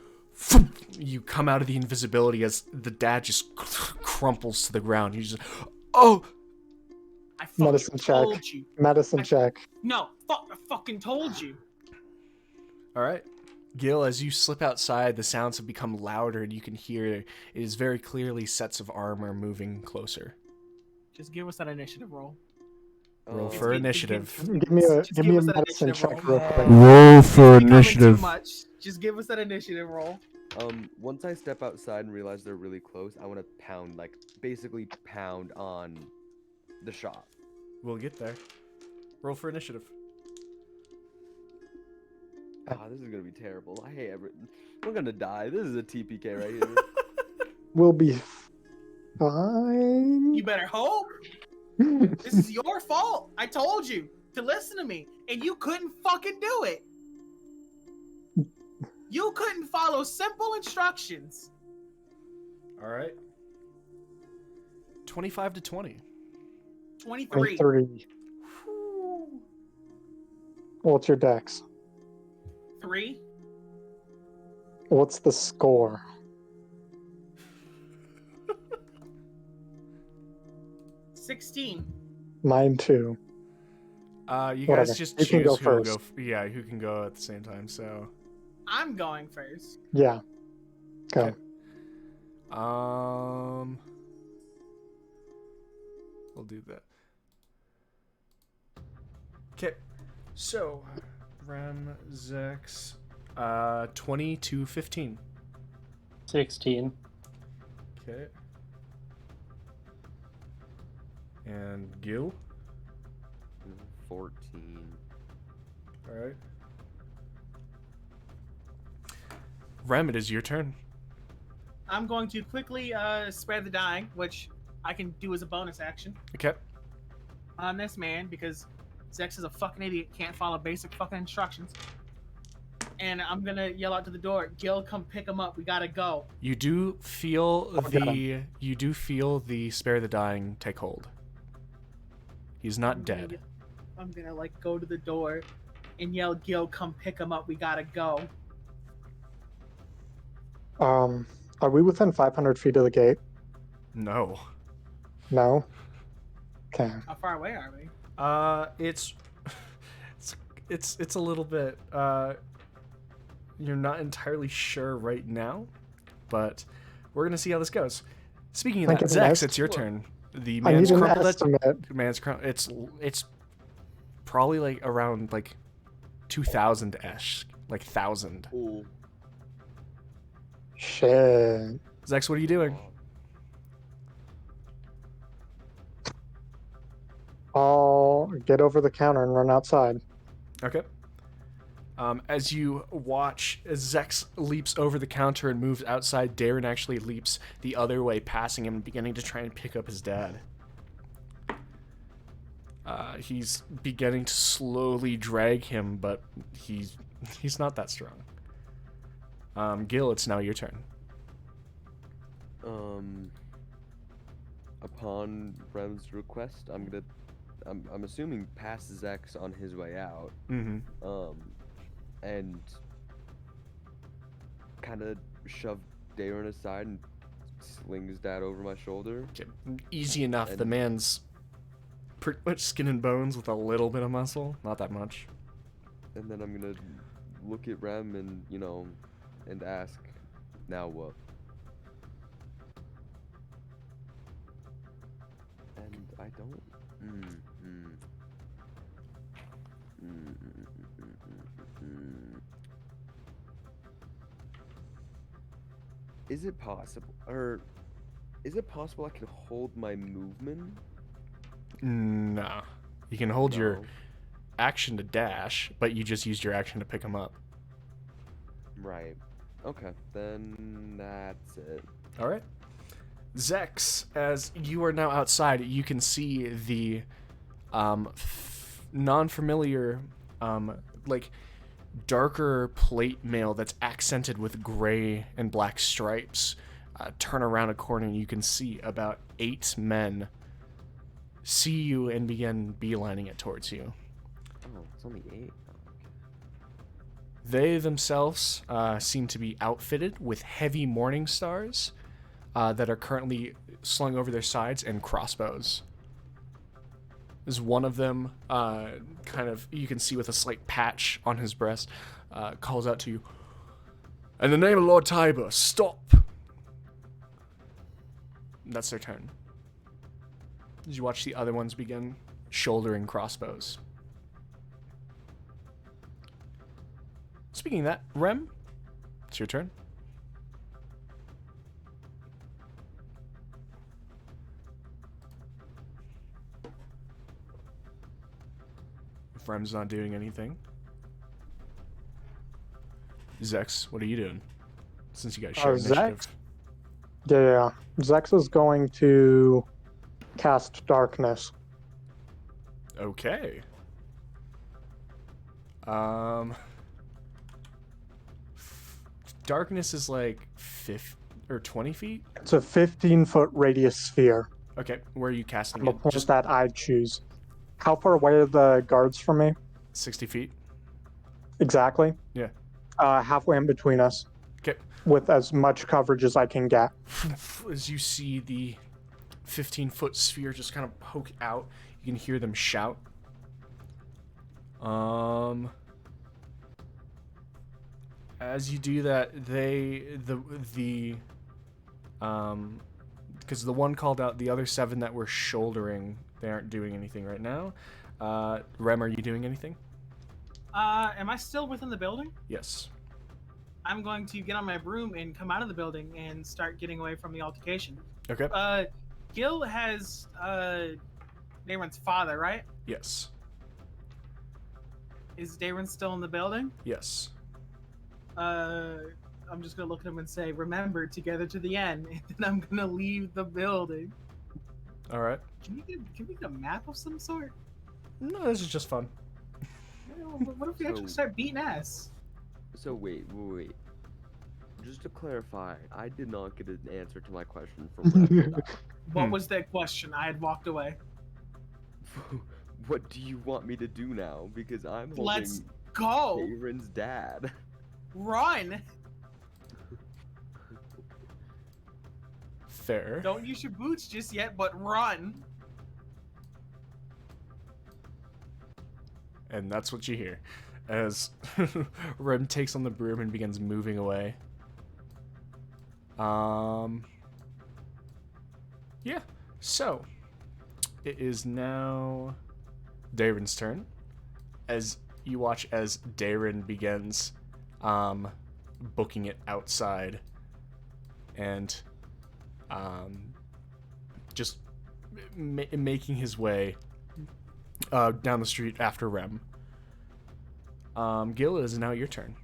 come out of the invisibility, as the dad just crumples to the ground. You just, oh! I fucking Medicine check. told you. Medicine check. No, I fucking told you. All right. Gil, as you slip outside, the sounds have become louder, and you can hear it is very clearly sets of armor moving closer. Just give us that initiative roll. Roll for initiative. Give me a Just give us that medicine initiative check roll. real quick. Roll for It's becoming too much. Just give us that initiative roll. Once I step outside and realize they're really close, I want to pound, like, basically pound on the shop. We'll get there. Roll for initiative. Ah, this is gonna be terrible. I hate everything. We're gonna die. This is a TPK right here. We'll be fine. You better hope. This is your fault. I told you to listen to me, and you couldn't fucking do it. You couldn't follow simple instructions. All right. 25 to 20. 23. 23. What's your dex? 3. What's the score? 16. Mine too. You Whatever. guys just You can choose go who will go. first. Yeah, who can go at the same time. So, I'm going first. Yeah. Go. Okay. We'll do that. Okay. So, Rem, Zex, 20 to 15. 16. Okay. And Gil. 14. All right. Rem, it is your turn. I'm going to quickly spare the dying, which I can do as a bonus action Okay. on this man because Zex is a fucking idiot, can't follow basic fucking instructions. And I'm gonna yell out to the door, Gil, come pick him up. We gotta go. You do feel Okay. the spare the dying take hold. He's not dead. I'm gonna like go to the door and yell, Gil, come pick him up. We gotta go. Are we within 500 feet of the gate? No. No. Okay. How far away are we? It's a little bit. You're not entirely sure right now, but we're gonna see how this goes. Speaking of Can I that, get an Zex, it's your Look. turn. The I man's need an crumpled. estimate. It's probably like around like 2,000 esh, like 1,000. Ooh. Shit. Zex, what are you doing? I'll get over the counter and run outside. Okay. As you watch, as Zex leaps over the counter and moves outside, Darren actually leaps the other way, passing him and beginning to try and pick up his dad. He's beginning to slowly drag him, but he's not that strong. Gil, it's now your turn. Upon Rem's request, I'm assuming pass Zex on his way out. Mm-hmm. And kind of shove Darren aside and sling his dad over my shoulder. Easy enough. The And- man's pretty much skin and bones with a little bit of muscle. Not that much. And then I'm gonna look at Rem and, and ask, now what? And I don't. Is it possible, I can hold my movement? Nah. You can hold your No. action to dash, but you just used your action to pick him up. Right. Okay, then that's it. All right. Zex, as you are now outside, you can see the non-familiar, like darker plate mail that's accented with gray and black stripes. Turn around a corner and you can see about 8 men see you and begin beelining it towards you. Oh, it's only 8. They themselves seem to be outfitted with heavy morning stars that are currently slung over their sides and crossbows. As one of them, you can see with a slight patch on his breast, calls out to you, "In the name of Lord Tiber, stop!" That's their turn. As you watch the other ones begin shouldering crossbows. Speaking of that, Rem, it's your turn. If Rem's not doing anything. Zex, what are you doing? Since you guys share initiative. Zex? Yeah. Zex is going to cast darkness. Okay. Darkness is like 50 or 20 feet. It's a 15-foot radius sphere. Okay, where are you casting I'm a it? point Just that I choose. How far away are the guards from me? 60 feet. Exactly. Yeah. Halfway in between us, Okay. with as much coverage as I can get. As you see the 15-foot sphere just kind of poke out, you can hear them shout. As you do that, because the one called out, the other 7 that were shouldering, they aren't doing anything right now. Rem, are you doing anything? Am I still within the building? Yes. I'm going to get on my broom and come out of the building and start getting away from the altercation. Okay. Gil has Daron's father, right? Yes. Is Daron still in the building? Yes. look at him and say, "Remember, together to the end." And then I'm gonna leave the building. All right. Can we get a map of some sort? No, this is just fun. What if we actually start beating ass? So wait. Just to clarify, I did not get an answer to my question from Rem. What was that question? I had walked away. What do you want me to do now? Because I'm holding Let's go. Aaron's dad. Run. Fair. Don't use your boots just yet, but run. And that's what you hear as Rem takes on the broom and begins moving away. Yeah. So it is now Darren's turn. As you watch as Darren begins booking it outside and just making his way down the street after Rem. Gil, it is now your turn.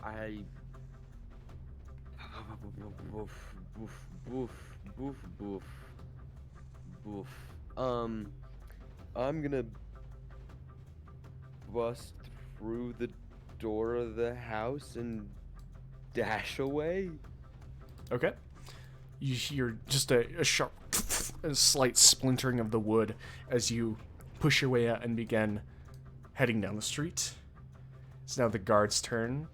I boof. I'm gonna bust through the door of the house and dash away. Okay. You hear just a sharp, a slight splintering of the wood as you push your way out and begin heading down the street. It's now the guard's turn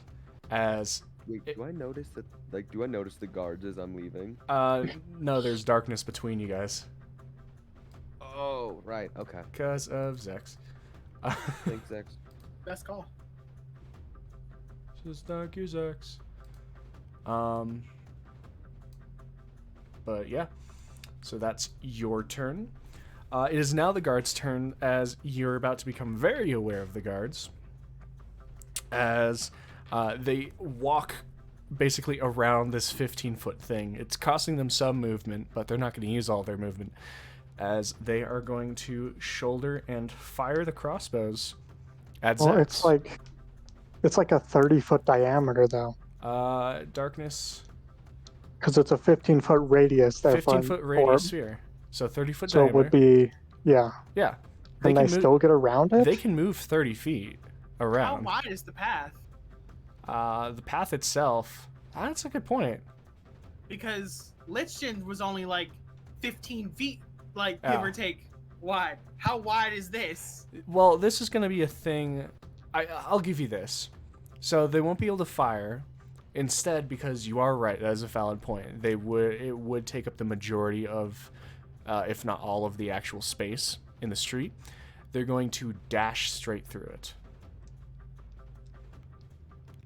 as... Wait, do I notice that? Like, do I notice the guards as I'm leaving? No, there's darkness between you guys. Oh, right. Okay. Because of Zex. Thanks, Zex. Best call. Just thank you, Zex. But yeah, so that's your turn. It is now the guard's turn as you're about to become very aware of the guards. As they walk basically around this 15-foot thing. It's costing them some movement, but they're not going to use all their movement. As they are going to shoulder and fire the crossbows at Zex. Well, it's like a 30-foot diameter, though. Darkness. Because it's a 15-foot radius. 15-foot radius sphere. So 30-foot so diameter. it would be, yeah. Yeah. Can they still get around it? They can move 30 feet around. How wide is the path? The path itself, that's a good point. Because Lichten's was only like 15 feet, like give or take, wide. How wide is this? Well, this is going to be a thing. I'll give you this. So they won't be able to fire. Instead, because you are right, that is a valid point. It would take up the majority of, if not all of the actual space in the street. They're going to dash straight through it.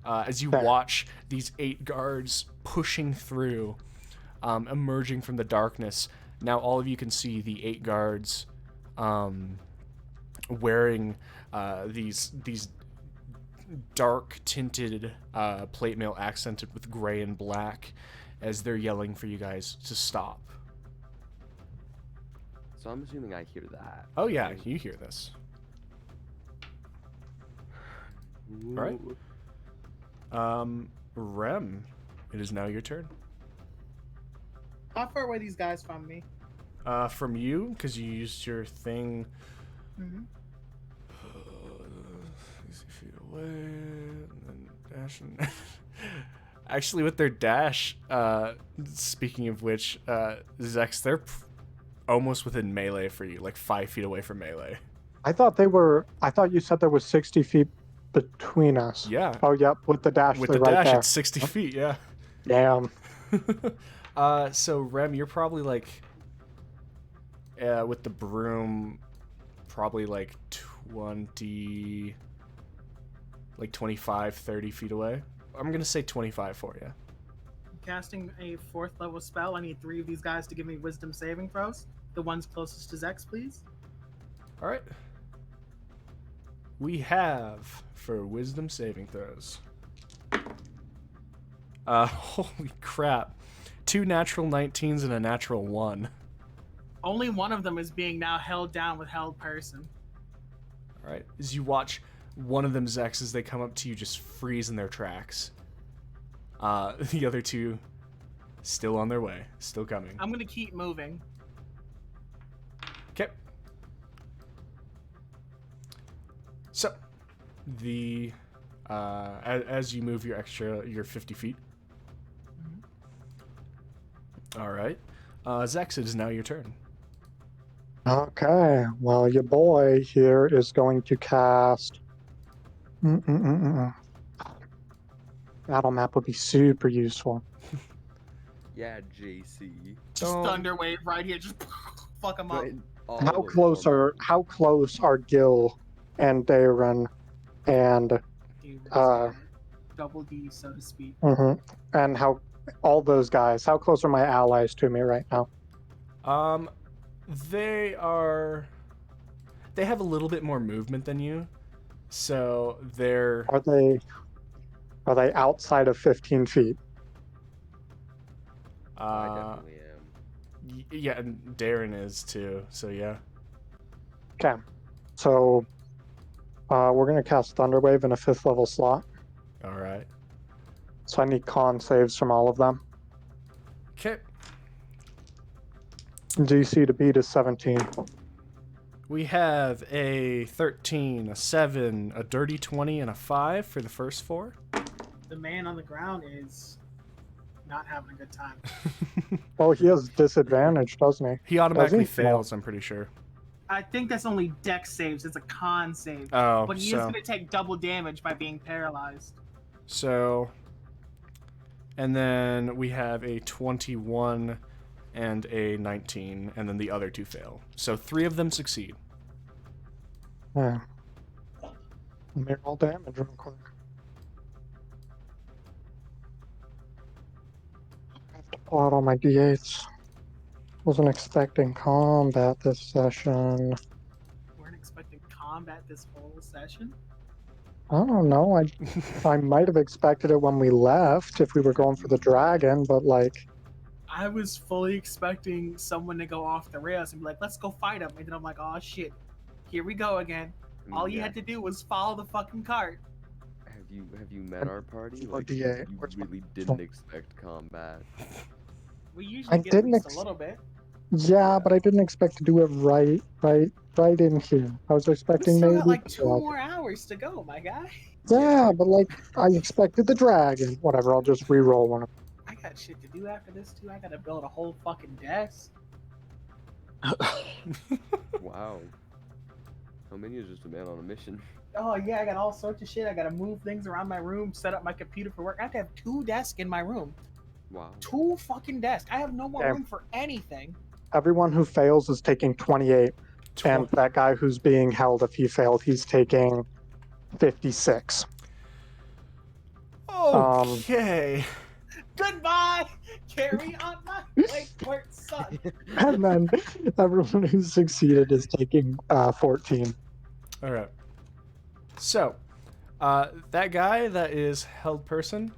As you watch these 8 guards pushing through, emerging from the darkness, now all of you can see the 8 guards wearing these dark tinted plate mail accented with gray and black as they're yelling for you guys to stop. So I'm assuming I hear that. Oh yeah, you hear this. Ooh. All right. Rem, it is now your turn. How far away these guys from me? From you, because you used your thing. 60 feet away, and then dashing. Actually, with their dash, speaking of which, Zex, they're almost within melee for you, like 5 feet away from melee. I thought you said there was 60 feet between us. Yeah. Oh, yep. With the dash, With they're the right dash, there. it's 60 feet, yeah. Damn. So Rem, you're probably like, with the broom, probably like 25, 30 feet away. I'm going to say 25 for you. Casting a 4th level spell. I need 3 of these guys to give me wisdom saving throws. The ones closest to Zex, please. All right. We have for wisdom saving throws. Holy crap. 2 natural 19s and a natural 1. Only one of them is being now held down with held person. All right. As you watch one of them, Zex, as they come up to you, just freeze in their tracks. The other two still on their way, still coming. I'm gonna keep moving. Okay. So, the as you move your 50 feet. All right. Zex, it is now your turn. Okay, well, your boy here is going to cast. Battle map would be super useful. Yeah, JC. Just Don't- thunder wave right here. Just fuck them up. But all How of close them. are Gil and Darren and Dude, Uh, double D, so to speak. and how all those guys? How close are my allies to me right now? They have a little bit more movement than you, so they're Are they outside of 15 feet? I uh definitely am. yeah, and Darren is too. So yeah. Okay, so we're gonna cast Thunderwave in a 5th level slot. All right. So I need con saves from all of them. Okay. DC to beat is 17. We have a 13, a 7, a dirty 20, and a 5 for the first 4. The man on the ground is not having a good time. Well, he has disadvantage, doesn't he? He automatically Does he? fails, I'm pretty sure. I think that's only dex saves. It's a con save. Oh, But he is going to take double damage by being paralyzed. And then we have a 21 and a 19, and then the other 2 fail. So 3 of them succeed. Yeah. Let me roll damage real quick. I have to pull out all my d8s. Wasn't expecting combat this session. Weren't expecting combat this whole session. I don't know. I might have expected it when we left if we were going for the dragon, but like, I was fully expecting someone to go off the rails and be like, let's go fight him. And then I'm like, oh shit, here we go again. All you Yeah. had to do was follow the fucking cart. Have you met our party? Oh, Like, DA. you Where's my really phone? didn't expect combat. We usually I get at didn't least ex- a little bit. yeah, but I didn't expect to do it right in here. I was We expecting still maybe got like the 2 dragon. more hours to go, my guy. Yeah, but like I expected the dragon. Whatever, I'll just re-roll one of I got shit to do after this too. I gotta build a whole fucking desk. Wow. How many is just a man on a mission? Oh yeah, I got all sorts of shit. I gotta move things around my room, set up my computer for work. I have to have 2 desks in my room. Wow. 2 fucking desks. I have no more Yeah. room for anything. Everyone who fails is taking 28, and that guy who's being held, if he failed, he's taking 56. Okay. Goodbye. Carry on my wakeboard, son. And then everyone who succeeded is taking 14. All right. So, that guy that is held person,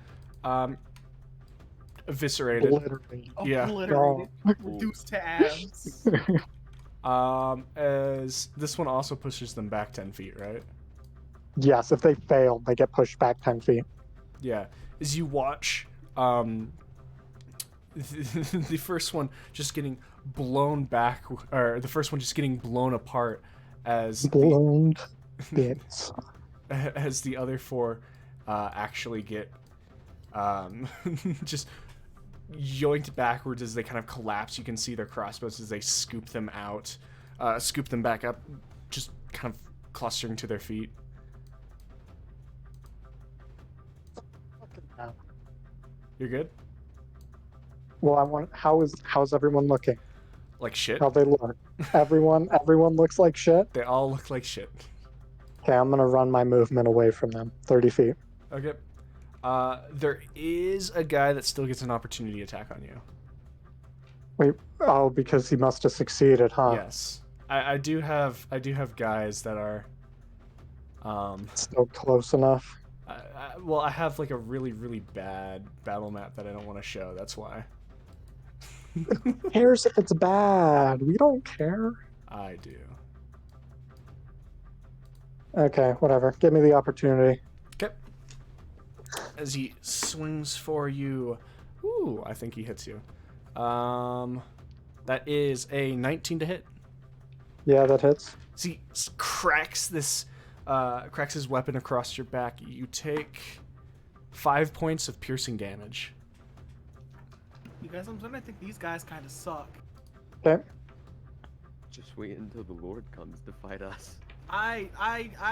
eviscerated. Literally. Yeah. Obliterated. Reduced to atoms. As this one also pushes them back 10 feet, right? Yes, if they fail, they get pushed back 10 feet. Yeah. As you watch, the first one just getting blown back, or the first one just getting blown apart as Blown bits. as the other 4 actually get just yoinked backwards as they kind of collapse. You can see their crossbows as they scoop them out, scoop them back up, just kind of clustering to their feet. You're good? Well, I want. How's everyone looking? Like shit? How they look? Everyone looks like shit. They all look like shit. Okay, I'm gonna run my movement away from them, 30 feet. Okay. There is a guy that still gets an opportunity attack on you. Wait, oh, because he must have succeeded, huh? Yes. I do have guys that are Still close enough. well, I have like a really bad battle map that I don't want to show. That's why. Who cares if it's bad? We don't care. I do. Okay, whatever. Give me the opportunity. Okay. As he swings for you, ooh, I think he hits you. That is a 19 to hit. Yeah, that hits. So he cracks his weapon across your back. You take 5 points of piercing damage. You guys, I'm starting to think these guys kind of suck. Okay. Just wait until the Lord comes to fight us. I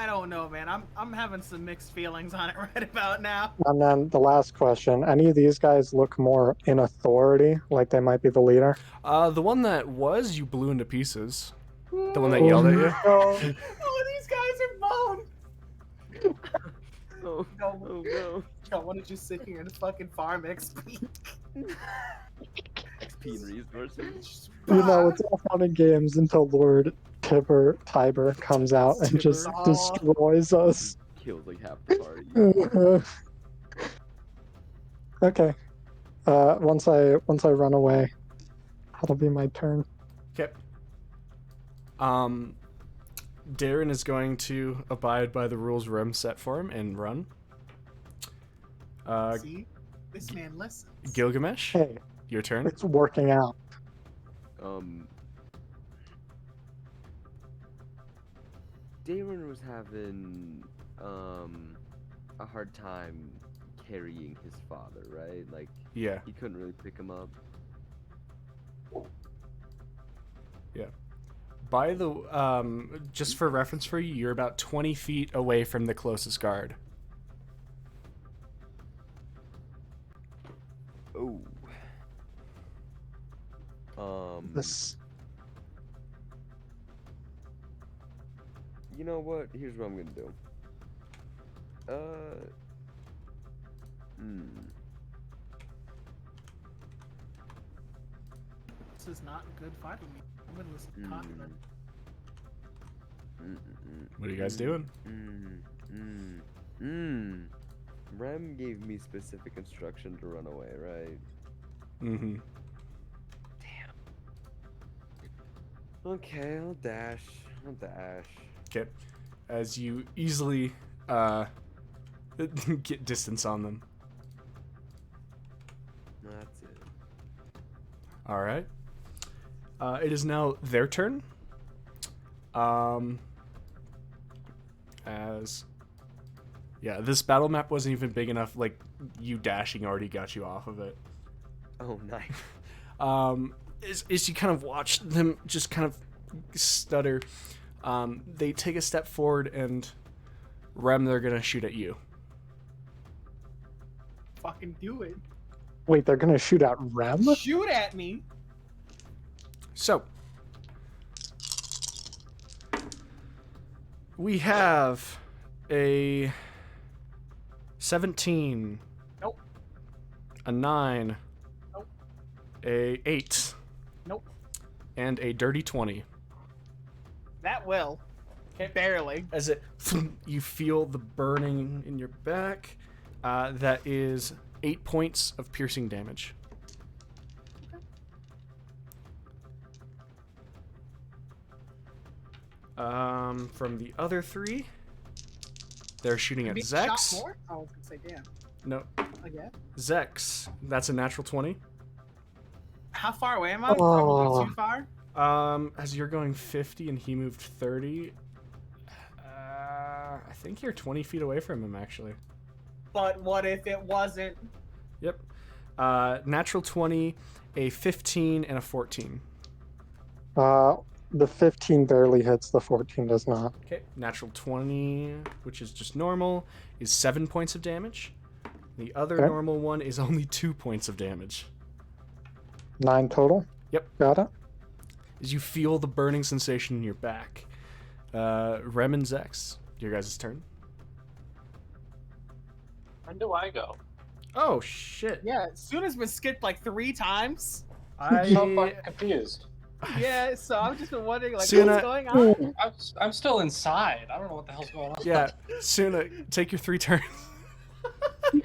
don't know, man. I'm having some mixed feelings on it right about now. And then the last question. Any of these guys look more in authority, like they might be the leader? The one that was, you blew into pieces. The one that yelled at you. Oh, these guys are boned. Oh, No, oh no. I want to just sit here and fucking farm XP. XP and resources. You know, it's all fun and games until Lord Tiber comes out and just Tiber. destroys us. Kills like half the party. Okay. Once I run away, that'll be my turn. Okay. Darren is going to abide by the rules Rem set for him and run. See, this man listens. Gilgamesh, Hey, your turn. it's working out. Darren was having a hard time carrying his father, right? Like Yeah. he couldn't really pick him up. By the just for reference for you, you're about 20 feet away from the closest guard. Oh. This. You know what? Here's what I'm gonna do. This is not good fighting me. I'm gonna listen to Contra. What are you guys doing? Rem gave me specific instruction to run away, right? Mm-hmm. Okay, I'll dash. Okay. As you easily get distance on them. That's it. All right. It is now their turn. This battle map wasn't even big enough. Like, you dashing already got you off of it. Oh, nice. As you kind of watch them just kind of stutter, they take a step forward and Rem, they're gonna shoot at you. Fucking do it. Wait, they're gonna shoot at Rem? Shoot at me. So we have a 17. Nope. A 9. Nope. A 8. Nope. And a dirty 20. That will. Okay, barely. As you feel the burning in your back, that is 8 points of piercing damage. From the other 3, they're shooting at Being Zex. shot more? I was gonna say, damn. No, Again. Zex. That's a natural 20. How far away am I? Probably too far. As you're going 50 and he moved 30, I think you're 20 feet away from him, actually. But what if it wasn't? Yep. Natural 20, a 15, and a 14. The 15 barely hits, the 14 does not. Okay. Natural 20, which is just normal, is 7 points of damage. The other Okay. normal one is only 2 points of damage. 9 total? Yep. Got it. As you feel the burning sensation in your back. Rem and Zex, your guys' turn. When do I go? Oh, shit. Yeah, Suna's been skipped like 3 times. I'm so fucking confused. Yeah, so I've just been wondering, like, Suna- what's going on? I'm still inside. I don't know what the hell's going on. Yeah, Suna, take your 3 turns.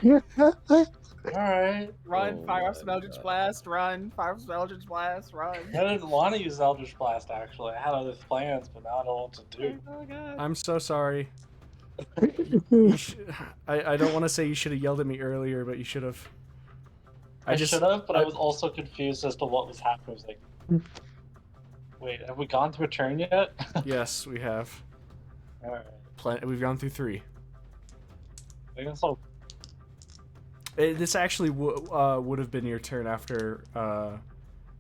Alright. What? Run, Oh fire off my some Eldritch God. Blast, run, fire off some Eldritch Blast, run. I didn't want to use Eldritch Blast, actually. I had other plans, but now I don't know what to do. Oh god. I'm so sorry. I don't want to say you should have yelled at me earlier, but you should have. I should have, but I was also confused as to what was happening. I was like, wait, have we gone through a turn yet? Yes, we have. Alright. We've gone through 3. I guess I'll... This actually would have been your turn after,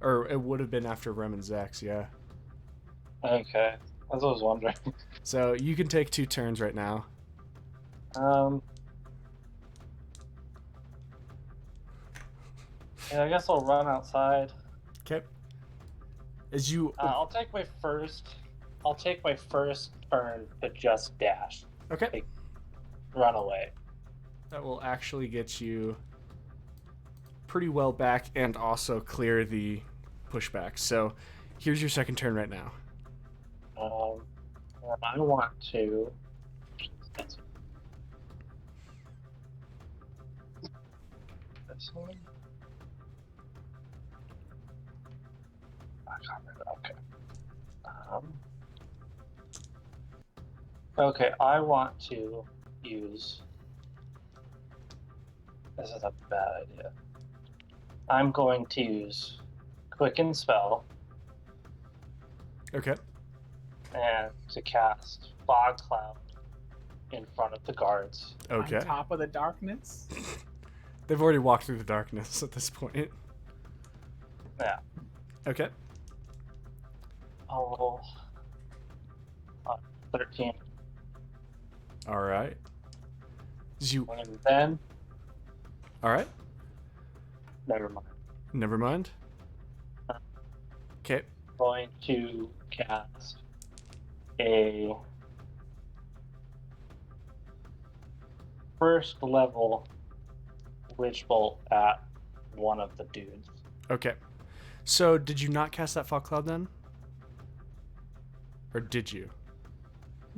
or it would have been after Rem and Zax, yeah. Okay. That's what I was wondering. So you can take 2 turns right now. Yeah, I guess I'll run outside. Okay. As you, I'll take my first turn to just dash. okay, Run away. that will actually get you pretty well back and also clear the pushback. So here's your second turn right now. And I want to. This one. I can't remember. Okay. Okay, I want to use. This is a bad idea. I'm going to use Quicken Spell Okay. and to cast Fog Cloud in front of the guards. Okay. On top of the darkness. They've already walked through the darkness at this point. Yeah. Okay. I'll roll 13. All right. As you, And then, all right. never mind. Never mind. Okay. Going to cast a first level Witch Bolt at one of the dudes. Okay. So did you not cast that fog cloud then? Or did you?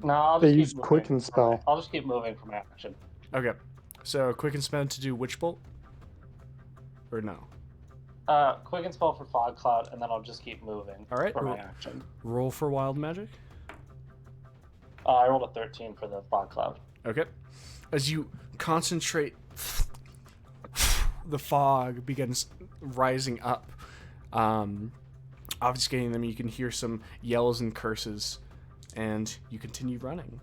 No, I'll They just used keep moving. Quicken Spell. I'll just keep moving from action. Okay. So quick and spell to do witch bolt? Or no? Quicken Spell for Fog Cloud, and then I'll just keep moving All right. for my action. Roll for wild magic. I rolled a 13 for the Fog Cloud. Okay. As you concentrate, the fog begins rising up, obfuscating them. You can hear some yells and curses, and you continue running.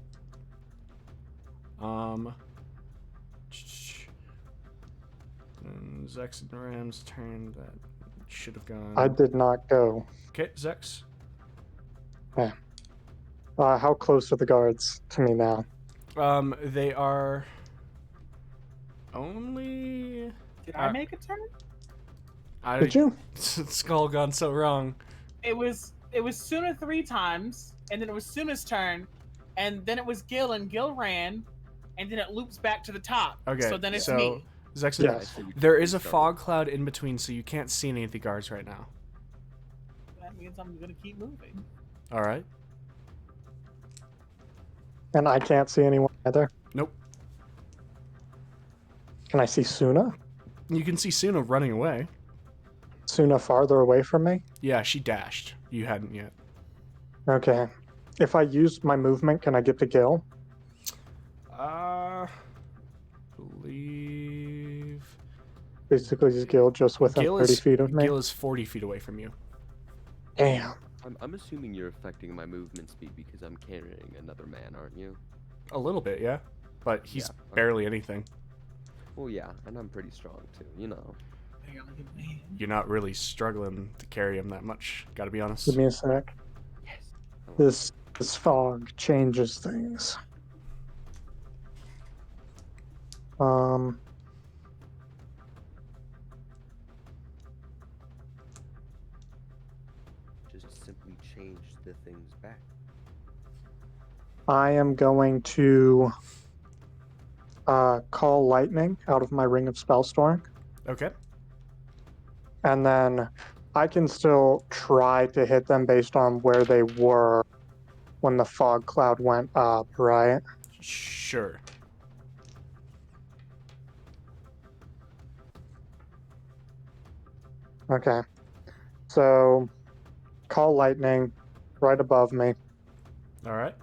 And Zex and Ram's turn. That should have gone. I did not go. Okay, Zex. How close are the guards to me now? They are only. Did I make a turn? Did you? Skull gone so wrong. It was Suna 3 times, and then it was Suna's turn, and then it was Gil, and Gil ran, and then it loops back to the top. Okay, So then it's so me. Zex, Yes. there is a fog cloud in between, so you can't see any of the guards right now. That means I'm gonna keep moving. All right. And I can't see anyone either. Nope. Can I see Suna? You can see Suna running away. Suna farther away from me? Yeah, she dashed. You hadn't yet. Okay. If I use my movement, can I get to Gil? Believe. Basically, is Gil just within Gil 30 is feet of me? Gil is 40 feet away from you. Damn. I'm assuming you're affecting my movement speed because I'm carrying another man, aren't you? A little bit, yeah, but he's Yeah, okay. barely anything. Well, yeah, and I'm pretty strong too, you know. Barely a man. You're not really struggling to carry him that much. Got to be honest. Give me a sec. This fog changes things. Just simply change the things back. I am going to call lightning out of my ring of spellstorm, Okay. and then I can still try to hit them based on where they were when the fog cloud went up, right? Sure. Okay. So, call lightning right above me. All right.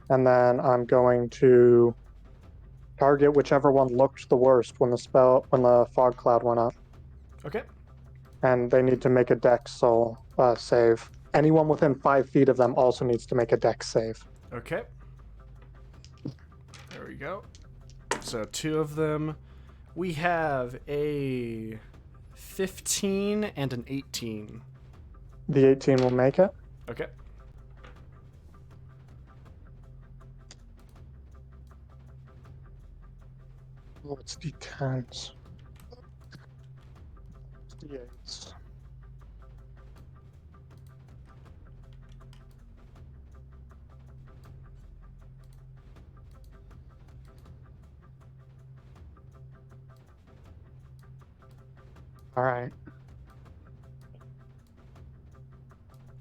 And then I'm going to target whichever one looked the worst when the fog cloud went up. Okay. And they need to make a dex save. Anyone within 5 feet of them also needs to make a dex save. Okay. There we go. So 2 of them. We have a 15 and an 18. The 18 will make it. Okay. Oh, it's d10s. It's d8s. All right.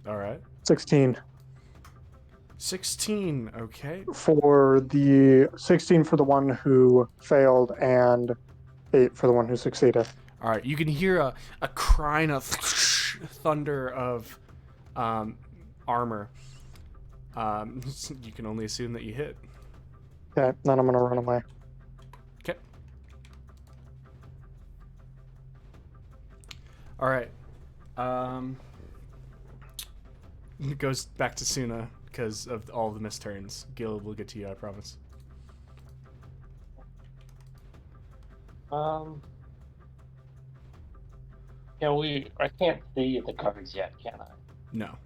All right. 16 16. Okay. for the 16 for the one who failed and 8 for the one who succeeded. All right. You can hear a crying of thunder of armor. You can only assume that you hit. Okay, then I'm gonna run away. Okay. All right. It goes back to Suna because of all the misturns. Gil will get to you, I promise. I can't see the cards yet, can I? No.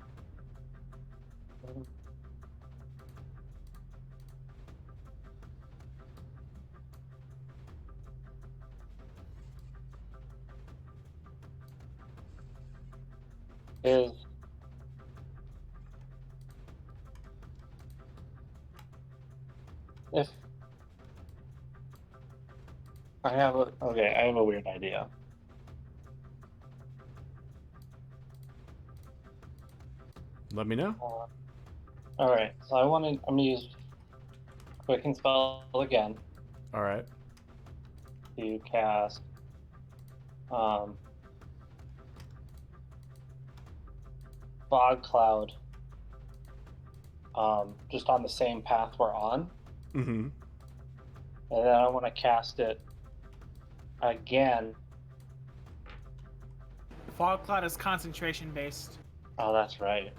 If I have a weird idea. Let me know. All right, so I'm gonna use Quicken Spell again All right. to cast Fog Cloud just on the same path we're on. Mm-hmm. And then I want to cast it again. Fog cloud is concentration based. Oh, that's right.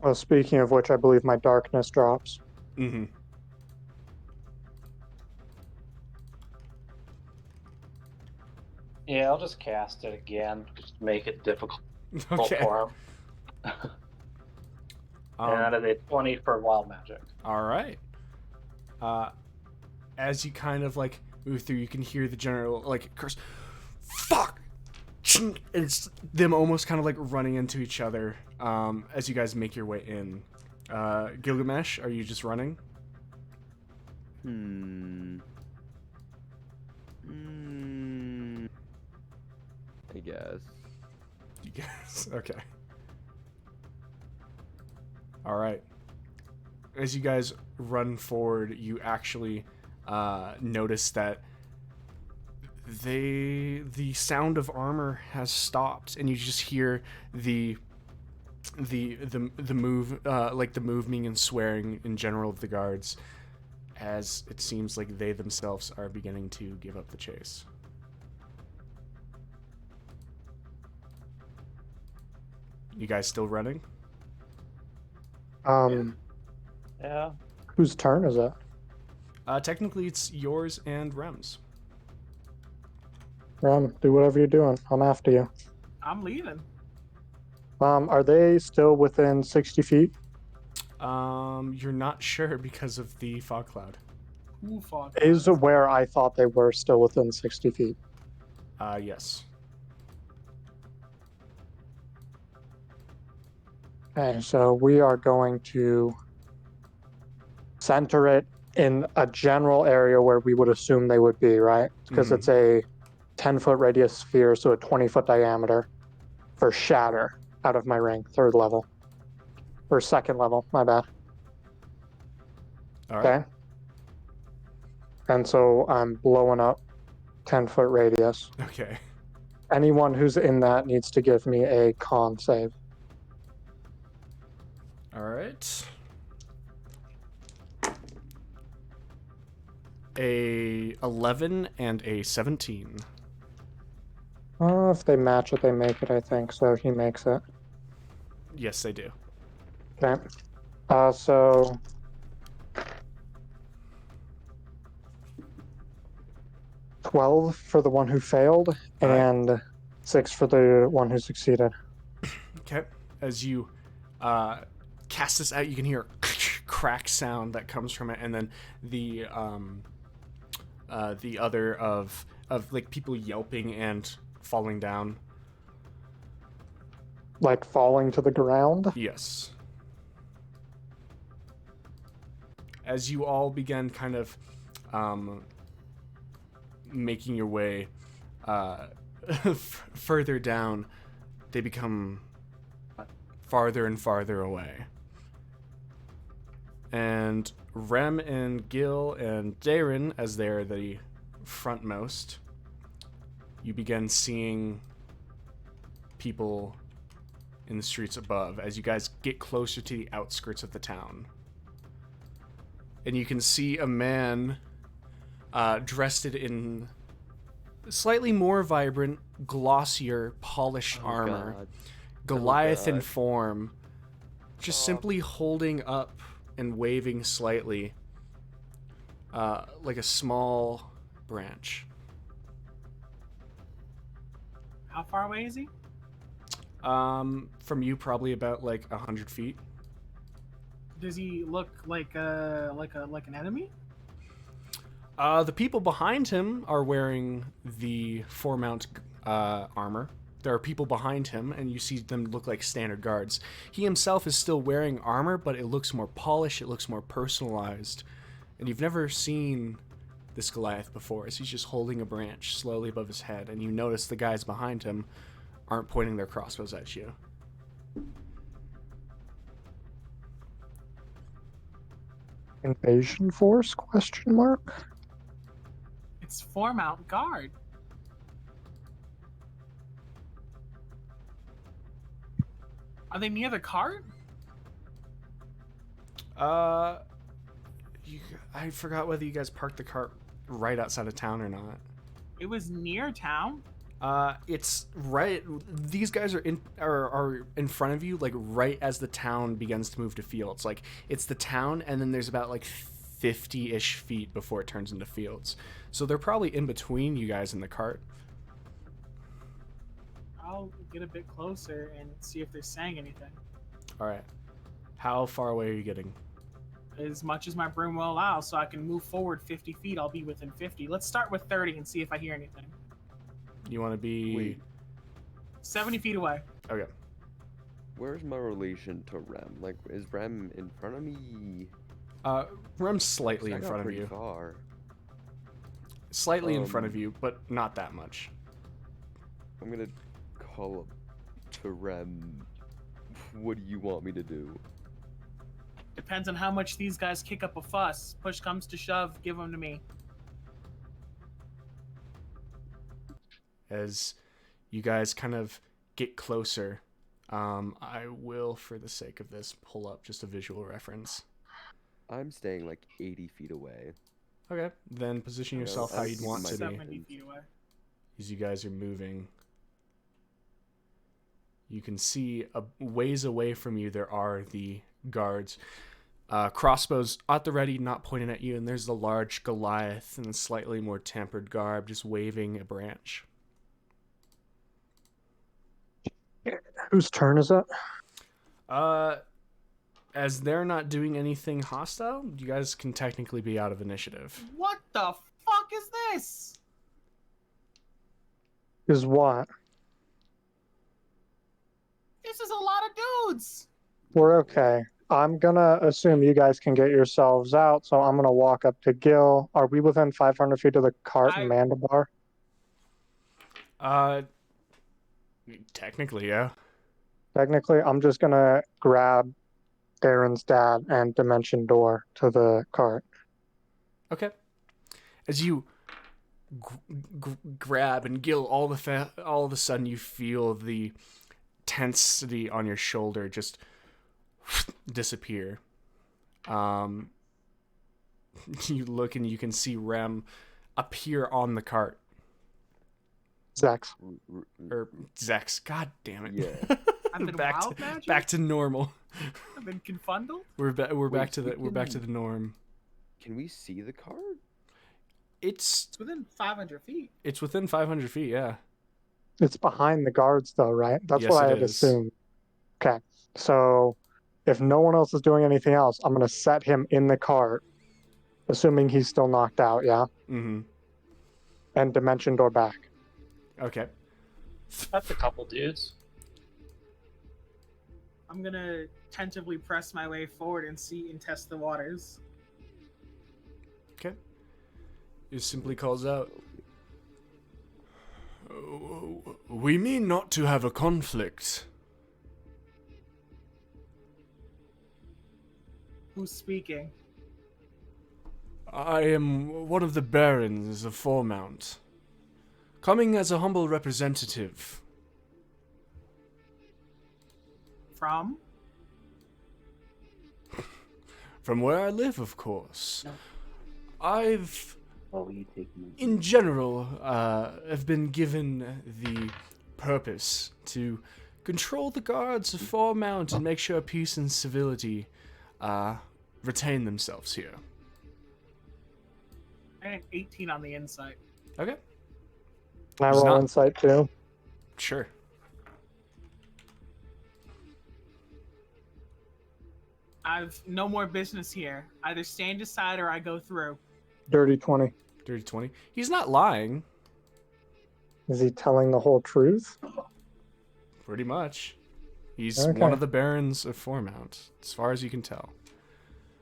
Well, speaking of which, I believe my darkness drops. Mm-hmm. Yeah, I'll just cast it again, just to make it difficult Okay. for him. And a 20 for wild magic. All right. As you kind of like move through, you can hear the general like curse. Fuck. It's them almost kind of like running into each other as you guys make your way in. Gilgamesh, are you just running? I guess. You guys, okay. All right. As you guys run forward, you actually notice that the sound of armor has stopped, and you just hear the move, like the moving and swearing in general of the guards, as it seems like they themselves are beginning to give up the chase. You guys still running? Yeah. Whose turn is it? Technically, it's yours and Rem's. Rem, do whatever you're doing. I'm after you. I'm leaving. Are they still within 60 feet? You're not sure because of the fog cloud. Ooh, fog Is clouds. where I thought they were still within 60 feet. Yes. Okay, so we are going to center it in a general area where we would assume they would be, right? Because it's a 10-foot radius sphere, so a 20-foot diameter for shatter out of my ring, 3rd level. Or 2nd level, my bad. All right. Okay. and so I'm blowing up 10-foot radius. Okay. Anyone who's in that needs to give me a con save. All right. A 11 and a 17. If they match it, they make it, I think. So he makes it. Yes, they do. Okay. So 12 for the one who failed, All right. and 6 for the one who succeeded. Okay. As you cast this out, you can hear a crack sound that comes from it, and then the other of like people yelping and falling down. Like falling to the ground. Yes. As you all begin kind of making your way further down, they become farther and farther away. And Rem and Gil and Darren, as they're the frontmost, you begin seeing people in the streets above as you guys get closer to the outskirts of the town. And you can see a man dressed in slightly more vibrant, glossier, polished armor, God. Goliath in God. form, just simply holding up and waving slightly like a small branch. How far away is he? From you, probably about like 100 feet. Does he look like an enemy? The people behind him are wearing the Foremount armor. There are people behind him, and you see them look like standard guards. He himself is still wearing armor, but it looks more polished, it looks more personalized. And you've never seen this Goliath before, as he's just holding a branch slowly above his head, and you notice the guys behind him aren't pointing their crossbows at you. Invasion force? Question mark. It's Foremount Guard. Are they near the cart? I forgot whether you guys parked the cart right outside of town or not. It was near town. It's right. These guys are in front of you, like right as the town begins to move to fields. Like it's the town, and then there's about like 50-ish feet before it turns into fields. So they're probably in between you guys and the cart. I'll get a bit closer and see if they're saying anything. All right. How far away are you getting? As much as my broom will allow, so I can move forward 50 feet. I'll be within 50. Let's start with 30 and see if I hear anything. You want to be... Wait. 70 feet away. Okay. Where's my relation to Rem? Like, is Rem in front of me? Rem's slightly in I got front of pretty you. Far. Slightly in front of you, but not that much. I'm gonna call up to Rem. What do you want me to do? Depends on how much these guys kick up a fuss. Push comes to shove, give them to me. As you guys kind of get closer, I will, for the sake of this, pull up just a visual reference. I'm staying like 80 feet away. Okay, then position Okay, yourself how you'd want to be 70 feet away. as you guys are moving. You can see a ways away from you there are the guards. Crossbows at the ready, not pointing at you, and there's the large Goliath in a slightly more tempered garb, just waving a branch. Whose turn is it? As they're not doing anything hostile, you guys can technically be out of initiative. What the fuck is this? Is what? This is a lot of dudes. We're okay. I'm gonna assume you guys can get yourselves out, so I'm gonna walk up to Gil. Are we within 500 feet of the cart and Mandibar? Technically, yeah. Technically, I'm just gonna grab Darren's dad and dimension door to the cart. Okay. As you grab and Gil, all of a sudden you feel the tensity on your shoulder just disappear. You look and you can see Rem appear on the cart. Zex. Or Zex. God damn it. Yeah. I've been back wild to magic? back to normal. I've been confundled? We're back to Wait, the norm. Can we see the card? It's It's within 500 feet. within 500 feet, yeah. It's behind the guards, though, right? That's Yes, what I it had is. assumed. Okay. So if no one else is doing anything else, I'm going to set him in the cart, assuming he's still knocked out, yeah? Mm-hmm. And dimension door back. Okay. That's a couple dudes. I'm gonna tentatively press my way forward and see and test the waters. Okay. He simply calls out, "Oh, we mean not to have a conflict." Who's speaking? I am one of the barons of Foremount, coming as a humble representative. From? From where I live, of course. No. I've, Oh, you take me. in general, have been given the purpose to control the guards of Foremount and make sure peace and civility retain themselves here. I had 18 on the insight. Okay, Can I It's roll not- insight too? sure. I've no more business here. Either stand aside or I go through. Dirty 20. Dirty 20. He's not lying, Is he telling the whole truth? pretty much. He's Okay. one of the barons of Foremount, as far as you can tell.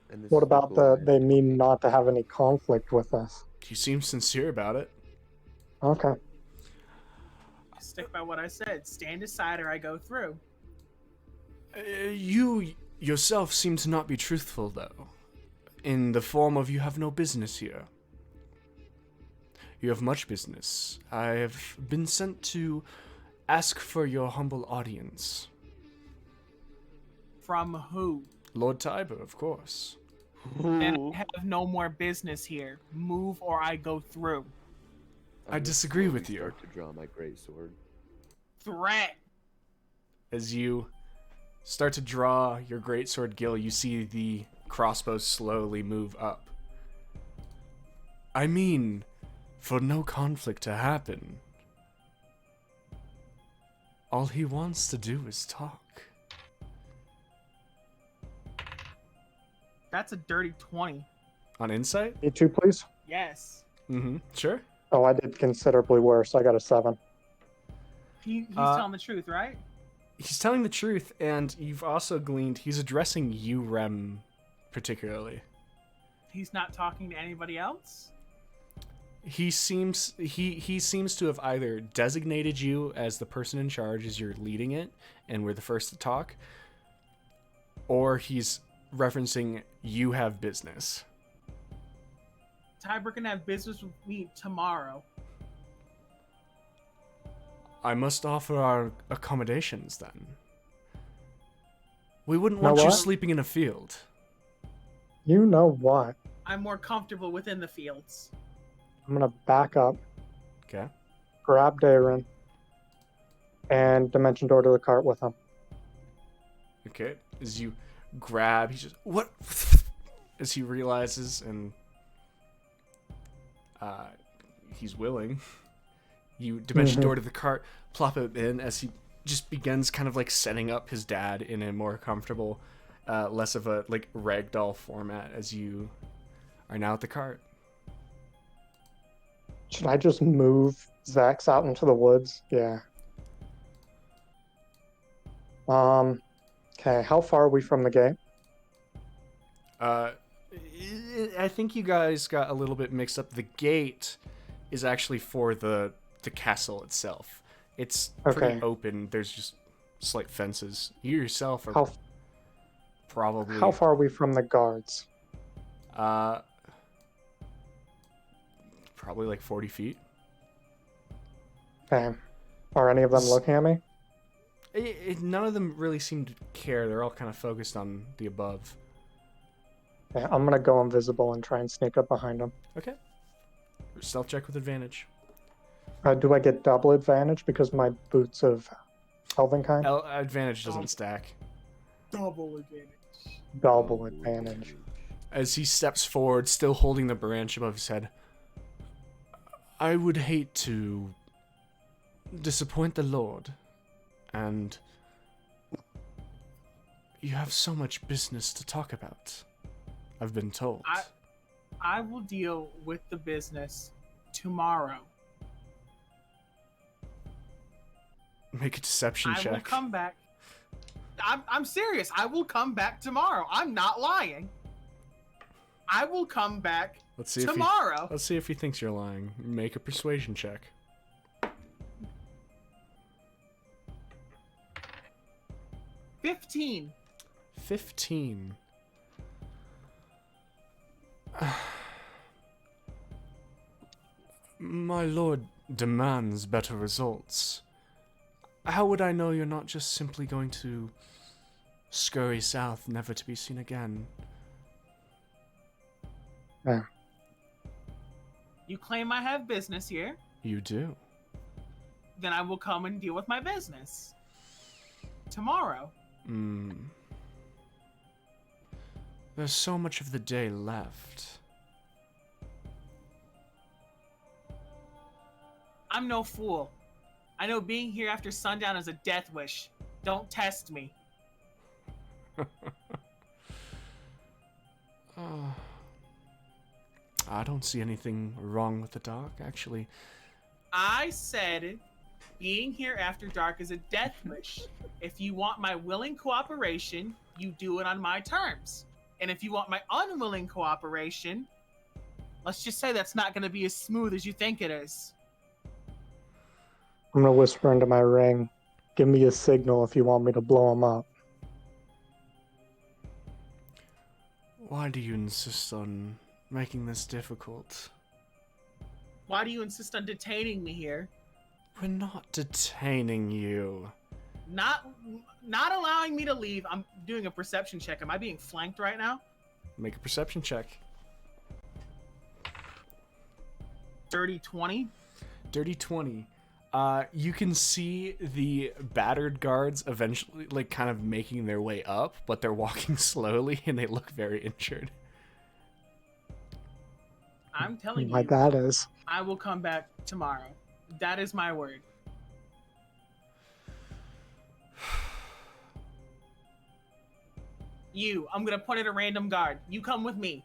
And this What is about goal, they mean not to have any conflict with us? He seems sincere about it. Okay. I stick by what I said. Stand aside or I go through. You yourself seem to not be truthful, though. In the form of you have no business here. You have much business. I have been sent to ask for your humble audience. From who? Lord Tiber, of course. And I have no more business here. Move or I go through. I'm I gonna disagree slowly with you. Start to draw my great sword. Threat. As you start to draw your greatsword, Gil, you see the crossbow slowly move up. I mean, for no conflict to happen. All he wants to do is talk. That's a dirty 20. On insight? E2, please. Yes. Mm-hmm. Sure. Oh, I did considerably worse. I got a 7. He's Uh, telling the truth, right? He's telling the truth, and you've also gleaned he's addressing you, Rem, particularly. He's not talking to anybody else? He seems to have either designated you as the person in charge as you're leading it, and we're the first to talk, or he's referencing you have business. Tiber can have business with me tomorrow. I must offer our accommodations then. We wouldn't Know want you what? sleeping in a field. You know what? I'm more comfortable within the fields. I'm going to back up, Okay. grab Darren, and dimension door to the cart with him. Okay. As you grab, he's just what? As he realizes, and he's willing. You dimension door to the cart, plop it in as he just begins kind of like setting up his dad in a more comfortable, less of a like ragdoll format as you are now at the cart. Should I just move Zax out into the woods? Yeah. Okay, how far are we from the gate? I think you guys got a little bit mixed up. The gate is actually for the castle itself. It's pretty Okay. open. There's just slight fences. You yourself are How probably how far are we from the guards? probably like 40 feet. Okay. Are any of them looking at me? None of them really seem to care. They're all kind of focused on the above. Yeah, I'm gonna go invisible and try and sneak up behind them. Okay. Stealth check with advantage. Do I get double advantage because my boots of elven kind? Advantage doesn't stack. Double advantage. Double advantage. As he steps forward, still holding the branch above his head. I would hate to disappoint the Lord, and you have so much business to talk about, I've been told. I will deal with the business tomorrow. Make a deception check. I will come back. I'm serious. I will come back tomorrow. I'm not lying. I will come back tomorrow. Let's see if he thinks you're lying. Make a persuasion check. 15. 15. My lord demands better results. How would I know you're not just simply going to scurry south, never to be seen again? Yeah. You claim I have business here. You do. Then I will come and deal with my business. Tomorrow. There's so much of the day left. I'm no fool. I know being here after sundown is a death wish. Don't test me. I don't see anything wrong with the dark, actually. I said being here after dark is a death wish. If you want my willing cooperation, you do it on my terms. And if you want my unwilling cooperation, let's just say that's not going to be as smooth as you think it is. I'm gonna whisper into my ring. Give me a signal if you want me to blow them up. Why do you insist on making this difficult? Why do you insist on detaining me here? We're not detaining you. Not allowing me to leave. I'm doing a perception check. Am I being flanked right now? Make a perception check. Dirty 20. Dirty 20. You can see the battered guards eventually, like, kind of making their way up, but they're walking slowly and they look very injured. I'm telling My you, dad is. I will come back tomorrow. That is my word. I'm gonna point at a random guard. You come with me.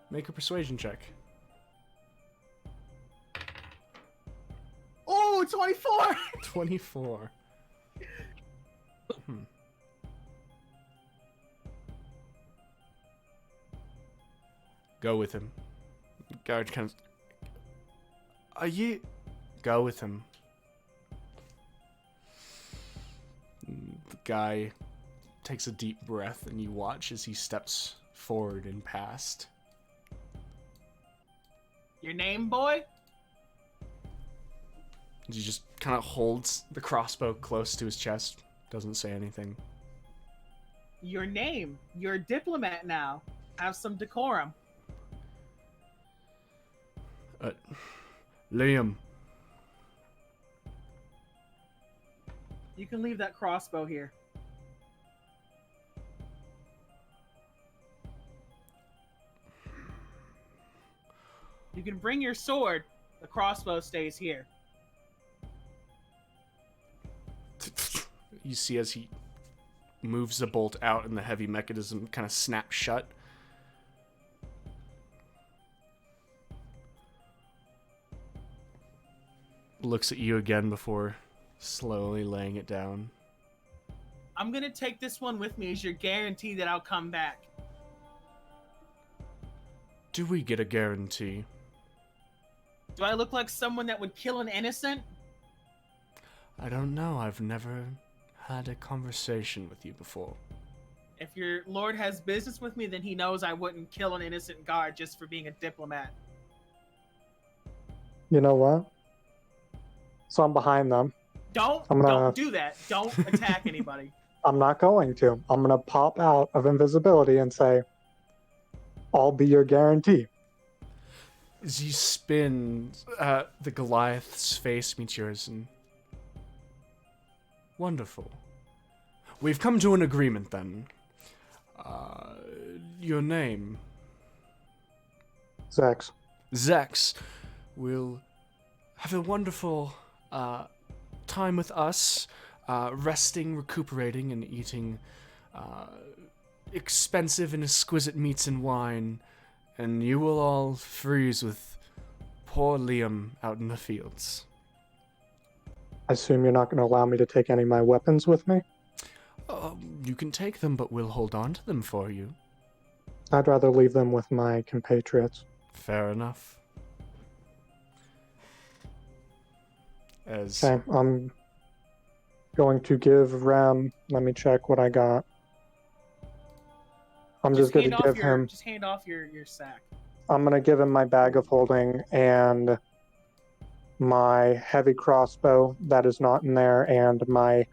Make a persuasion check. Oh, 24! 24. Go with him. Guard kind of... Are you... Go with him. The guy takes a deep breath and you watch as he steps forward and past. Your name, boy? He just kind of holds the crossbow close to his chest. Doesn't say anything. Your name. You're a diplomat now. Have some decorum. Liam. You can leave that crossbow here. You can bring your sword. The crossbow stays here. You see as he moves the bolt out and the heavy mechanism kind of snaps shut. Looks at you again before slowly laying it down. I'm gonna take this one with me as your guarantee that I'll come back. Do we get a guarantee? Do I look like someone that would kill an innocent? I don't know. I've never had a conversation with you before. If your lord has business with me, then he knows I wouldn't kill an innocent guard just for being a diplomat. You know what? So I'm behind them. Don't do that. Don't attack anybody. I'm not going to. I'm gonna pop out of invisibility and say, "I'll be your guarantee." As you spin, the Goliath's face meets yours, and wonderful. We've come to an agreement then. Your name? Zex. Zex will have a wonderful time with us, resting, recuperating, and eating expensive and exquisite meats and wine, and you will all freeze with poor Liam out in the fields. I assume you're not going to allow me to take any of my weapons with me? You can take them, but we'll hold on to them for you. I'd rather leave them with my compatriots. Fair enough. Okay, I'm going to give Rem. Let me check what I got. I'm just going to give him. Just hand off your sack. I'm going to give him my bag of holding and my heavy crossbow that is not in there, and my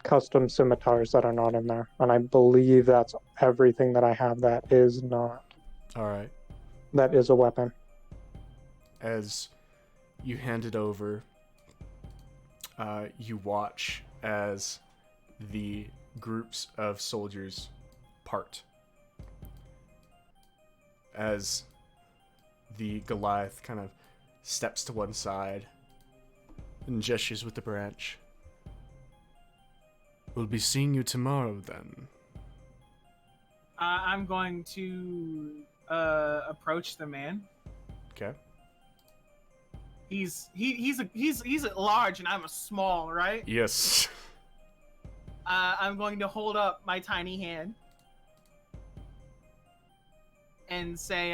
custom scimitars that are not in there. And I believe that's everything that I have that is not. All right. That is a weapon. As you hand it over, you watch as the groups of soldiers part. As the Goliath kind of steps to one side and gestures with the branch. We'll be seeing you tomorrow then. I'm going to approach the man. Okay. He's large and I'm a small, right? Yes. I'm going to hold up my tiny hand and say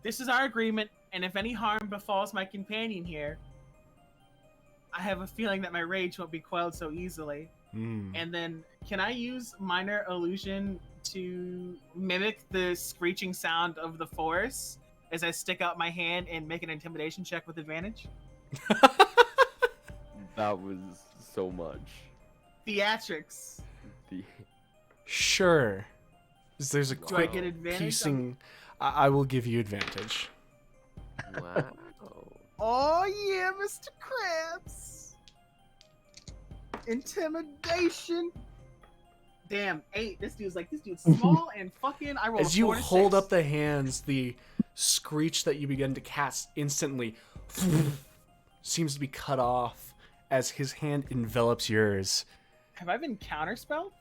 this is our agreement, and if any harm befalls my companion here, I have a feeling that my rage won't be quelled so easily. And then, can I use minor illusion to mimic the screeching sound of the forest as I stick out my hand and make an intimidation check with advantage? That was so much. Theatrics. Sure. There's a Do I quick get advantage? piecing. I will give you advantage. Wow. Oh yeah, Mr. Krabs. Intimidation. Damn, 8. This dude's small and fucking. I rolled As you 4 to hold 6. up the hands, the screech that you begin to cast instantly seems to be cut off as his hand envelops yours. Have I been counterspelled?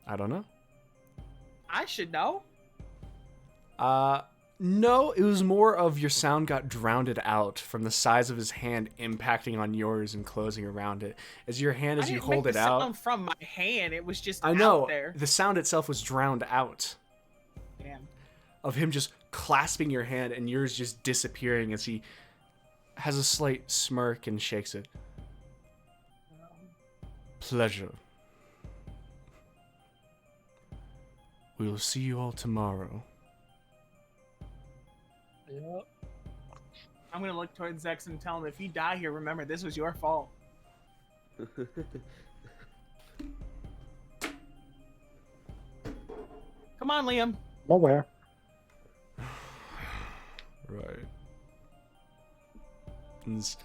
I don't know. I should know. No, it was more of your sound got drowned out from the size of his hand impacting on yours and closing around it. As your hand, as you hold it out. Sound from my hand, it was just I know. out there. The sound itself was drowned out. Damn. Of him just clasping your hand and yours just disappearing as he has a slight smirk and shakes it. Pleasure. We will see you all tomorrow. Yep. I'm gonna look towards Zex and tell him, if you die here, remember this was your fault. Come on, Liam. I'm aware. Right. And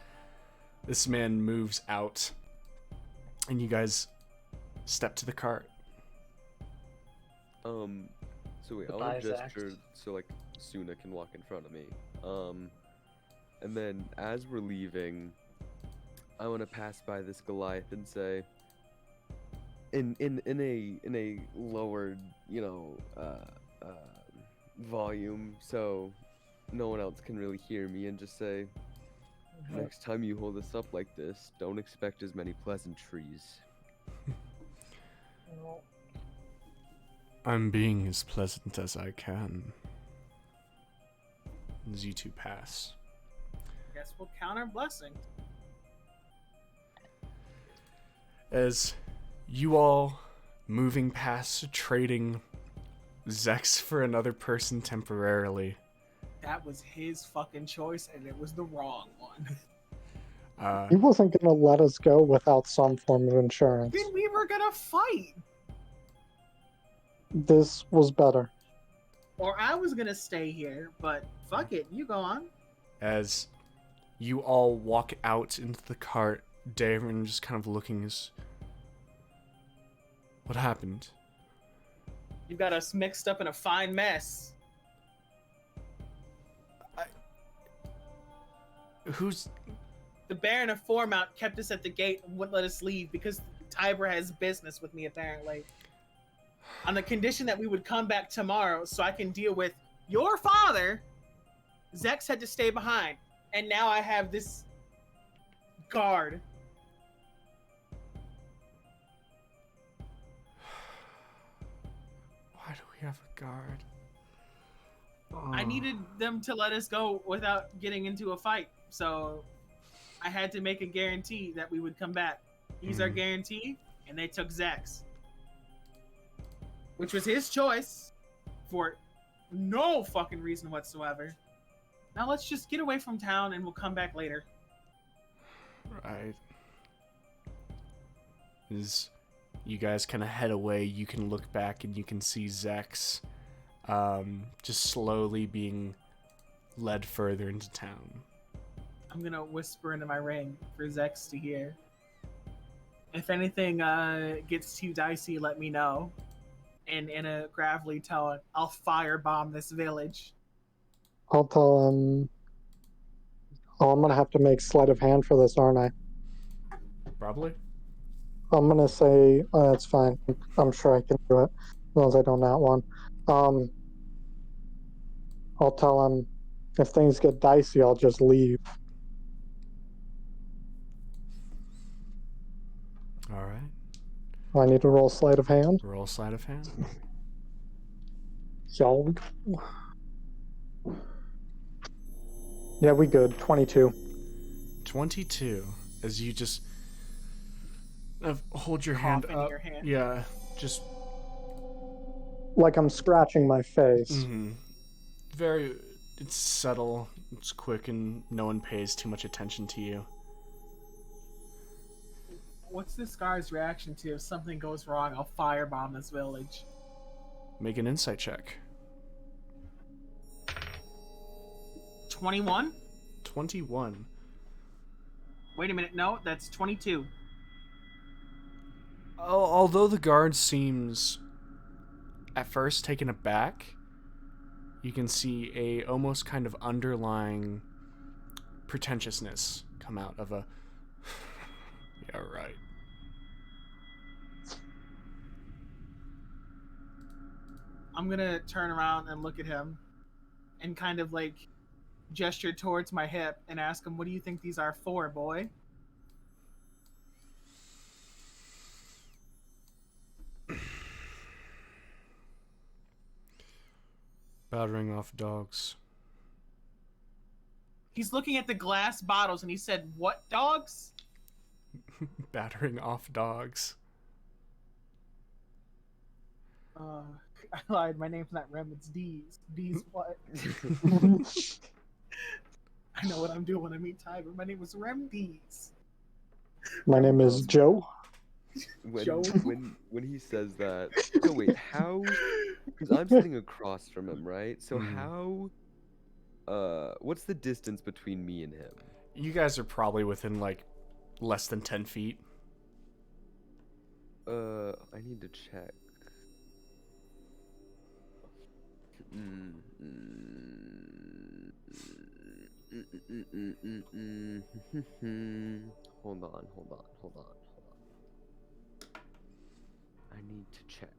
this man moves out, and you guys step to the cart. So wait, I Goodbye, want to Zach. gesture so like Suna can walk in front of me. And then as we're leaving, I want to pass by this Goliath and say, in a lower, volume, so no one else can really hear me, and just say, next time you hold us up like this, don't expect as many pleasantries. I'm being as pleasant as I can. As you two pass. Guess we'll count our blessings. As you all moving past trading Zex for another person temporarily. That was his fucking choice, and it was the wrong one. He wasn't gonna let us go without some form of insurance. Then we were gonna fight, This was better. or I was gonna stay here. But fuck it, you go on. As you all walk out into the cart, Darren just kind of looking as... What happened? You got us mixed up in a fine mess. Who's... The Baron of Foremount kept us at the gate and wouldn't let us leave because Tiber has business with me, apparently. On the condition that we would come back tomorrow so I can deal with your father. Zex had to stay behind. And now I have this guard. Why do we have a guard? I needed them to let us go without getting into a fight. So I had to make a guarantee that we would come back. He's our guarantee, and they took Zex. Which was his choice for no fucking reason whatsoever. Now let's just get away from town and we'll come back later. Right. As you guys kind of head away, you can look back and you can see Zex just slowly being led further into town. I'm gonna whisper into my ring for Zex to hear. If anything gets too dicey, let me know. And in a gravelly tone, I'll firebomb this village. I'll tell him. Oh, I'm gonna have to make sleight of hand for this, aren't I? Probably. I'm gonna say that's fine. I'm sure I can do it as long as I don't that one. I'll tell him if things get dicey, I'll just leave. All right. I need to roll sleight of hand. Roll sleight of hand. Yo. Yeah, we good. 22. 22. As you just hold your Cough hand into up. your hand. Yeah, just Like I'm scratching my face. very. It's subtle. It's quick, and no one pays too much attention to you. What's this guy's reaction to if something goes wrong? I'll firebomb this village. Make an insight check. 21? 21. Wait a minute, no, that's 22. Although the guard seems at first taken aback, you can see a almost kind of underlying pretentiousness come out of a yeah, right. I'm gonna turn around and look at him and kind of like gesture towards my hip and ask him, what do you think these are for, boy? Battering off dogs. He's looking at the glass bottles and he said, what dogs? Battering off dogs. I lied. My name's not Rem, it's D's. D's what? I know what I'm doing when I meet Tiger. My name was Rem D's. My name is Joe. Joe? When he says that, so wait, how? Because I'm sitting across from him, right? So how? What's the distance between me and him? You guys are probably within like less than 10 feet. I need to check. Hold on. I need to check.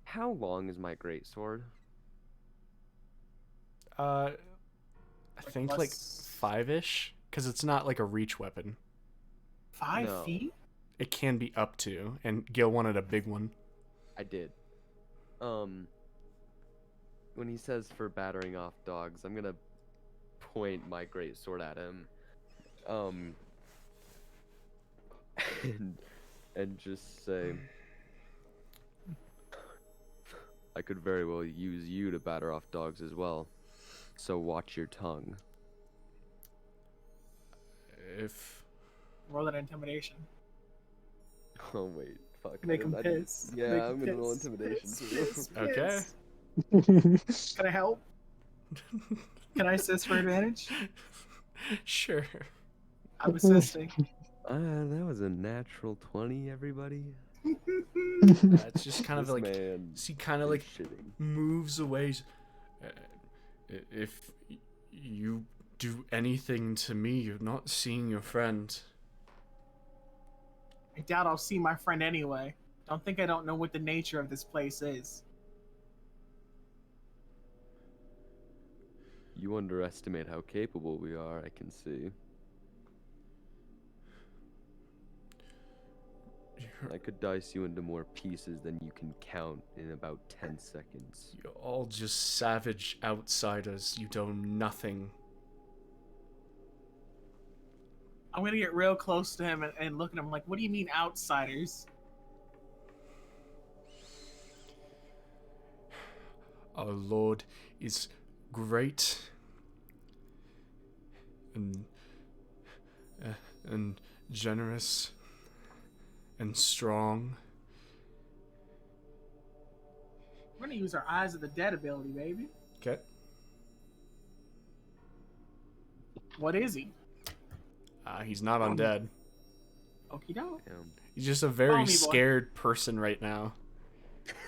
How long is my greatsword? I think like less- 5-ish, because it's not like a reach weapon. 5 No. feet? It can be up to, and Gil wanted a big one. I did. When he says for battering off dogs, I'm gonna point my greatsword at him. and just say, I could very well use you to batter off dogs as well. So watch your tongue. If Roll that intimidation. Oh wait, fuck. Make him piss. Yeah, Make I'm him gonna roll piss, intimidation piss, too. piss, Okay. piss. Can I help? Can I assist for advantage? Sure. I'm assisting. That was a natural 20, everybody. It's just kind of This like man he kind of is like shitting. moves away. If you do anything to me, you're not seeing your friend. I doubt I'll see my friend anyway. Don't think I don't know what the nature of this place is. You underestimate how capable we are, I can see. I could dice you into more pieces than you can count in about 10 seconds. You're all just savage outsiders. You do nothing. I'm gonna get real close to him and look at him like, what do you mean outsiders? Our Lord is great and generous and strong. We're gonna use our Eyes of the Dead ability, baby. Okay. What is he? He's not undead. Okie doke. Damn. He's just a Follow very me, boy. scared person right now.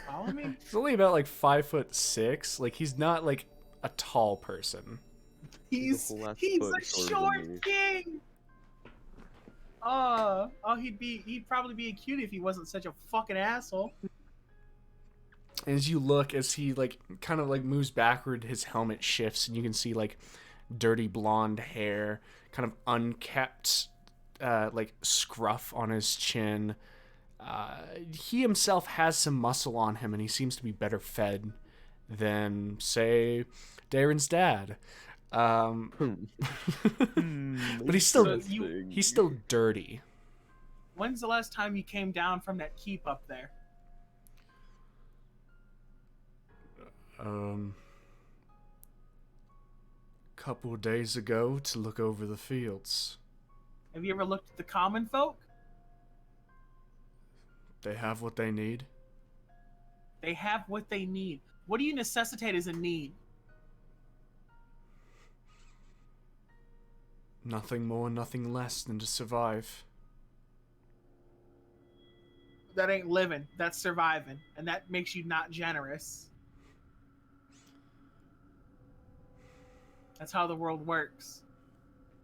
Follow me. He's only about like 5'6". Like he's not like a tall person. He's a whole ass he's foot a shorter than me. short king. He'd probably be a cutie if he wasn't such a fucking asshole. And as you look, as he like kind of like moves backward, his helmet shifts, and you can see like dirty blonde hair, kind of unkept, like scruff on his chin. He himself has some muscle on him, and he seems to be better fed than, say, Darren's dad. But he's still he's still dirty. When's the last time you came down from that keep up there? Couple of days ago to look over the fields. Have you ever looked at the common folk? They have what they need. They have what they need. What do you necessitate as a need? Nothing more, nothing less than to survive. That ain't living. That's surviving. And that makes you not generous. That's how the world works.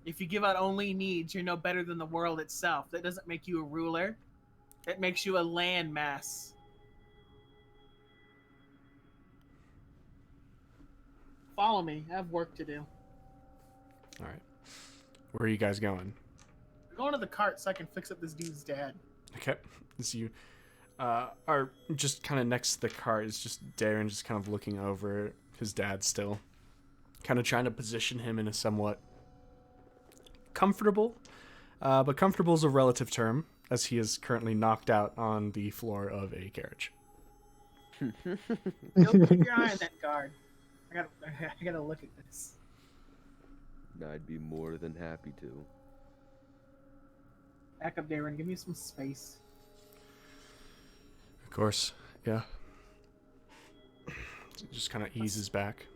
If you give out only needs, you're no better than the world itself. That doesn't make you a ruler. It makes you a landmass. Follow me. I have work to do. All right. Where are you guys going? We're going to the cart so I can fix up this dude's dad. Okay. So you are just kind of next to the cart. It's just Darren just kind of looking over his dad still. Kind of trying to position him in a somewhat comfortable, but comfortable is a relative term, as he is currently knocked out on the floor of a carriage. Don't keep your eye on that guard. I gotta look at this. I'd be more than happy to. Back up, Darren. Give me some space. Of course, yeah. So just kind of eases back.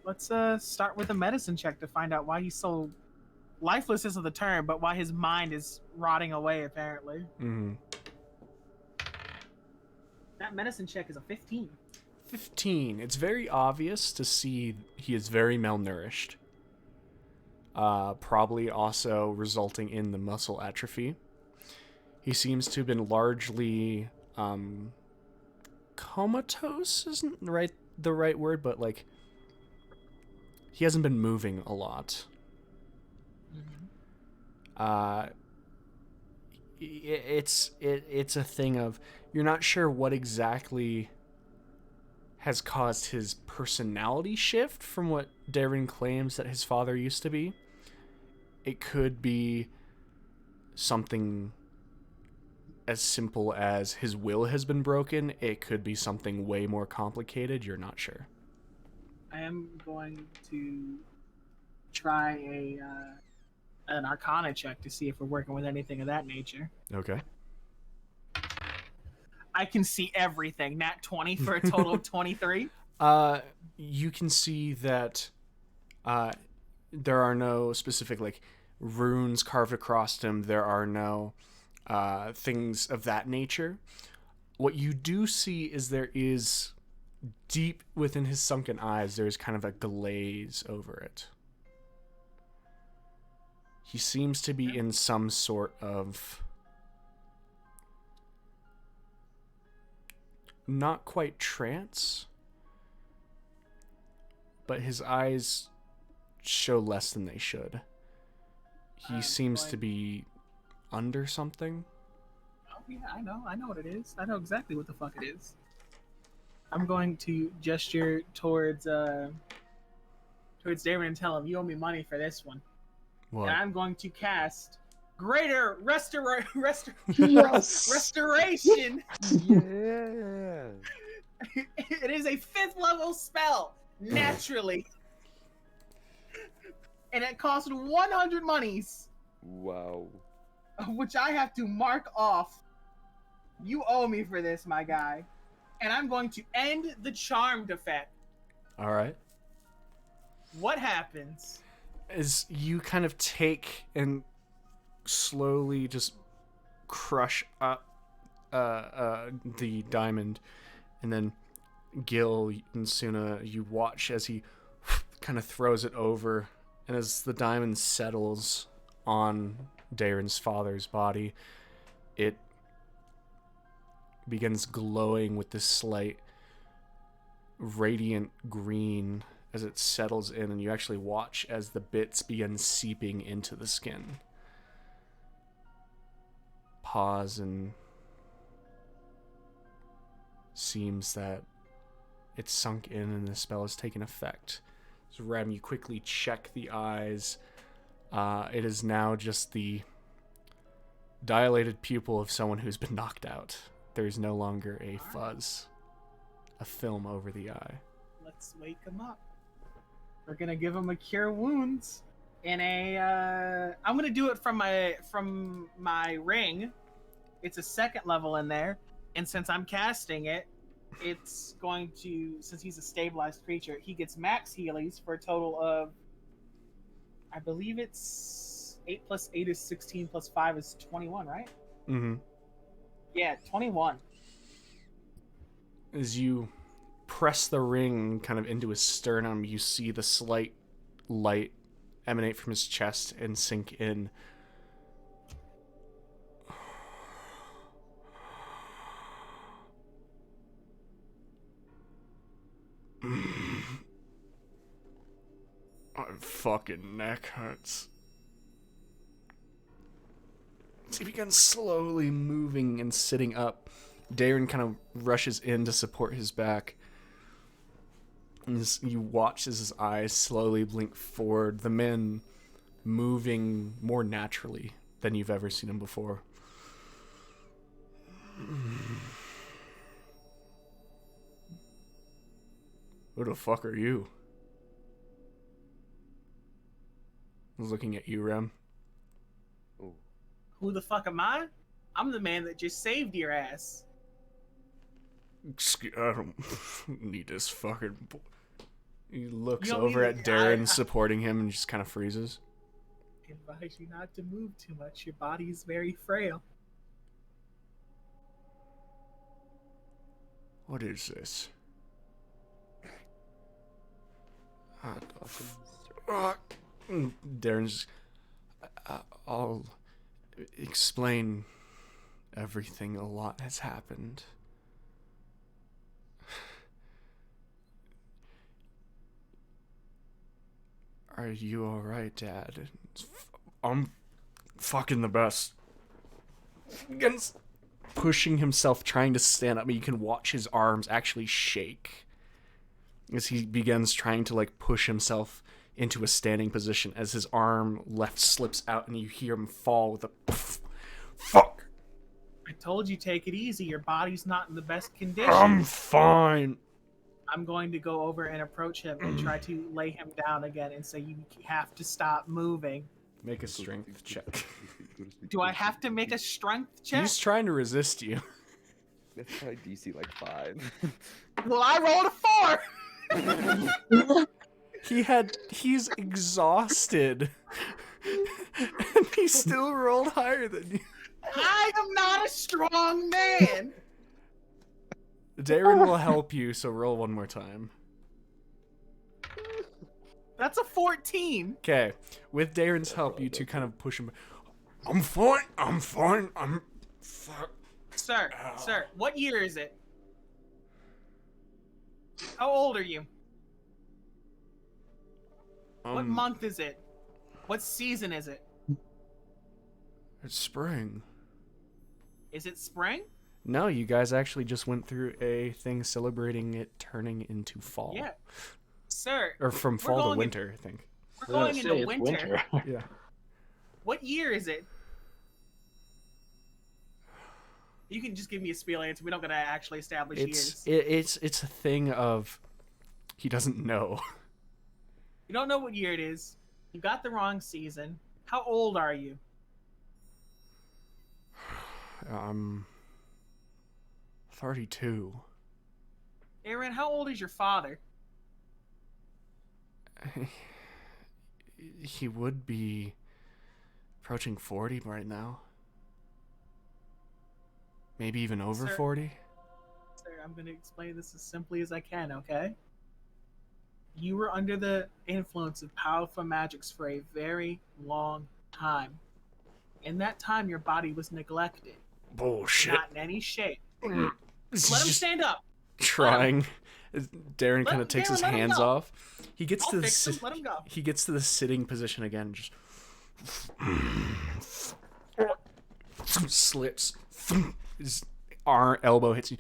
Let's start with a medicine check to find out why he's so lifeless isn't the term, but why his mind is rotting away apparently. Mm-hmm. That medicine check is a 15. 15. It's very obvious to see he is very malnourished. Probably also resulting in the muscle atrophy. He seems to have been largely comatose isn't the right word, but like he hasn't been moving a lot. It's a thing of you're not sure what exactly has caused his personality shift from what Darren claims that his father used to be. It could be something as simple as his will has been broken. It could be something way more complicated. You're not sure. I am going to try an Arcana check to see if we're working with anything of that nature. Okay. I can see everything. Nat 20 for a total of 23. You can see that there are no specific like runes carved across him. There are no things of that nature. What you do see is there is deep within his sunken eyes, there's kind of a glaze over it. He seems to be in some sort of not quite trance, but his eyes show less than they should. He seems to be under something. Oh yeah, I know what it is. I know exactly what the fuck it is. I'm going to gesture towards David and tell him, you owe me money for this one. What? And I'm going to cast Greater Restoration. Yeah. It is a 5th level spell, naturally. And it costs 100 monies, Wow. which I have to mark off. You owe me for this, my guy. And I'm going to end the charmed effect. All right. What happens? As you kind of take and slowly just crush up the diamond, and then Gil and Suna, you watch as he kind of throws it over, and as the diamond settles on Darren's father's body, it begins glowing with this slight radiant green as it settles in, and you actually watch as the bits begin seeping into the skin. Pause, and seems that it's sunk in and the spell has taken effect. So Rem, you quickly check the eyes. It is now just the dilated pupil of someone who's been knocked out. There is no longer a fuzz, a film over the eye. Let's wake him up. We're gonna give him a cure wounds in a. I'm gonna do it from my ring. It's a 2nd level in there, and since I'm casting it, it's going to. Since he's a stabilized creature, he gets max healies for a total of. I believe it's 8 plus 8 is 16 plus 5 is 21, right? Mm-hmm. Yeah, 21. As you press the ring kind of into his sternum, you see the slight light emanate from his chest and sink in. My fucking neck hurts. As he begins slowly moving and sitting up, Darren kind of rushes in to support his back. And as you watch as his eyes slowly blink forward, the man moving more naturally than you've ever seen him before. Who the fuck are you? I was looking at you, Rem. Ooh. Who the fuck am I? I'm the man that just saved your ass. I don't need this fucking... He looks You don't over need at it. Darren supporting him and just kind of freezes. I advise you not to move too much. Your body is very frail. What is this? Darren's... I'll explain everything. A lot has happened. Are you alright, Dad? I'm fucking the best. Against pushing himself, trying to stand up, but you can watch his arms actually shake as he begins trying to like push himself into a standing position. As his arm left slips out, and you hear him fall with a fuck. I told you take it easy. Your body's not in the best condition. I'm fine. I'm going to go over and approach him and try to lay him down again and say, you have to stop moving. Make a strength check. Do I have to make a strength check? He's trying to resist you. That's probably DC like 5. Well, I rolled a 4! He's exhausted. And he still rolled higher than you. I am not a strong man! Darren will help you, so roll one more time. That's a 14. Okay, with Darren's help, you two kind of push him. I'm fine. I'm fine. I'm. Sir, what year is it? How old are you? What month is it? What season is it? It's spring. Is it spring? No, you guys actually just went through a thing celebrating it turning into fall. Yeah. Sir. Or from fall to going winter, I think. We're going into winter. Yeah. What year is it? You can just give me a spiel answer. We don't gotta actually establish years. It's a thing of he doesn't know. You don't know what year it is. You got the wrong season. How old are you? 32. Aaron, how old is your father? He would be approaching 40 right now. Maybe even over 40. Sir, I'm going to explain this as simply as I can, okay? You were under the influence of powerful magics for a very long time. In that time, your body was neglected. Bullshit. Not in any shape. Let Let him stand up. Trying. Darren kind of takes his Darren, let him hands go. off. He gets I'll to the fix him. Let him go. he gets to the sitting position again. Just slips. His elbow hits you.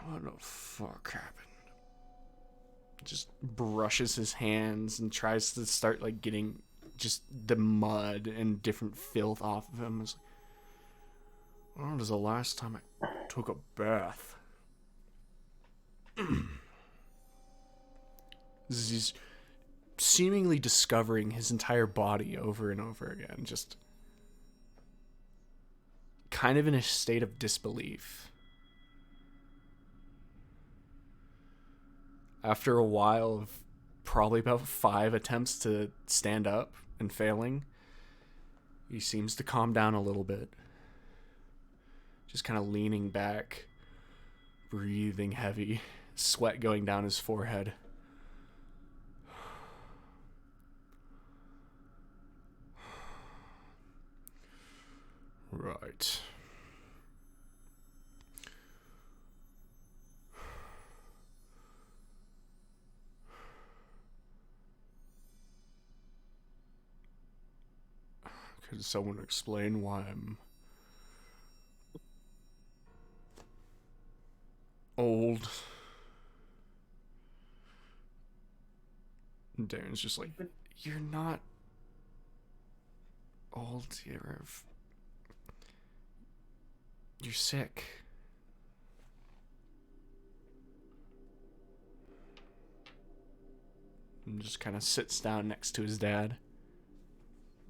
What the fuck happened? Just brushes his hands and tries to start like getting just the mud and different filth off of him. It's like, when was the last time I took a bath? He's seemingly discovering his entire body over and over again, just kind of in a state of disbelief. After a while of probably about 5 attempts to stand up and failing, he seems to calm down a little bit. Just kind of leaning back, breathing heavy, sweat going down his forehead. Right. Could someone explain why I'm old? And Darren's just like, you're not old, you're sick. And just kind of sits down next to his dad.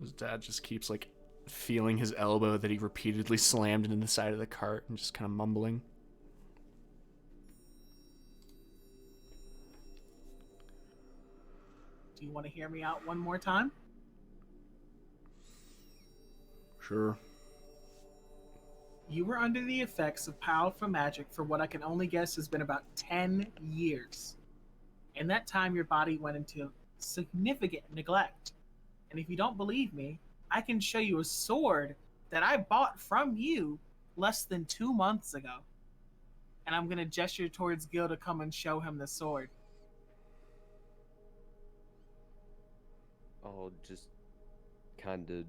His dad just keeps like feeling his elbow that he repeatedly slammed into the side of the cart and just kind of mumbling. Do you want to hear me out one more time? Sure. You were under the effects of powerful magic for what I can only guess has been about 10 years. In that time, your body went into significant neglect. And if you don't believe me, I can show you a sword that I bought from you less than 2 months ago. And I'm going to gesture towards Gil to come and show him the sword. I'll just kind of...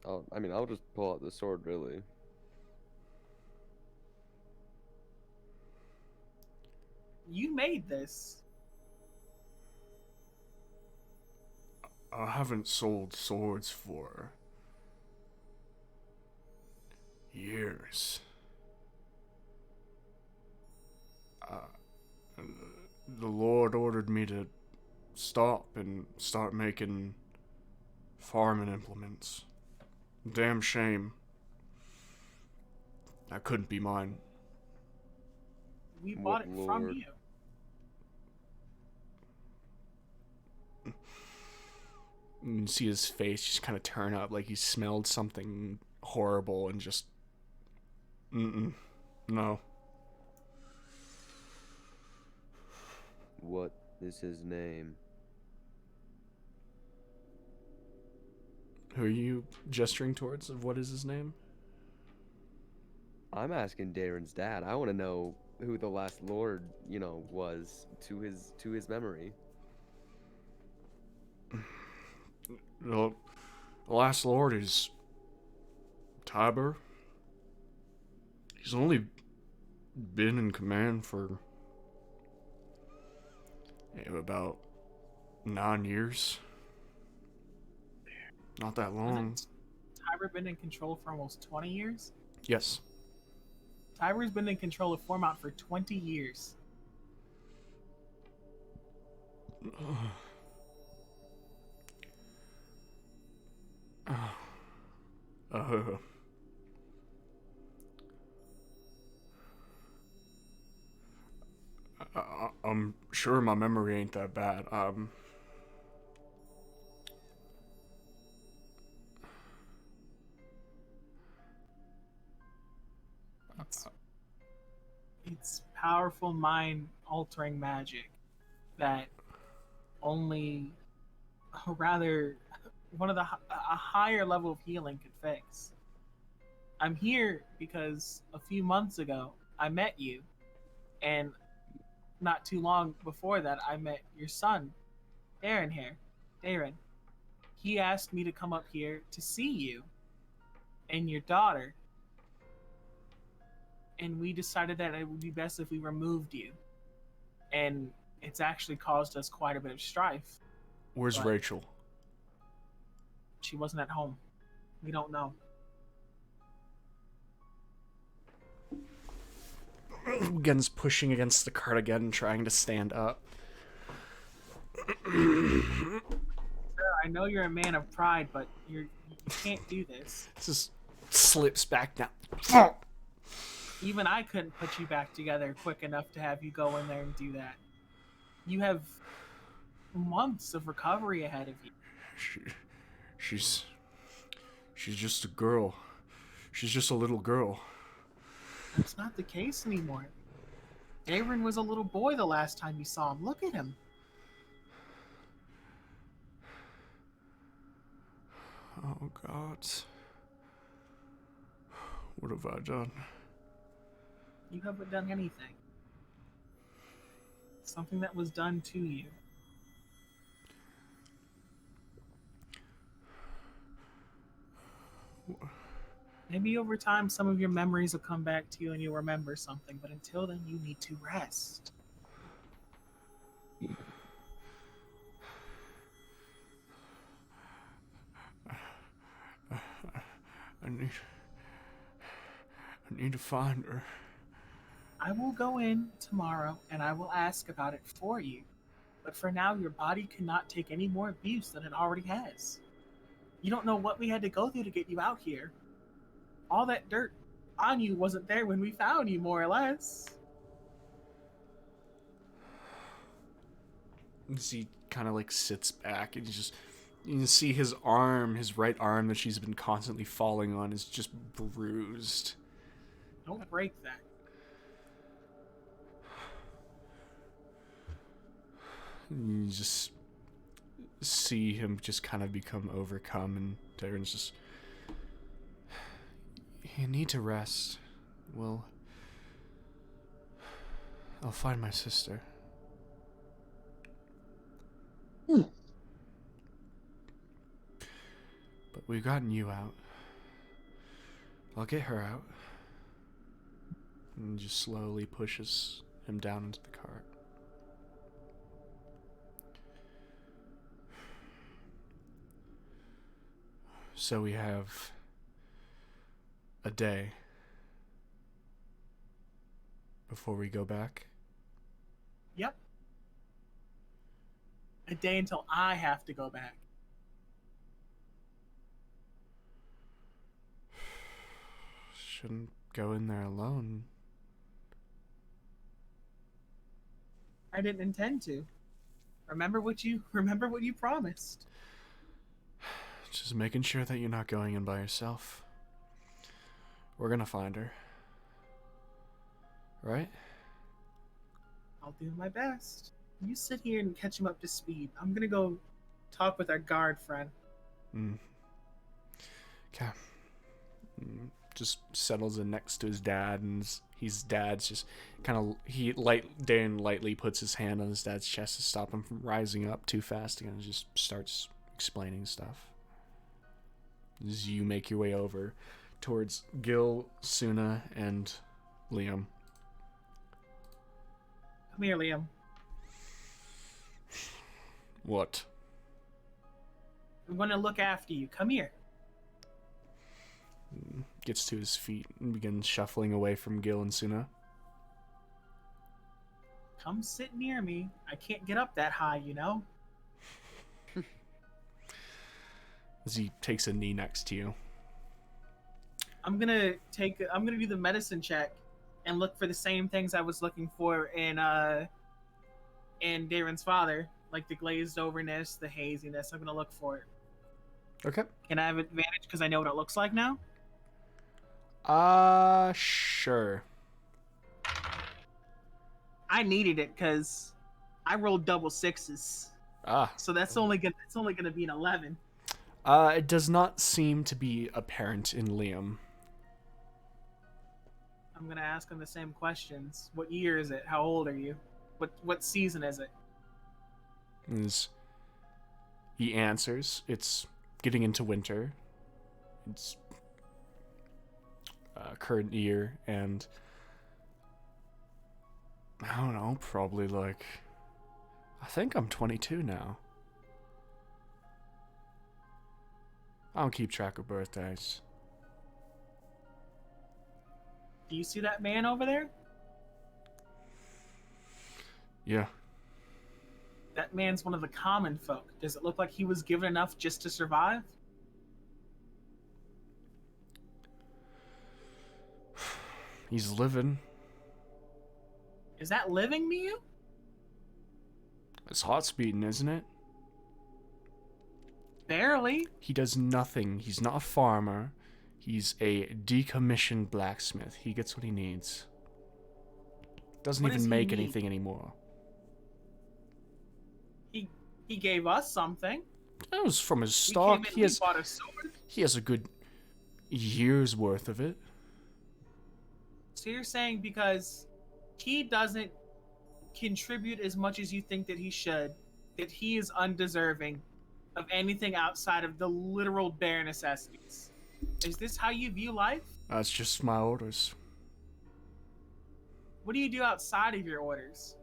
I'll just pull out the sword, really. You made this. I haven't sold swords for years. The Lord ordered me to stop and start making farming implements. Damn shame. That couldn't be mine. We What bought it from lord? you. And you see his face just kind of turn up like he smelled something horrible and just... No. What is his name? Who are you gesturing towards? Of what is his name? I'm asking Darren's dad. I want to know who the last lord, was to his memory. The last lord is Tiber. He's only been in command for about 9 years. Not that long. Hasn't Tiber been in control for almost 20 years? Yes. Tiber's been in control of Foremount for 20 years. I'm sure my memory ain't that bad. It's powerful mind-altering magic that only, or rather, a higher level of healing could fix. I'm here because a few months ago I met you, and not too long before that I met your son, Darren here. Darren. He asked me to come up here to see you and your daughter, and we decided that it would be best if we removed you. And it's actually caused us quite a bit of strife. Where's But- Rachel? She wasn't at home. We don't know. Gen's pushing against the cart again, trying to stand up. Sir, I know you're a man of pride, but you can't do this. Just slips back down. Even I couldn't put you back together quick enough to have you go in there and do that. You have months of recovery ahead of you. She's just a girl. She's just a little girl. That's not the case anymore. Darren was a little boy the last time you saw him. Look at him. Oh, God. What have I done? You haven't done anything. Something that was done to you. Maybe over time some of your memories will come back to you and you'll remember something, but until then you need to rest. I need to find her. I will go in tomorrow and I will ask about it for you. But for now, your body cannot take any more abuse than it already has. You don't know what we had to go through to get you out here. All that dirt on you wasn't there when we found you, more or less. He kind of like sits back and you can see his arm, his right arm that she's been constantly falling on is just bruised. Don't break that. And you just see him just kind of become overcome, and Darren's just... You need to rest. Well, I'll find my sister. But we've gotten you out. I'll get her out. And just slowly pushes him down into the cart. So we have a day before we go back. Yep. A day until I have to go back. Shouldn't go in there alone. I didn't intend to. Remember what you promised. Just making sure that you're not going in by yourself. We're gonna find her. Right? I'll do my best. You sit here and catch him up to speed. I'm gonna go talk with our guard friend. Okay. Just settles in next to his dad, and his dad's just kind of Darren lightly puts his hand on his dad's chest to stop him from rising up too fast, and just starts explaining stuff. As you make your way over towards Gil, Suna, and Liam. Come here, Liam. What? I'm gonna look after you. Come here. Gets to his feet and begins shuffling away from Gil and Suna. Come sit near me. I can't get up that high, you know? As he takes a knee next to you. I'm gonna do the medicine check and look for the same things I was looking for in Darren's father, like the glazed overness, the haziness. I'm gonna look for it. Okay. Can I have advantage because I know what it looks like now? Sure. I needed it because I rolled double sixes, so that's only gonna be an 11. It does not seem to be apparent in Liam. I'm gonna ask him the same questions. What year is it? How old are you? What season is it? As he answers, it's getting into winter. It's current year, and I don't know, probably like, I think I'm 22 now. I don't keep track of birthdays. Do you see that man over there? Yeah. That man's one of the common folk. Does it look like he was given enough just to survive? He's living. Is that living to you? His heart's beating, isn't it? Barely. He does nothing. He's not a farmer. He's a decommissioned blacksmith. He gets what he needs. Doesn't What does even he make need? anything anymore. He gave us something. That was from his We stock. came in, we bought a sword. He has a good year's worth of it. So you're saying because he doesn't contribute as much as you think that he should, that he is undeserving of anything outside of the literal bare necessities. Is this how you view life? That's just my orders. What do you do outside of your orders?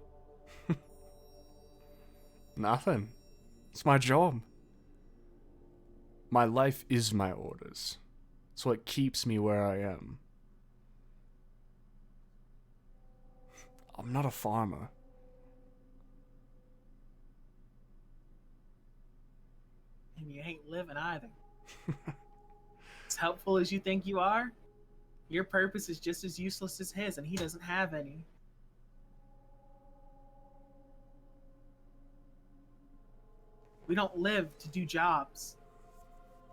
Nothing. It's my job. My life is my orders. It's what keeps me where I am. I'm not a farmer. And you ain't living either. As helpful as you think you are, your purpose is just as useless as his, and he doesn't have any. We don't live to do jobs.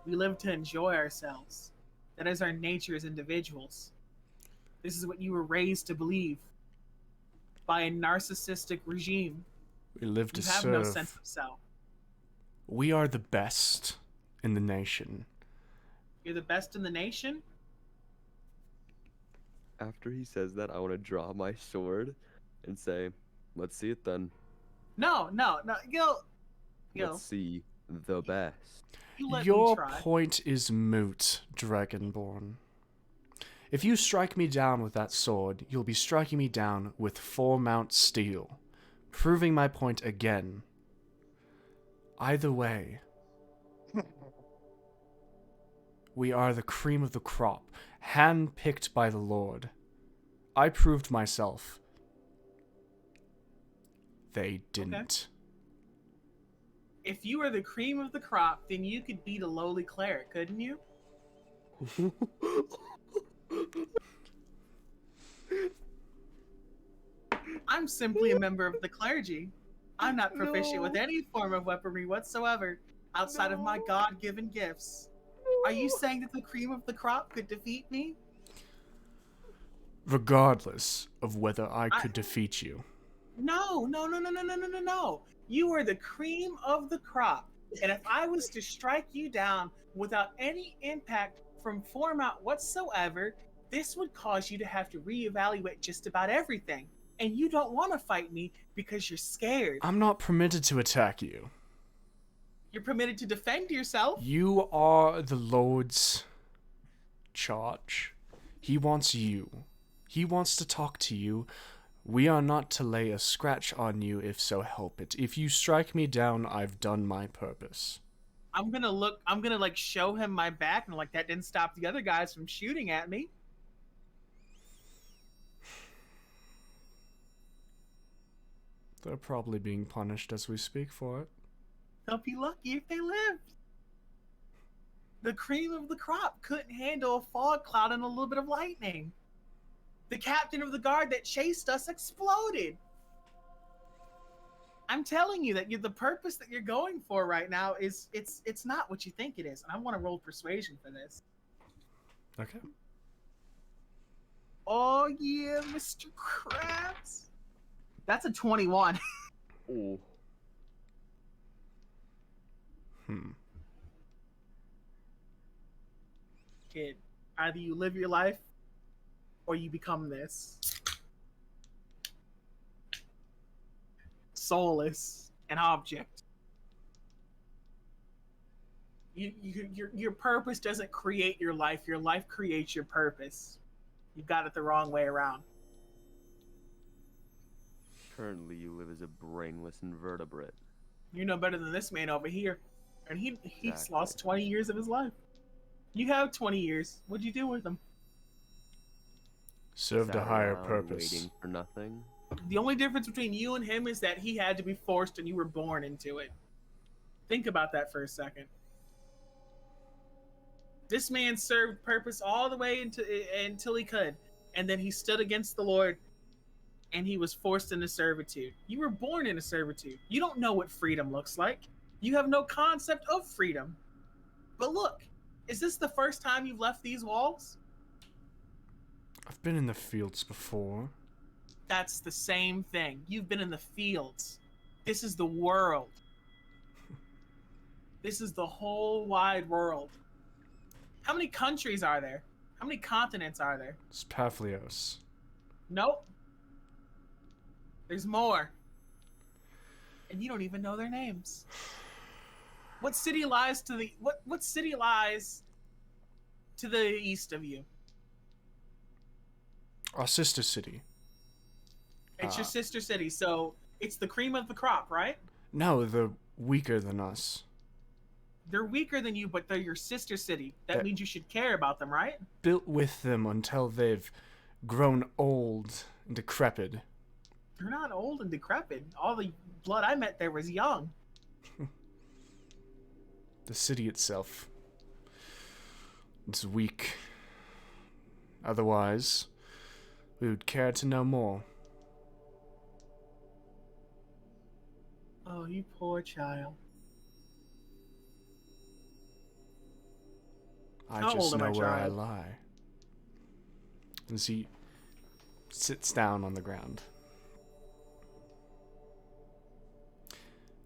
We live to enjoy ourselves. That is our nature as individuals. This is what you were raised to believe by a narcissistic regime. We live to You have serve. no sense of self. We are the best in the nation. You're the best in the nation? After he says that, I want to draw my sword and say, let's see it then. No, Gil. Let's see the best. You let me Your try. point is moot, Dragonborn. If you strike me down with that sword, you'll be striking me down with Foremount steel, proving my point again. Either way, We are the cream of the crop, hand-picked by the Lord. I proved myself. They didn't. If you were the cream of the crop, then you could beat a lowly cleric, couldn't you? I'm simply a member of the clergy. I'm not proficient with any form of weaponry whatsoever outside of my God-given gifts. Are you saying that the cream of the crop could defeat me? Regardless of whether I could defeat you. No. You are the cream of the crop. And if I was to strike you down without any impact from Foremount whatsoever, this would cause you to have to reevaluate just about everything. And you don't want to fight me because you're scared. I'm not permitted to attack you. You're permitted to defend yourself. You are the Lord's charge. He wants you. He wants to talk to you. We are not to lay a scratch on you, if so help it. If you strike me down, I've done my purpose. I'm gonna like show him my back, and like that didn't stop the other guys from shooting at me. They're probably being punished as we speak for it. They'll be lucky if they lived. The cream of the crop couldn't handle a fog cloud and a little bit of lightning. The captain of the guard that chased us exploded. I'm telling you that the purpose that you're going for right now is it's not what you think it is, and I want to roll persuasion for this. Okay. Oh yeah, Mr. Krabs. That's a 21. Ooh. Kid, either you live your life or you become this. Soulless, an object. Your purpose doesn't create your life creates your purpose. You got it the wrong way around. Currently, you live as a brainless invertebrate. You know better than this man over here. And he's Exactly. lost 20 years of his life. You have 20 years. What'd you do with them? Served a Sat higher around purpose. Waiting for nothing. The only difference between you and him is that he had to be forced and you were born into it. Think about that for a second. This man served purpose all the way until he could. And then he stood against the Lord and he was forced into servitude. You were born into servitude. You don't know what freedom looks like. You have no concept of freedom. But look, is this the first time you've left these walls? I've been in the fields before. That's the same thing. You've been in the fields. This is the world. This is the whole wide world. How many countries are there? How many continents are there? It's Papihos. Nope. There's more. And you don't even know their names. What city lies to the what city lies to the east of you? Our sister city. It's your sister city, so it's the cream of the crop, right? No, they're weaker than us. They're weaker than you, but they're your sister city. That means you should care about them, right? Built with them until they've grown old and decrepit. They're not old and decrepit. All the blood I met there was young. The city itself. It's weak. Otherwise, we would care to know more. Oh, you poor child. I How just old am know I, where I child? lie. As he sits down on the ground.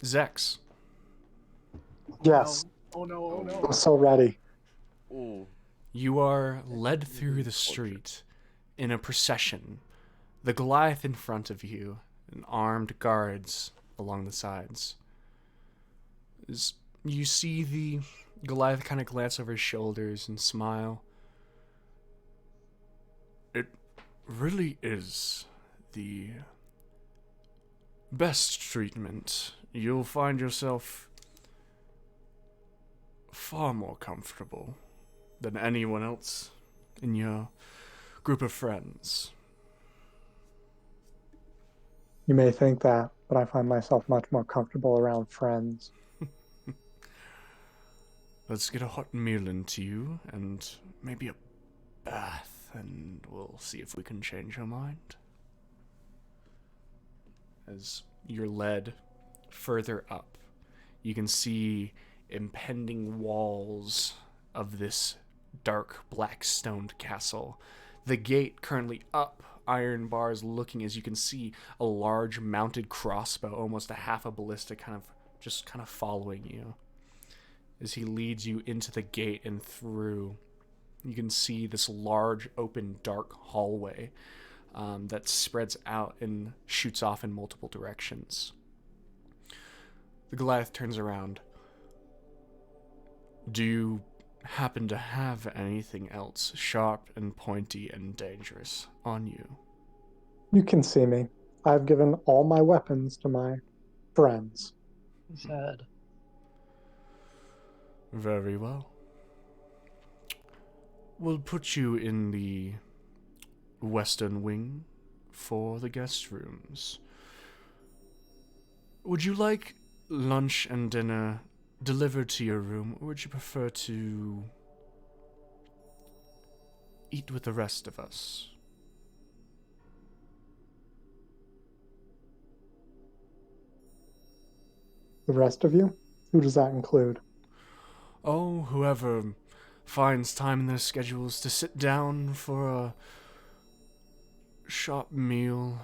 Zex, Yes, Oh no, oh no. I'm so ready. Ooh. you are led through the street in a procession. The Goliath in front of you, and armed guards along the sides. As you see the Goliath kind of glance over his shoulders and smile. It really is the best treatment. You'll find yourself far more comfortable than anyone else in your group of friends. You may think that, but I find myself much more comfortable around friends. Let's get a hot meal into you, and maybe a bath, and we'll see if we can change your mind. As you're led further up, you can see impending walls of this dark black stoned castle. The gate currently up, iron bars looking, as you can see a large mounted crossbow, almost a half a ballista, kind of following you. As he leads you into the gate and through, you can see this large, open, dark hallway that spreads out and shoots off in multiple directions. The Goliath turns around. Do you happen to have anything else sharp and pointy and dangerous on you? You can see me. I've given all my weapons to my friends. Sad. Very well. We'll put you in the western wing for the guest rooms. Would you like lunch and dinner delivered to your room, or would you prefer to eat with the rest of us? The rest of you? Who does that include? Oh, whoever finds time in their schedules to sit down for a sharp meal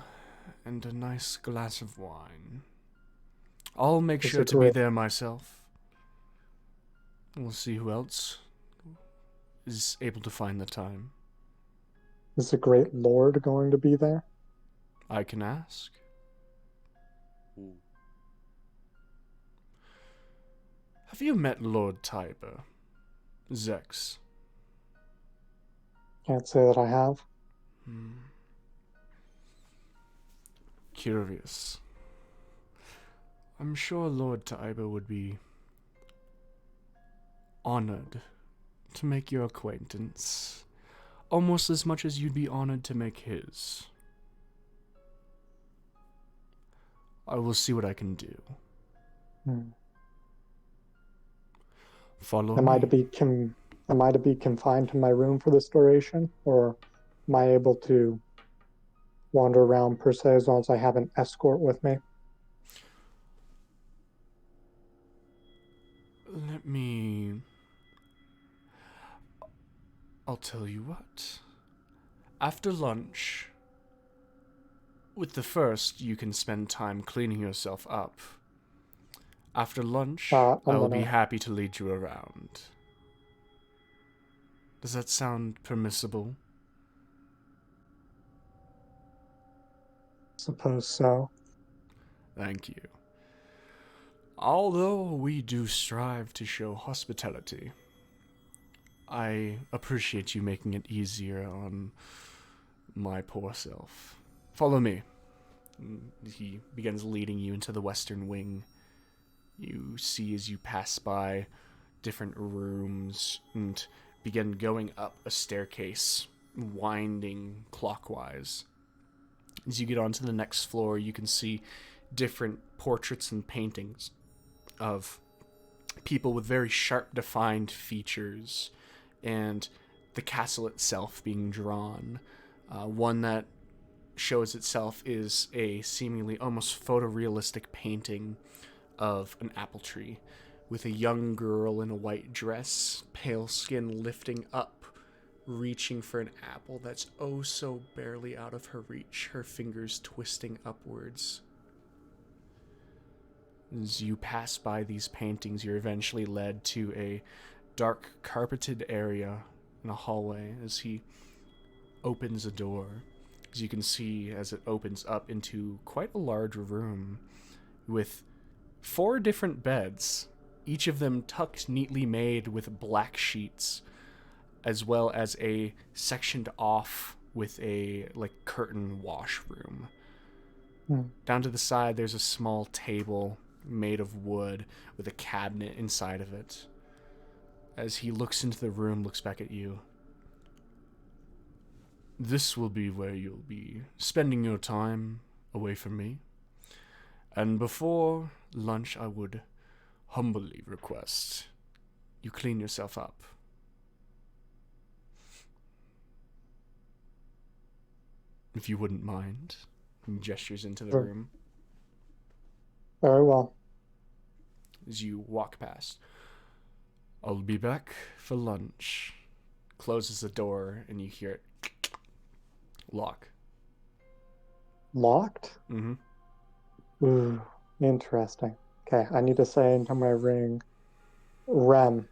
and a nice glass of wine. I'll make sure to be there myself. We'll see who else is able to find the time. Is the great lord going to be there? I can ask. Have you met Lord Tiber, Zex? Can't say that I have. Curious. I'm sure Lord Tiber would be honored to make your acquaintance, almost as much as you'd be honored to make his. I will see what I can do. Follow Am me. I to be confined to my room for this duration, or am I able to wander around per se as long as I have an escort with me? I'll tell you what. After lunch, with the first, you can spend time cleaning yourself up. After lunch, I'll be happy to lead you around. Does that sound permissible? Suppose so. Thank you. Although we do strive to show hospitality, I appreciate you making it easier on my poor self. Follow me. He begins leading you into the western wing. You see as you pass by different rooms and begin going up a staircase, winding clockwise. As you get onto the next floor, you can see different portraits and paintings of people with very sharp, defined features, and the castle itself being drawn. One that shows itself is a seemingly almost photorealistic painting of an apple tree, with a young girl in a white dress, pale skin lifting up, reaching for an apple that's oh so barely out of her reach, her fingers twisting upwards. As you pass by these paintings, you're eventually led to a dark carpeted area in a hallway as he opens a door. As you can see, as it opens up into quite a large room with 4 different beds, each of them tucked neatly made with black sheets, as well as a sectioned off with a curtain washroom. Down to the side, there's a small table made of wood with a cabinet inside of it. as he looks into the room, looks back at you. This will be where you'll be spending your time away from me. And before lunch, I would humbly request you clean yourself up. If you wouldn't mind. He gestures into the Sure. room Very well. as you walk past. I'll be back for lunch. Closes the door and you hear it lock. Locked? Mm-hmm. Ooh, interesting. Okay, I need to say into my ring, Rem.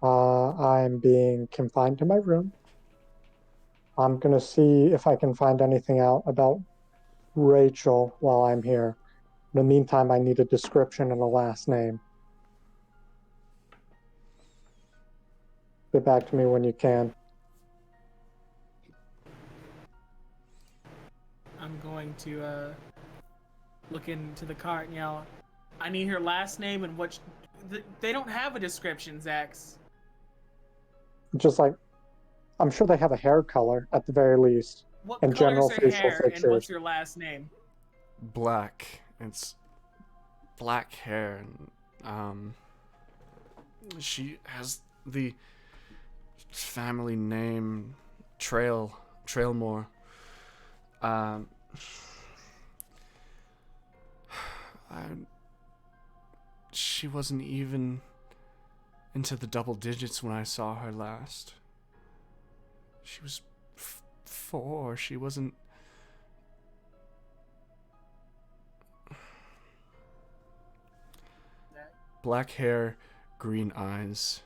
I'm being confined to my room. I'm gonna see if I can find anything out about Rachel while I'm here. In the meantime, I need a description and a last name. Get back to me when you can. I'm going to look into the cart and yell, I need her last name and what. They don't have a description, Zax. Just like, I'm sure they have a hair color at the very least. What And color general is her facial hair and features. what's your last name? Black. It's black hair. And, she has the family name Trailmore. She wasn't even into the double digits when I saw her last. She was 4. She wasn't. Black hair, green eyes.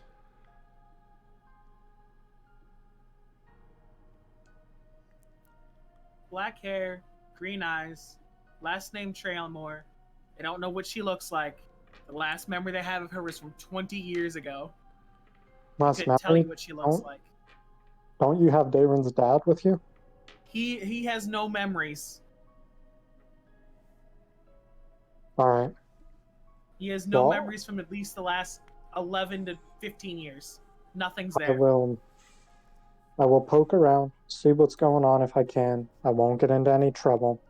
Black hair, green eyes, last name Trailmore. They don't know what she looks like. The last memory they have of her was from 20 years ago. Last Couldn't tell memory? you what she looks like. Don't you have Daron's dad with you? He has no memories. All right. He has no Well- memories from at least the last 11 to 15 years. Nothing's I there. will poke around, see what's going on if I can. I won't get into any trouble.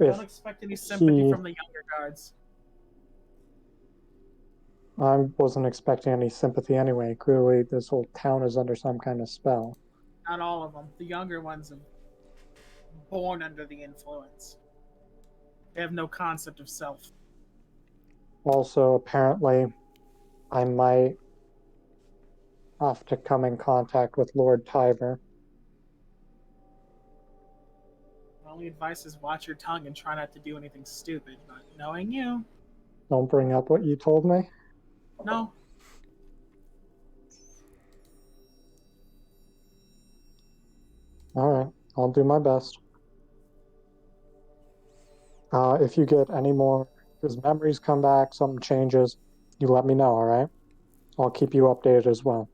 I If don't expect any sympathy he- from the younger guards. I wasn't expecting any sympathy anyway. Clearly, this whole town is under some kind of spell. Not all of them. The younger ones are born under the influence. They have no concept of self. Also, apparently, I might have to come in contact with Lord Tiber. My only advice is watch your tongue and try not to do anything stupid. But knowing you, Don't bring up what you told me. no. All right, I'll do my best. If you get any more, his memories come back, something changes, you let me know, all right? I'll keep you updated as well.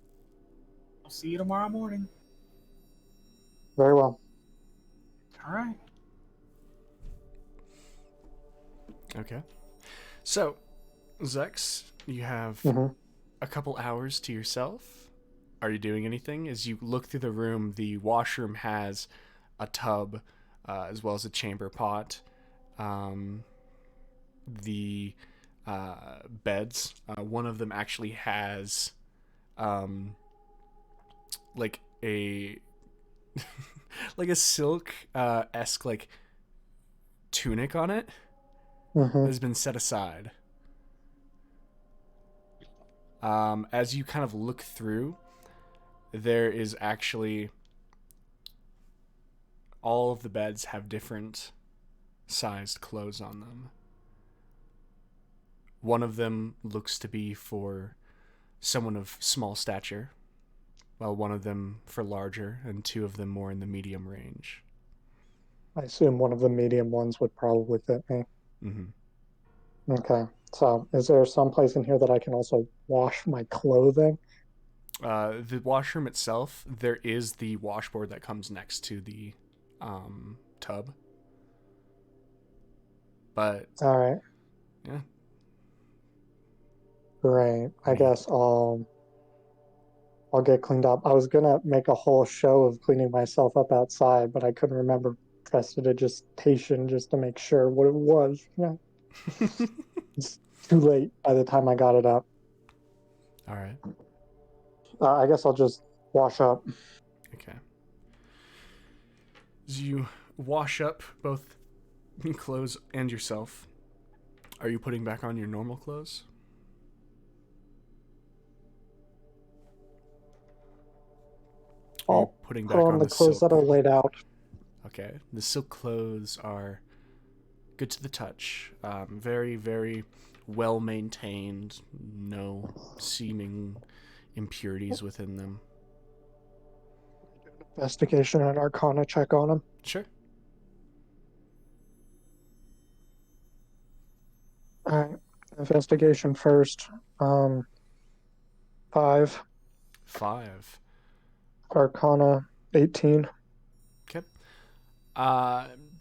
I'll see you tomorrow morning. Very well. All right. Okay. So, Zex, you have Mhm. a couple hours to yourself. Are you doing anything? As you look through the room, the washroom has a tub as well as a chamber pot. The beds, one of them actually has like a like a silk esque like tunic on it Mhm. has been set aside. As you kind of look through, there is actually all of the beds have different sized clothes on them. One of them looks to be for someone of small stature, while one of them for larger, and 2 of them more in the medium range. I assume one of the medium ones would probably fit me. Mm-hmm. Okay. So, is there some place in here that I can also wash my clothing? The washroom itself, there is the washboard that comes next to the tub. But All right. Yeah. Great. I Neat. guess I'll get cleaned up. I was gonna make a whole show of cleaning myself up outside, but I couldn't remember prestidigitation just to make sure what it was. Yeah, it's too late by the time I got it up. All right. I guess I'll just wash up. Okay. As you wash up both clothes and yourself, are you putting back on your normal clothes? Are you I'll putting put back on on the the clothes silk? that are laid out. Okay. The silk clothes are good to the touch. Very, very well maintained. No seeming impurities within them. Investigation and Arcana check on them. Sure. All right. Investigation first. 5. 5. Arcana 18. Okay.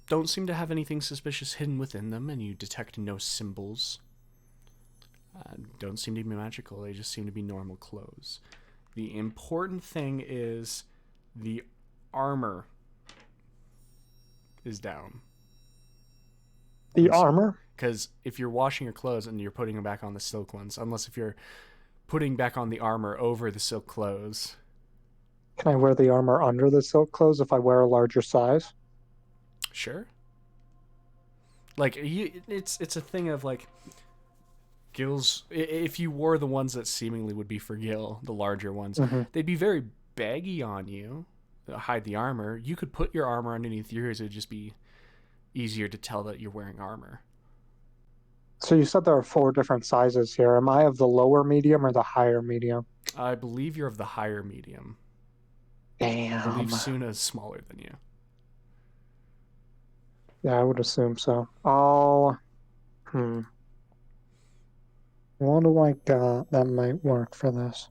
Don't seem to have anything suspicious hidden within them, and you detect no symbols. Don't seem to be magical. They just seem to be normal clothes. The important thing is the armor is down. The armor? Because if you're washing your clothes and you're putting them back on the silk ones, unless if you're putting back on the armor over the silk clothes. Can I wear the armor under the silk clothes if I wear a larger size? Sure. Like, it's a thing of, like, Gil's... If you wore the ones that seemingly would be for Gil, the larger ones, they'd be very baggy on you, hide the armor. You could put your armor underneath yours. It would just be easier to tell that you're wearing armor. So you said there are 4 different sizes here. Am I of the lower medium or the higher medium? I believe you're of the higher medium. Damn. I believe Suna is smaller than you. Yeah, I would assume so. What do I got that might work for this?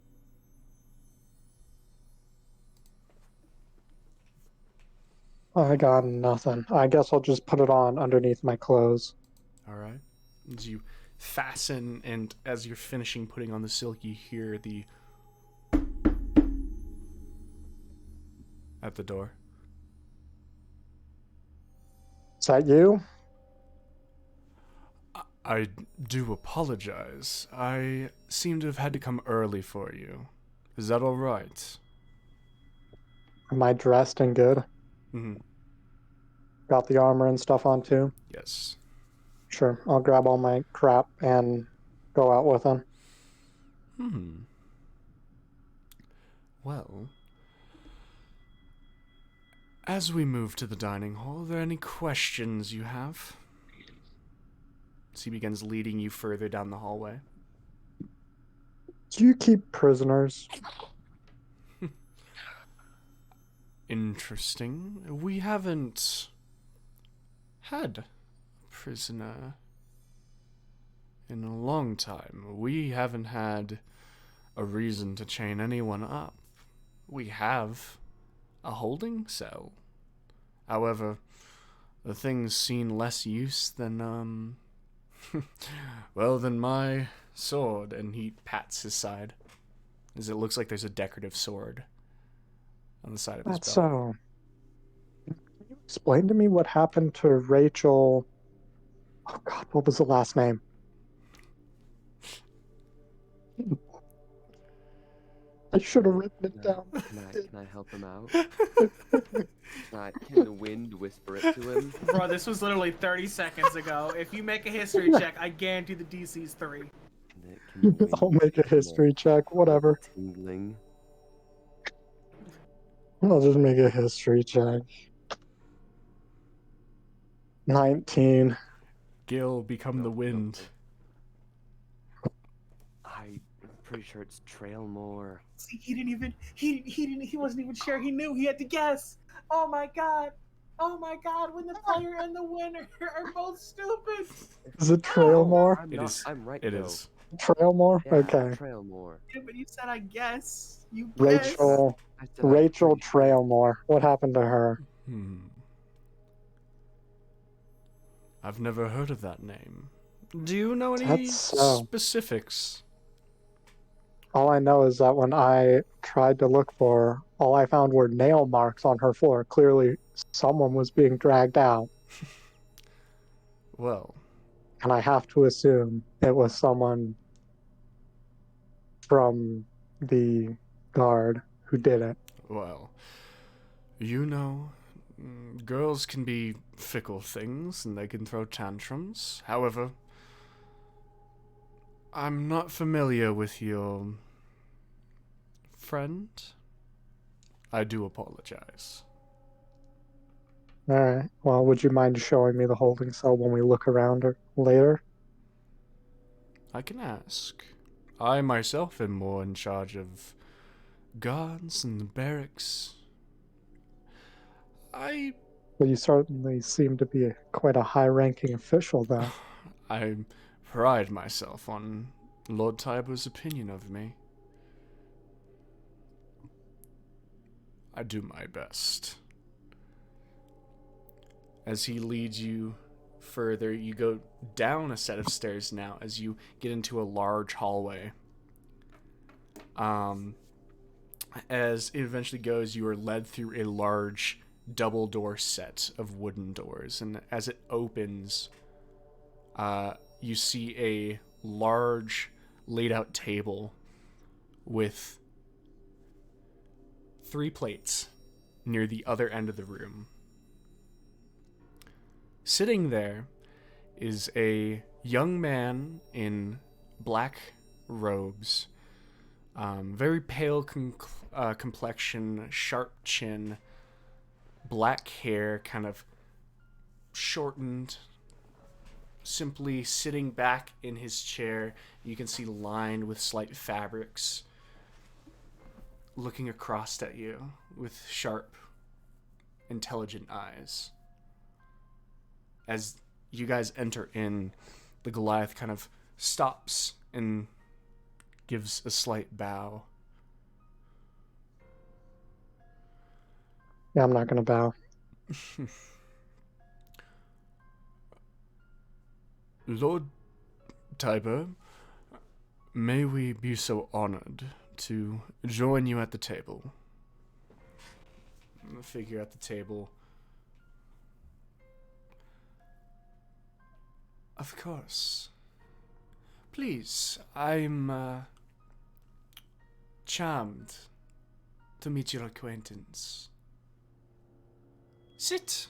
I got nothing. I guess I'll just put it on underneath my clothes. All right. As you fasten, and as you're finishing putting on the silk, you hear the... at the door. Is that you? I do apologize. I seem to have had to come early for you. Is that all right? Am I dressed and good? Mm-hmm. Got the armor and stuff on too? Yes. Sure. I'll grab all my crap and go out with him. Well, as we move to the dining hall, are there any questions you have? So he begins leading you further down the hallway. Do you keep prisoners? Interesting. We haven't had a prisoner in a long time. We haven't had a reason to chain anyone up. We have a holding cell. However, the thing's seen less use than, well, than my sword. And he pats his side, as it looks like there's a decorative sword on the side of his That's belt. so. Can you explain to me what happened to Rachel? Oh God, what was the last name? I should have written it down. Can I help him out? Can the wind whisper it to him? Bro, this was literally 30 seconds ago. If you make a history check, I guarantee the DC's 3. Can the wind I'll make a history check. Whatever. tingling? I'll just make a history check. 19. Gil, become the wind. I'm pretty sure it's Trailmore. See, he wasn't even sure. He knew. He had to guess. Oh my god. Oh my god, when the player and the winner are both stupid. Is it Trailmore? I'm right. It though. is. Trailmore? Yeah, Okay. Trailmore. Yeah, but you said I guess. You guess. Rachel. I said I'm Rachel pretty sure. Trailmore. What happened to her? I've never heard of that name. Do you know any That's so. specifics? All I know is that when I tried to look for her, all I found were nail marks on her floor. Clearly, someone was being dragged out, Well, and I have to assume it was someone from the guard who did it. well, you know, girls can be fickle things and they can throw tantrums. However, I'm not familiar with your friend. I do apologize. All right. Well, would you mind showing me the holding cell when we look around her later? I can ask. I myself am more in charge of guards and the barracks. I Well, you certainly seem to be quite a high-ranking official, though. I pride myself on Lord Tiber's opinion of me. I do my best. As he leads you further, you go down a set of stairs now as you get into a large hallway. As it eventually goes, you are led through a large double door set of wooden doors, and as it opens, you see a large laid out table with 3 plates near the other end of the room. Sitting there is a young man in black robes, very pale complexion, sharp chin, black hair, kind of shortened, simply sitting back in his chair. You can see lined with slight fabrics, looking across at you with sharp, intelligent eyes. As you guys enter in, the Goliath kind of stops and gives a slight bow. Yeah, I'm not going to bow. Lord Tiber, may we be so honored to join you at the table. The figure at the table. Of course. Please, I'm charmed to meet your acquaintance. Sit.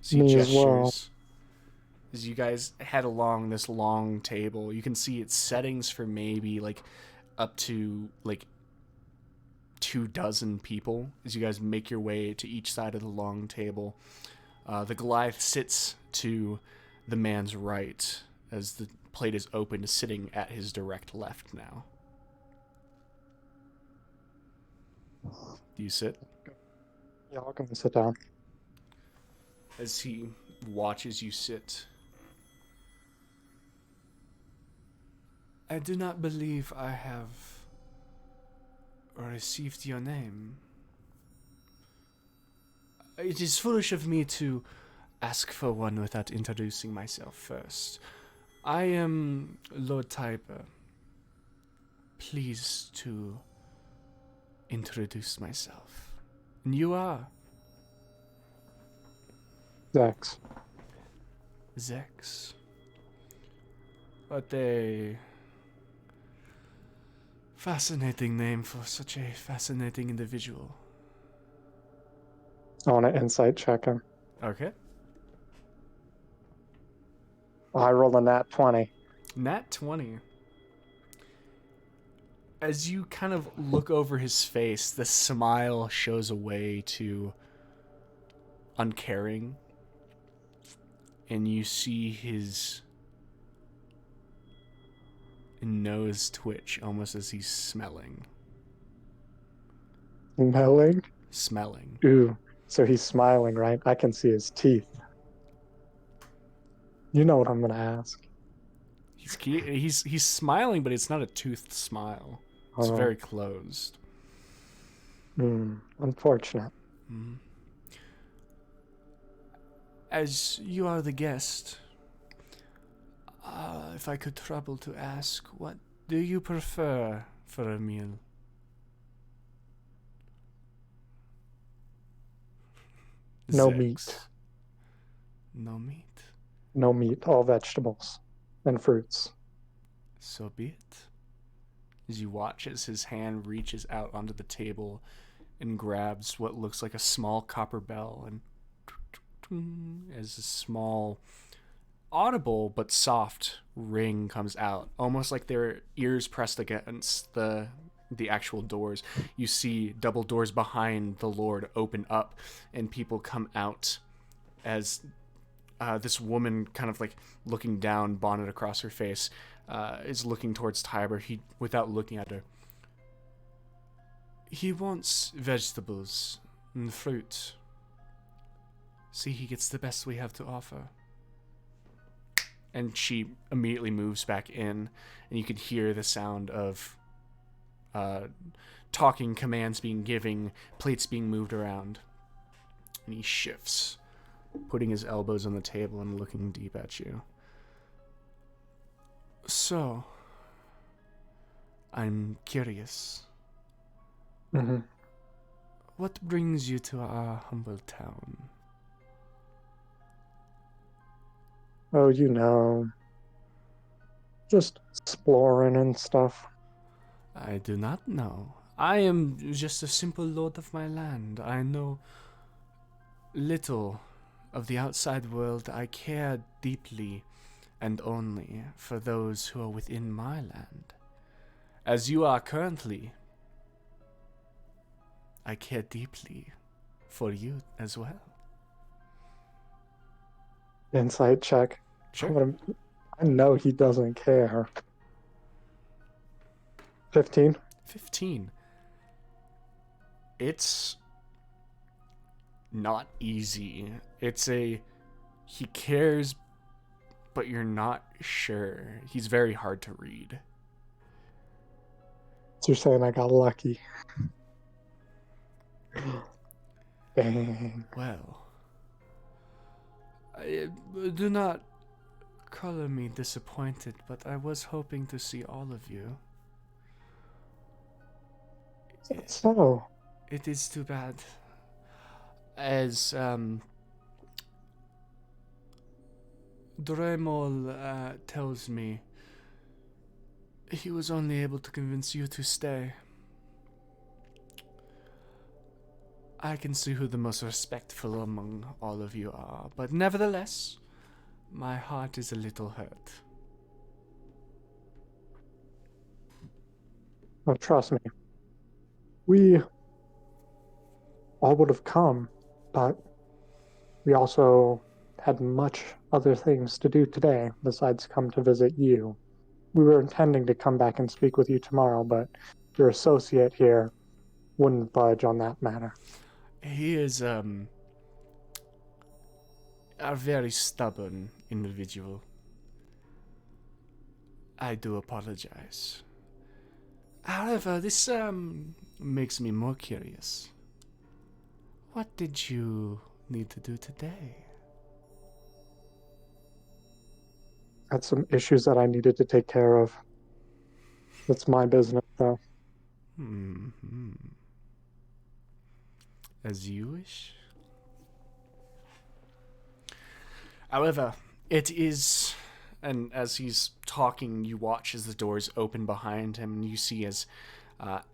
As he Me as well. gestures. As you guys head along this long table, you can see its settings for maybe like up to like 24 people. As you guys make your way to each side of the long table, the Goliath sits to the man's right as the plate is open, sitting at his direct left now. Do you sit? Yeah, I'll go and sit down. As he watches you sit. I do not believe I have received your name. It is foolish of me to ask for one without introducing myself first. I am Lord Tiber. Pleased to introduce myself. And you are? Zex. Zex. What a fascinating name for such a fascinating individual. I want to insight check him. Okay. I rolled a nat 20. Nat 20. As you kind of look over his face, the smile shows a way to uncaring. And you see his nose twitch almost as he's smelling. Smelling? Ooh. So he's smiling, right? I can see his teeth. You know what I'm going to ask. He's smiling, but it's not a toothed smile. It's very closed. Unfortunate. Mm. As you are the guest, If I could trouble to ask, what do you prefer for a meal? No Zex. meat. No meat? No meat, all vegetables and fruits. So be it. As you watch as his hand reaches out onto the table and grabs what looks like a small copper bell, and as a small, audible but soft ring comes out, almost like their ears pressed against the actual doors. You see double doors behind the Lord open up, and people come out as this woman, kind of like looking down, bonnet across her face, is looking towards Tiber. Without looking at her, he wants vegetables and fruit. See, he gets the best we have to offer. And she immediately moves back in, and you can hear the sound of talking, commands being given, plates being moved around. And he shifts, putting his elbows on the table and looking deep at you. So, I'm curious. Mm-hmm. What brings you to our humble town? Oh, you know, just exploring and stuff. I do not know. I am just a simple lord of my land. I know little of the outside world. I care deeply and only for those who are within my land. As you are currently, I care deeply for you as well. Insight check. Sure. I know he doesn't care. 15. 15. It's not easy. He cares, but you're not sure. He's very hard to read. So you're saying I got lucky. Dang. Well, do not color me disappointed, but I was hoping to see all of you. So, It is too bad. As Dremel tells me, he was only able to convince you to stay. I can see who the most respectful among all of you are, but nevertheless, my heart is a little hurt. oh, trust me. We all would have come, but we also had much other things to do today besides come to visit you. We were intending to come back and speak with you tomorrow, but your associate here wouldn't budge on that matter. He is a very stubborn individual. I do apologize. However, this makes me more curious. What did you need to do today? Had some issues that I needed to take care of. It's my business, though. Hmm. As you wish. However, it is, and as he's talking, you watch as the doors open behind him, and you see as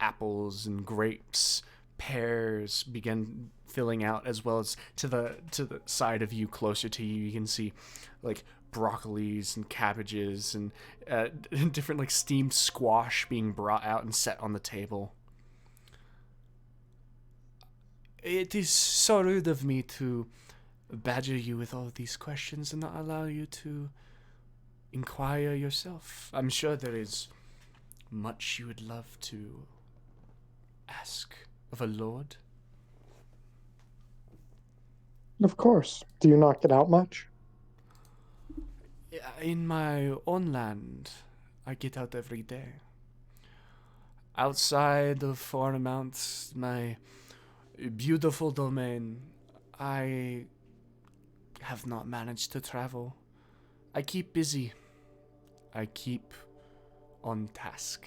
apples and grapes, pears begin filling out, as well as to the side of you, closer to you, you can see like broccolis and cabbages and different like steamed squash being brought out and set on the table. It is so rude of me to badger you with all of these questions and not allow you to inquire yourself. I'm sure there is much you would love to ask of a lord. Of course. Do you not get out much? In my own land, I get out every day. Outside of Foremount, my beautiful domain, I have not managed to travel. I keep busy, I keep on task.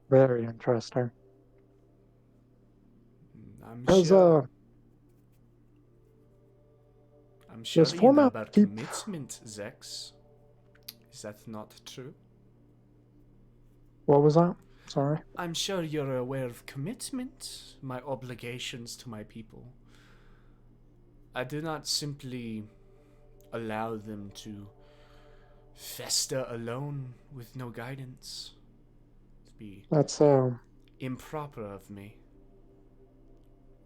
Very interesting. I'm Does sure. I'm sure does you know Foremount about keep commitment, Zex. Is that not true? what was that? Sorry. I'm sure you're aware of commitment, my obligations to my people. I do not simply allow them to fester alone with no guidance. It'd be That's improper of me.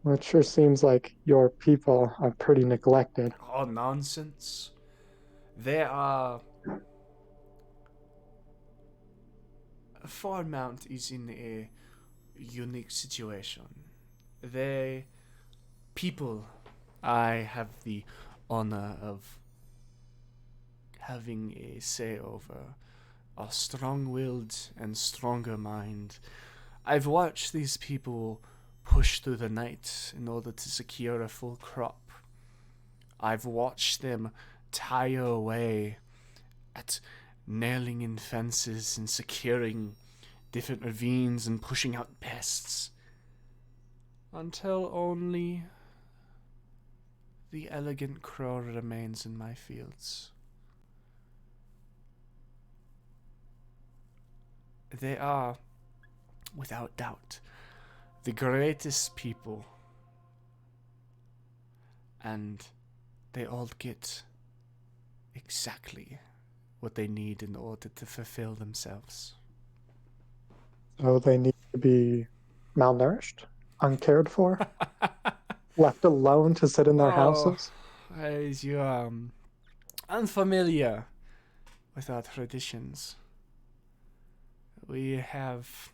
it sure seems like your people are pretty neglected. Oh, nonsense. There are. Foremount is in a unique situation. They. People I have the honor of having a say over are strong willed and stronger mind. I've watched these people push through the night in order to secure a full crop. I've watched them tire away at nailing in fences and securing different ravines and pushing out pests until only the elegant crow remains in my fields. They are, without doubt, the greatest people, and they all get exactly what they need in order to fulfill themselves. So they need to be malnourished, uncared for, left alone to sit in their houses. As you unfamiliar with our traditions, we have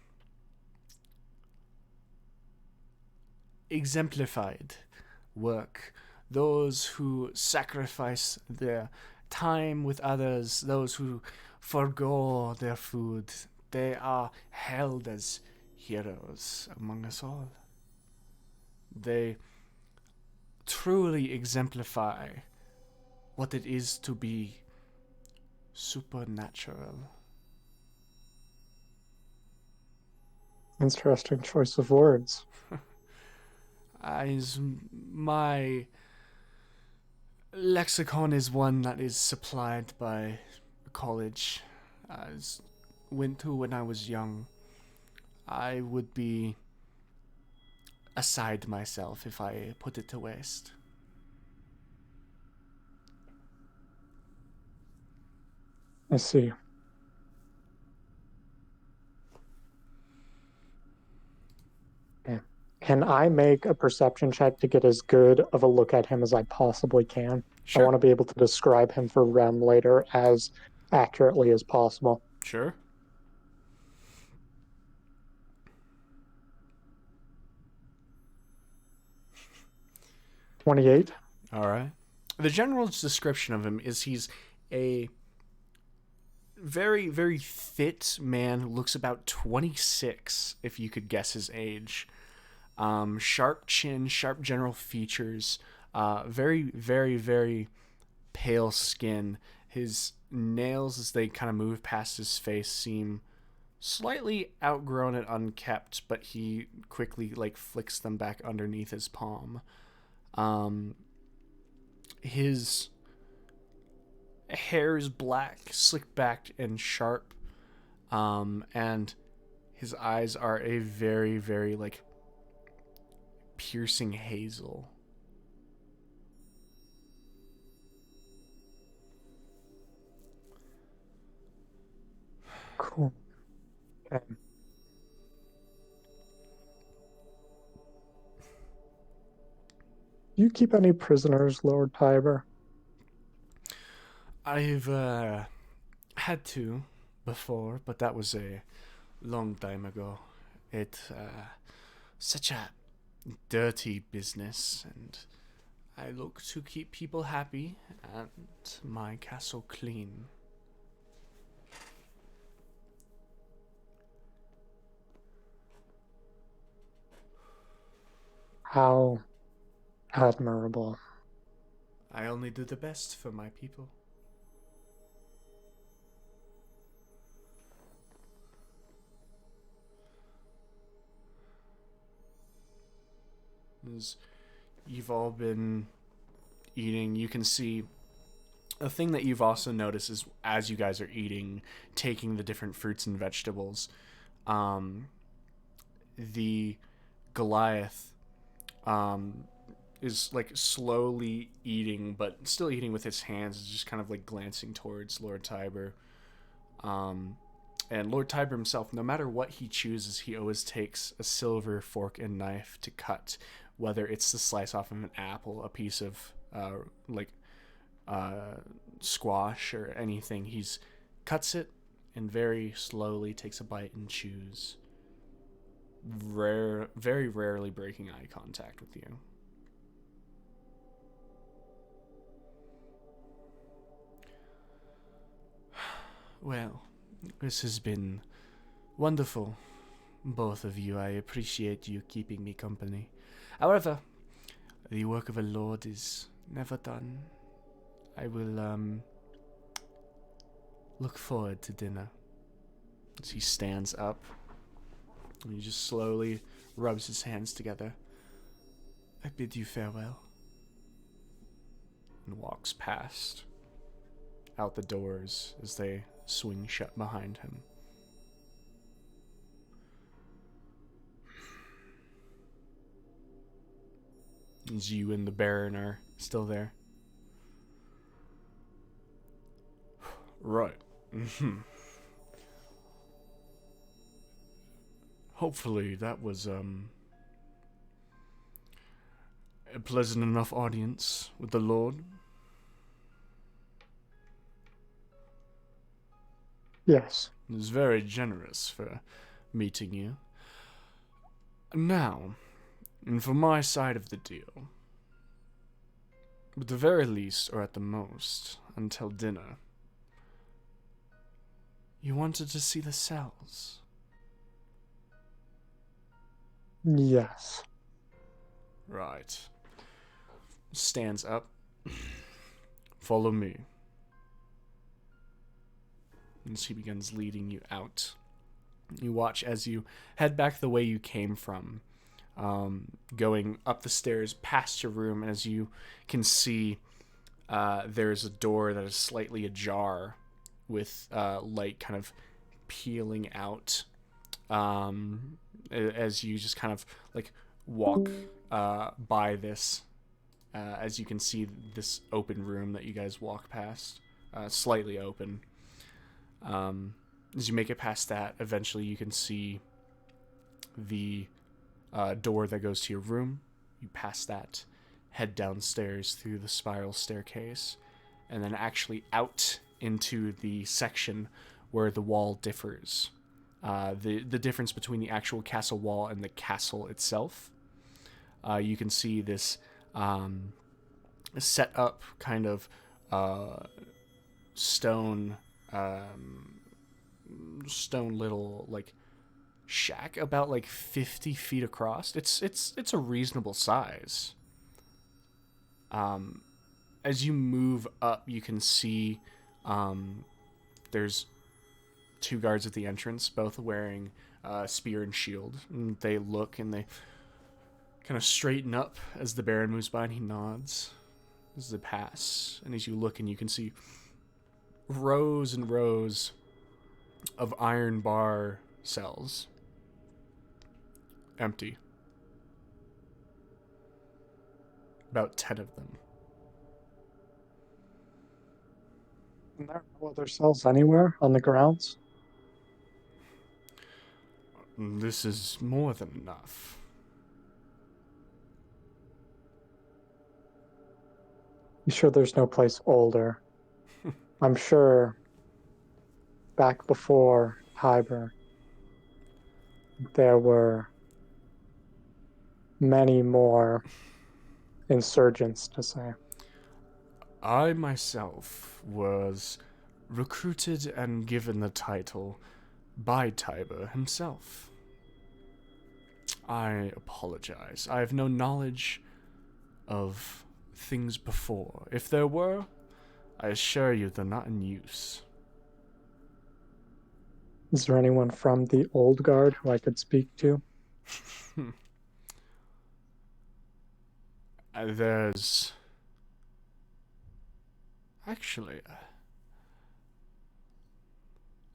exemplified work. Those who sacrifice their time with others, those who forgo their food, they are held as heroes among us all. They truly exemplify what it is to be supernatural. Interesting choice of words. My lexicon is one that is supplied by a college I went to when I was young. I would be aside myself if I put it to waste. I see. Yeah. Can I make a perception check to get as good of a look at him as I possibly can? I want to be able to describe him for Rem later as accurately as possible. Sure. 28. All right. The general description of him is he's a very, very fit man who looks about 26, if you could guess his age. Sharp chin, sharp general features, very, very, very pale skin. His nails, as they kind of move past his face, seem slightly outgrown and unkept, but he quickly flicks them back underneath his palm. His hair is black, slick backed and sharp, and his eyes are a very, very piercing hazel. Cool. Okay. Do you keep any prisoners, Lord Tiber? I've had to before, but that was a long time ago. It such a dirty business, and I look to keep people happy and my castle clean. How admirable. I only do the best for my people. As you've all been eating, you can see a thing that you've also noticed is as you guys are eating, taking the different fruits and vegetables, the Goliath is like slowly eating, but still eating with his hands, just kind of like glancing towards Lord Tiber. And Lord Tiber himself, no matter what he chooses, he always takes a silver fork and knife to cut, whether it's to slice off of an apple, a piece of squash, or anything. He's cuts it and very slowly takes a bite and chews, very rarely breaking eye contact with you. Well, this has been wonderful, both of you. I appreciate you keeping me company. However, the work of a lord is never done. I will, look forward to dinner. As he stands up, and he just slowly rubs his hands together. I bid you farewell. And walks past, out the doors as they swing shut behind him. As you and the Baron are still there. Right. Hopefully that was a pleasant enough audience with the Lord. Yes. It was very generous for meeting you. Now, and for my side of the deal, at the very least, or at the most, until dinner, you wanted to see the cells. Yes. Right. Stands up. Follow me. As he begins leading you out. You watch as you head back the way you came from, going up the stairs past your room, and as you can see, there's a door that is slightly ajar, with light kind of peeling out, as you just kind of like walk by this, as you can see this open room that you guys walk past, slightly open. As you make it past that, eventually you can see the door that goes to your room. You pass that, head downstairs through the spiral staircase, and then actually out into the section where the wall differs. The difference between the actual castle wall and the castle itself. You can see this set up kind of stone little like shack, about like 50 feet across. It's a reasonable size. As you move up, you can see there's two guards at the entrance, both wearing spear and shield. And they look and they kind of straighten up as the Baron moves by, and he nods as they pass. And as you look, and you can see rows and rows of iron bar cells. Empty. About 10 of them. And there are no other cells anywhere on the grounds? This is more than enough. You sure there's no place older? I'm sure back before Tiber, there were many more insurgents, to say. I myself was recruited and given the title by Tiber himself. I apologize. I have no knowledge of things before. If there were, I assure you they're not in use. Is there anyone from the old guard who I could speak to? There's... Actually,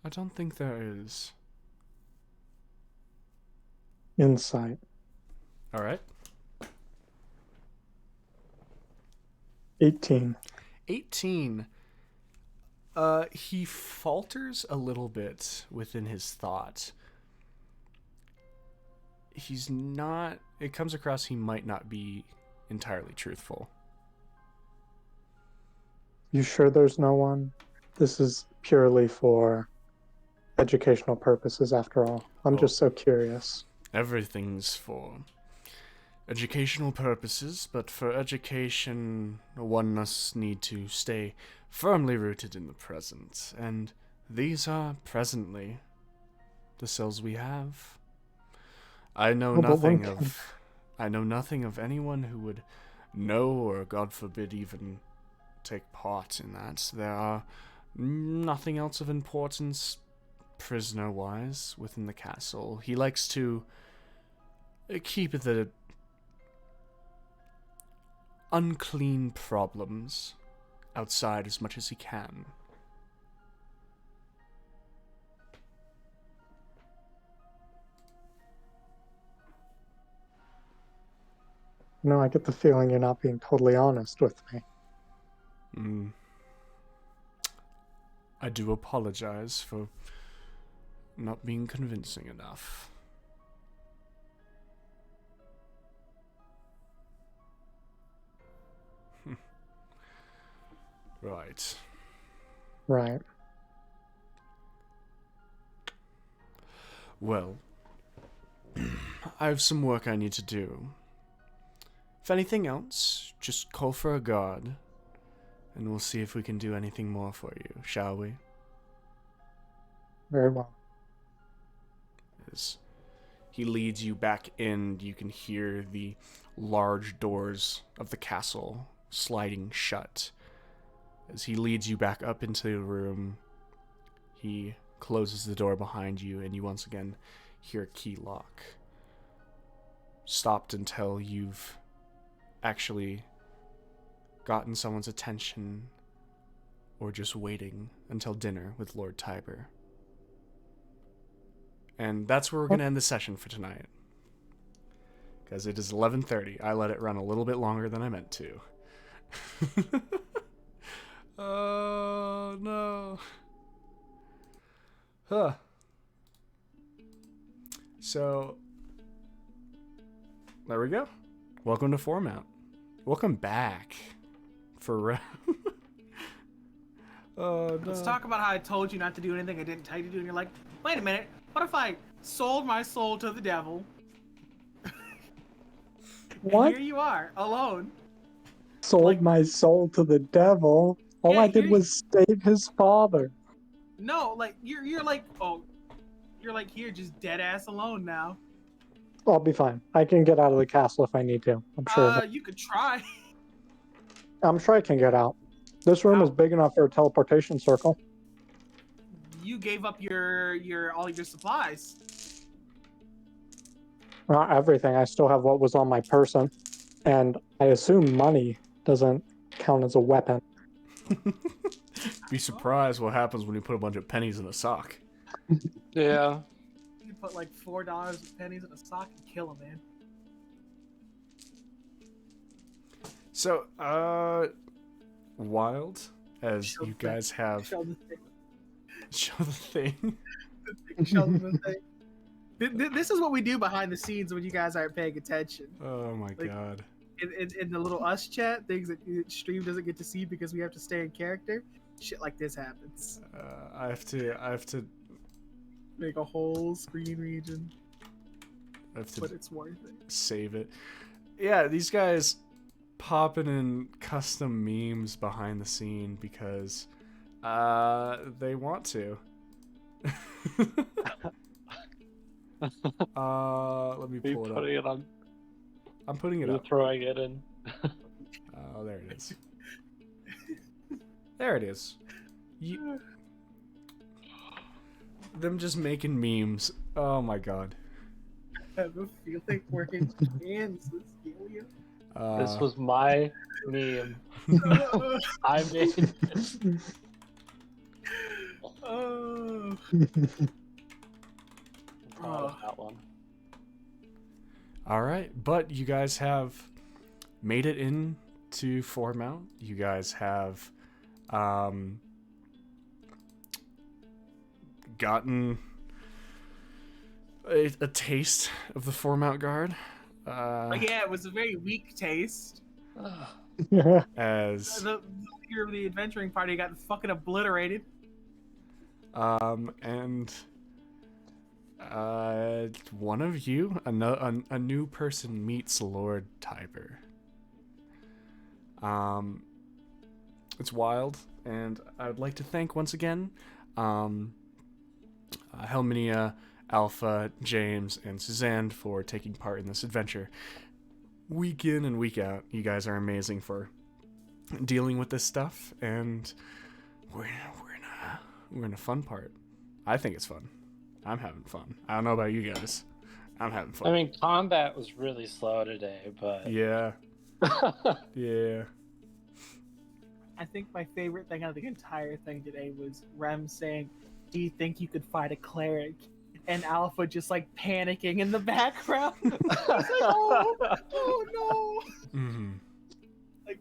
I don't think there is. Insight. Alright. 18. 18. He falters a little bit within his thought. He's not... It comes across he might not be entirely truthful. You sure there's no one? This is purely for educational purposes after all. I'm just so curious. Everything's for educational purposes, but for education, one must need to stay firmly rooted in the present, and these are presently the cells we have. I know nothing of anyone who would know, or God forbid even take part in that. There are nothing else of importance prisoner-wise within the castle. He likes to keep the unclean problems outside as much as he can. No, I get the feeling you're not being totally honest with me. I do apologize for not being convincing enough. Right. Right. Well, I have some work I need to do. If anything else, just call for a guard, and we'll see if we can do anything more for you, shall we? Very well. As he leads you back in, you can hear the large doors of the castle sliding shut. As he leads you back up into the room, he closes the door behind you, and you once again hear a key lock. Stopped until you've actually gotten someone's attention, or just waiting until dinner with Lord Tiber. And that's where we're going to end the session for tonight. Because it is 11:30. I let it run a little bit longer than I meant to. Oh, no. Huh. So, there we go. Welcome to Foremount. Welcome back. For oh, no. Let's talk about how I told you not to do anything I didn't tell you to do, and you're like, wait a minute, what if I sold my soul to the devil? What? And here you are, alone. Sold my soul to the devil. All Yeah, I did was save his father. No, like you're like, oh, you're like here, just dead ass alone now. I'll be fine. I can get out of the castle if I need to. I'm sure. You could try. I'm sure I can get out. This room is big enough for a teleportation circle. You gave up your all your supplies. Not everything. I still have what was on my person. And I assume money doesn't count as a weapon. Be surprised what happens when you put a bunch of pennies in a sock. Yeah. You put like $4 of pennies in a sock and kill him, man. So, wild as Show you the- guys have Show the thing. show the thing. Show them the thing. This is what we do behind the scenes when you guys aren't paying attention. Oh my Like- god. In the little us chat, things that stream doesn't get to see because we have to stay in character. Shit like this happens. I have to Make a whole screen region, but but it's worth it. save it. Yeah, these guys popping in custom memes behind the scene because they want to. Let me Be pull it up. putting it on. I'm putting it You're up. throwing it in. Oh, there it is. There it is. Them just making memes. Oh my god. I have a feeling we're in Kansas, Ilya. This was my meme. I made it. Oh. Proud of that one. All right, but you guys have made it into Foremount. You guys have gotten a taste of the Foremount Guard. But yeah, it was a very weak taste. As The leader of the adventuring party got fucking obliterated. and one of you, a new person meets Lord Tiber. It's wild, and I would like to thank once again, Helminia, Alpha, James, and Suzanne for taking part in this adventure. Week in and week out, you guys are amazing for dealing with this stuff, and we're in a fun part. I think it's fun. I'm having fun. I don't know about you guys. I'm having fun. I mean, combat was really slow today, but Yeah. Yeah. I think my favorite thing out of the entire thing today was Rem saying, "Do you think you could fight a cleric?" And Alpha just like panicking in the background. I was like, oh no. Mm-hmm. Like,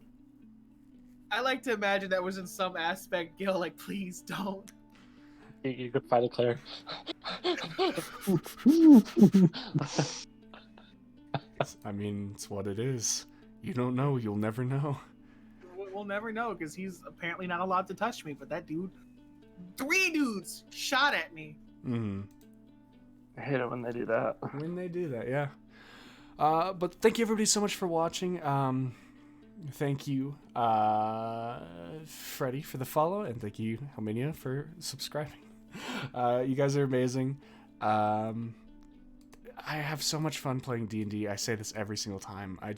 I like to imagine that was in some aspect Gil like, please don't. you could fight a cleric. I mean, it's what it is. You don't know, you'll never know. We'll never know because he's apparently not allowed to touch me. But that dude, 3 dudes shot at me. Mm-hmm. I hate it when they do that. When they do that, yeah. But thank you everybody so much for watching. Thank you, Freddie, for the follow, and thank you, Helminia, for subscribing. You guys are amazing. I have so much fun playing D&D. I say this every single time. I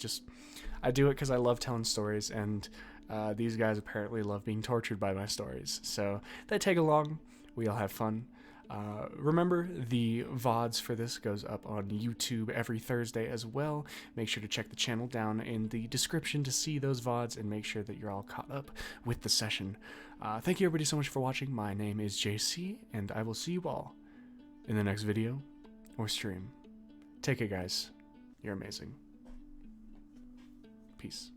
do it because I love telling stories, and these guys apparently love being tortured by my stories. So they tag along. We all have fun. Remember, the VODs for this goes up on YouTube every Thursday as well. Make sure to check the channel down in the description to see those VODs and make sure that you're all caught up with the session. Thank you everybody so much for watching. My name is JC, and I will see you all in the next video or stream. Take care, guys. You're amazing. Peace.